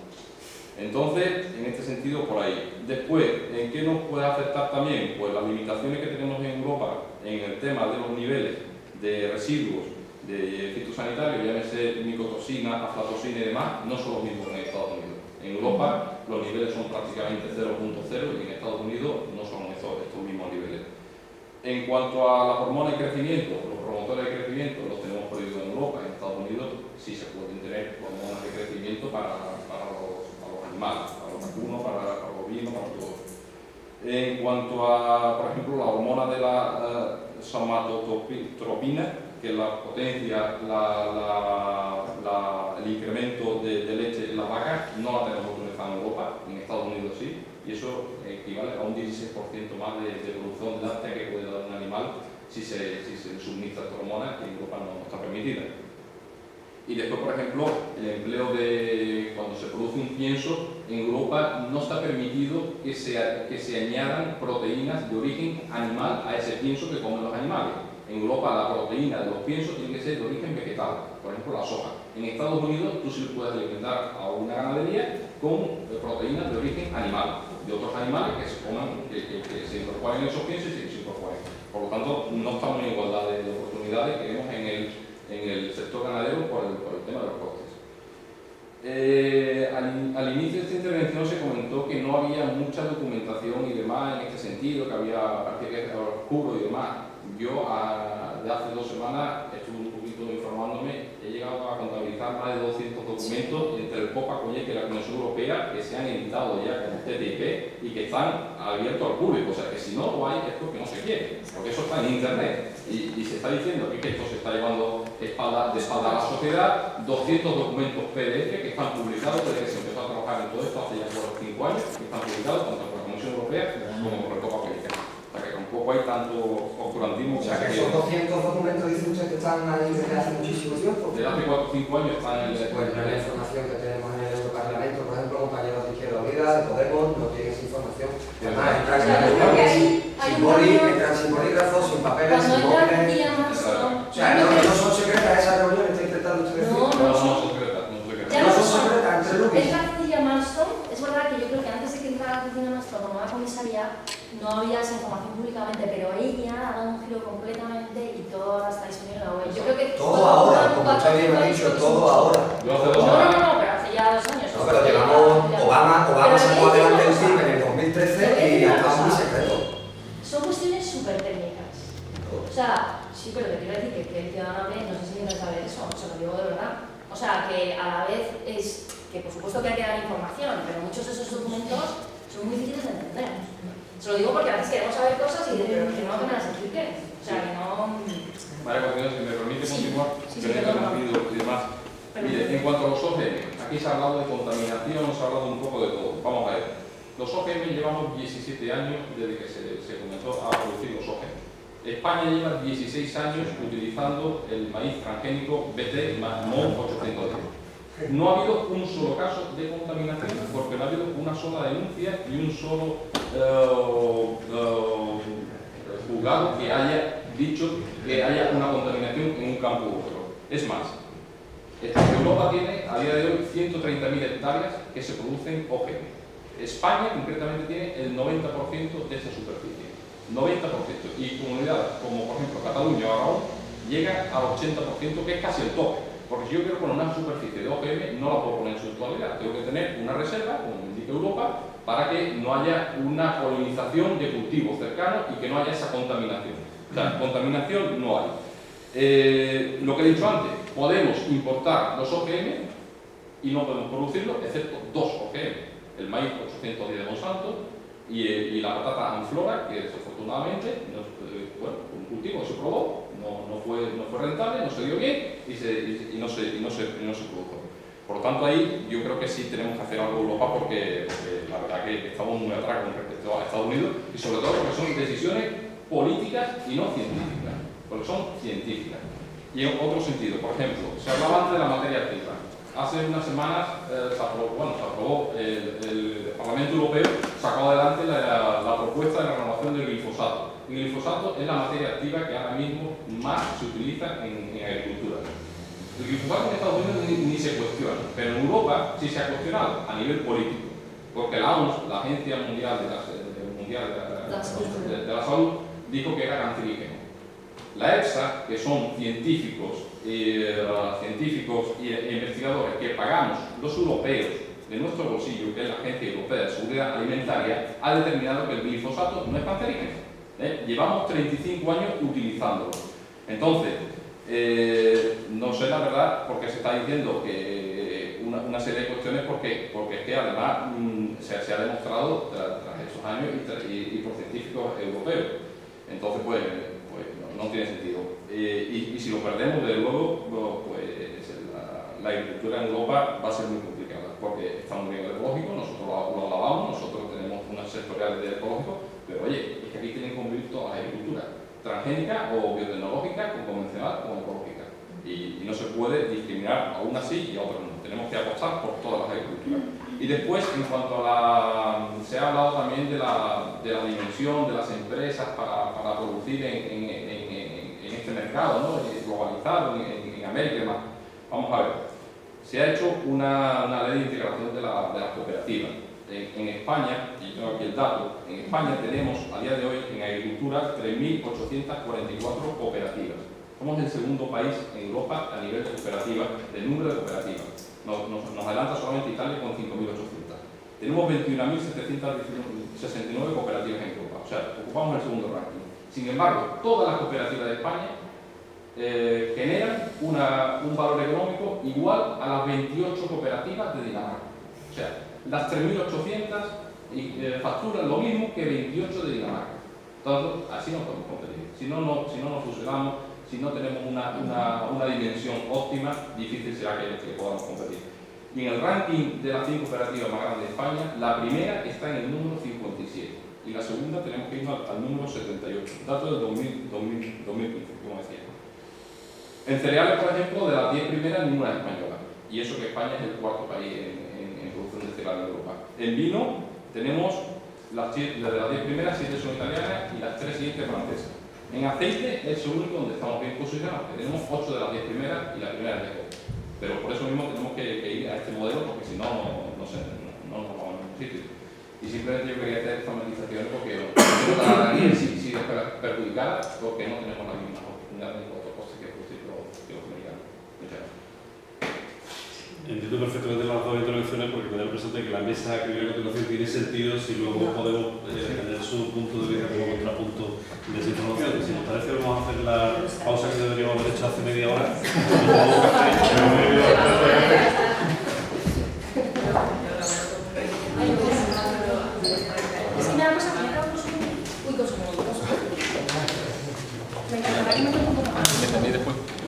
Entonces, en este sentido, por ahí. Después, ¿en qué nos puede afectar también? Pues las limitaciones que tenemos en Europa en el tema de los niveles de residuos de fitosanitarios, llámese micotoxina, aflatoxina y demás, no son los mismos que en Estados Unidos. En Europa los niveles son prácticamente 0.0 y en Estados Unidos no son estos mismos niveles. En cuanto a las hormonas de crecimiento, los promotores de crecimiento los tenemos prohibidos en Europa. En Estados Unidos sí se pueden tener hormonas de crecimiento para los animales, para los vacunos, para los bovinos, para todo. En cuanto a, por ejemplo, la hormona de la somatotropina, que la potencia, el incremento de leche en las vacas, no la tenemos autorizada en Europa, en Estados Unidos sí, y eso equivale a un 16% más de producción de láctea que puede dar un animal si se suministra esta hormona, que en Europa no está permitida. Y después, por ejemplo, el empleo de cuando se produce un pienso, en Europa no está permitido que se añadan proteínas de origen animal a ese pienso que comen los animales. En Europa la proteína de los piensos tiene que ser de origen vegetal, por ejemplo la soja. En Estados Unidos tú sí puedes alimentar a una ganadería con proteínas de origen animal, de otros animales que se coman, que se incorporen en esos piensos y se incorporen. Por lo tanto, no estamos en igualdad de oportunidades que vemos en el sector ganadero por el tema de los costes. Al inicio de esta intervención se comentó que no había mucha documentación y demás en este sentido, que parecía que era oscuro y demás. Yo, de hace 2 semanas, estuve un poquito informándome, he llegado a contabilizar más de 200 documentos entre el POPA-COGEC y la Comisión Europea que se han editado ya con TTIP y que están abiertos al público. O sea, que si no lo hay es porque no se quiere, porque eso está en Internet. Y se está diciendo que esto se está llevando de espalda a la sociedad. 200 documentos PDF que están publicados desde que se empezó a trabajar en todo esto hace ya por 5 años, que están publicados tanto por la Comisión Europea como por el POPA-COGEC. O sea, que tampoco hay tanto obscurantismo. O sea, que esos 200 documentos dicen ustedes que están ahí desde hace muchísimo tiempo. Desde hace 4 o 5 años están en el... Pues la información que tenemos en el Europarlamento, por ejemplo, compañeros de Izquierda Unida, nueva comisaría no había esa información públicamente, pero ella ha dado un giro completamente y todo ahora está disponible en la web. Yo creo que todo ahora, como usted bien ha dicho, todo ahora. Yo hace 2 No, años. pero hace ya 2 años. No, pero llevamos, Obama sacó adelante el CIP en el 2013 y estaba muy secreto. Son cuestiones súper técnicas. O sea, sí, pero te quiero decir que el ciudadano no sé si tiene que saber eso, se lo digo de verdad. O sea, que a la vez es que por supuesto que hay que dar información, pero muchos de esos documentos son muy difíciles de entender. Se lo digo porque a veces queremos saber cosas y pero que no me las expliquen. O sea, que no... María Concepción, si me permite continuar, Sí, que me he interrumpido y demás. Mire, en cuanto a los OGM, aquí se ha hablado de contaminación, se ha hablado un poco de todo. Vamos a ver. Los OGM llevamos 17 años desde que se comenzó a producir los OGM. España lleva 16 años utilizando el maíz transgénico BT MON 810. No ha habido un solo caso de contaminación porque no ha habido una sola denuncia y un solo juzgado que haya dicho que haya una contaminación en un campo u otro. Es más, Europa tiene a día de hoy 130.000 hectáreas que se producen OGM. España concretamente tiene el 90% de esa superficie. 90%. Y comunidades como por ejemplo Cataluña o Aragón llegan al 80%, que es casi el tope. Porque si yo quiero poner una superficie de OGM, no la puedo poner en su totalidad. Tengo que tener una reserva, como indica Europa, para que no haya una colonización de cultivos cercanos y que no haya esa contaminación. O sea, contaminación no hay. Lo que he dicho antes, podemos importar los OGM y no podemos producirlos, excepto 2 OGM. El maíz 810 de Monsanto y la patata Anflora, que desafortunadamente, bueno, un cultivo se probó, no fue rentable, no se dio bien y no se produjo. Por lo tanto, ahí yo creo que sí tenemos que hacer algo en Europa porque la verdad que estamos muy atrás con respecto a Estados Unidos y sobre todo porque son decisiones políticas y no científicas, porque son científicas. Y en otro sentido, por ejemplo, se hablaba antes de la materia prima. Hace unas semanas se aprobó el Parlamento Europeo, sacó adelante la propuesta de la renovación del glifosato. El glifosato es la materia activa que ahora mismo más se utiliza en agricultura. El glifosato en Estados Unidos ni se cuestiona, pero en Europa sí se ha cuestionado a nivel político, porque la OMS, la Agencia Mundial de la Salud, dijo que era cancerígeno. La EFSA, que son científicos e investigadores que pagamos los europeos de nuestro bolsillo, que es la Agencia Europea de Seguridad Alimentaria, ha determinado que el glifosato no es cancerígeno. Llevamos 35 años utilizándolo. Entonces, no sé la verdad por qué se está diciendo que una serie de cuestiones, porque es que además se ha demostrado tras esos años y por científicos europeos. Entonces, pues no tiene sentido. Y si lo perdemos, desde luego, pues la agricultura en Europa va a ser muy complicada, porque está muy bien el ecológico, nosotros lo alabamos, nosotros tenemos unas sectoriales de ecológico, pero oye, es que aquí tienen que convivir todas las agriculturas, transgénica o biotecnológica, con convencional o ecológica. Y no se puede discriminar a una sí y a otra no. Tenemos que apostar por todas las agriculturas. Y después, en cuanto a se ha hablado también de la dimensión de las empresas para producir en este mercado, ¿no? Globalizado, en América y demás. Vamos a ver, se ha hecho una ley de integración de las cooperativas. En España, y tengo aquí el dato, en España tenemos a día de hoy en agricultura 3.844 cooperativas. Somos el segundo país en Europa a nivel de cooperativas, de número de cooperativas. Nos adelanta solamente Italia con 5.800. Tenemos 21.769 cooperativas en Europa, o sea, ocupamos el segundo ranking. Sin embargo, todas las cooperativas de España generan un valor económico igual a las 28 cooperativas de Dinamarca. O sea, las 3.800 facturan lo mismo que 28 de Dinamarca. Entonces, así no podemos competir. Si no nos fusionamos, si no tenemos una dimensión óptima, difícil será que podamos competir. Y en el ranking de las 5 cooperativas más grandes de España, la primera está en el número 57 y la segunda tenemos que irnos al número 78, dato del 2015, como decía. En cereales, por ejemplo, de las 10 primeras, ninguna es española, y eso que España es el cuarto país en producción de cereales en Europa. En vino, tenemos de las 10 primeras, 7 son italianas y las 3 siguientes francesas. En aceite es el único donde estamos bien posicionados, tenemos 8 de las 10 primeras y la primera es lejos. Pero por eso mismo tenemos que ir a este modelo, porque si no nos vamos a ningún sitio. Y si simplemente yo quería hacer esta matización porque no la Daniel si es perjudicada porque no tenemos la misma oportunidad de otras cosas que los americanos. Muchas gracias. Entiendo perfectamente las dos intervenciones porque me da la impresión de que la mesa que viene a continuación tiene sentido si luego podemos tener su punto de vista como contrapunto de esa información. Si nos parece, vamos a hacer la pausa que deberíamos haber hecho hace media hora.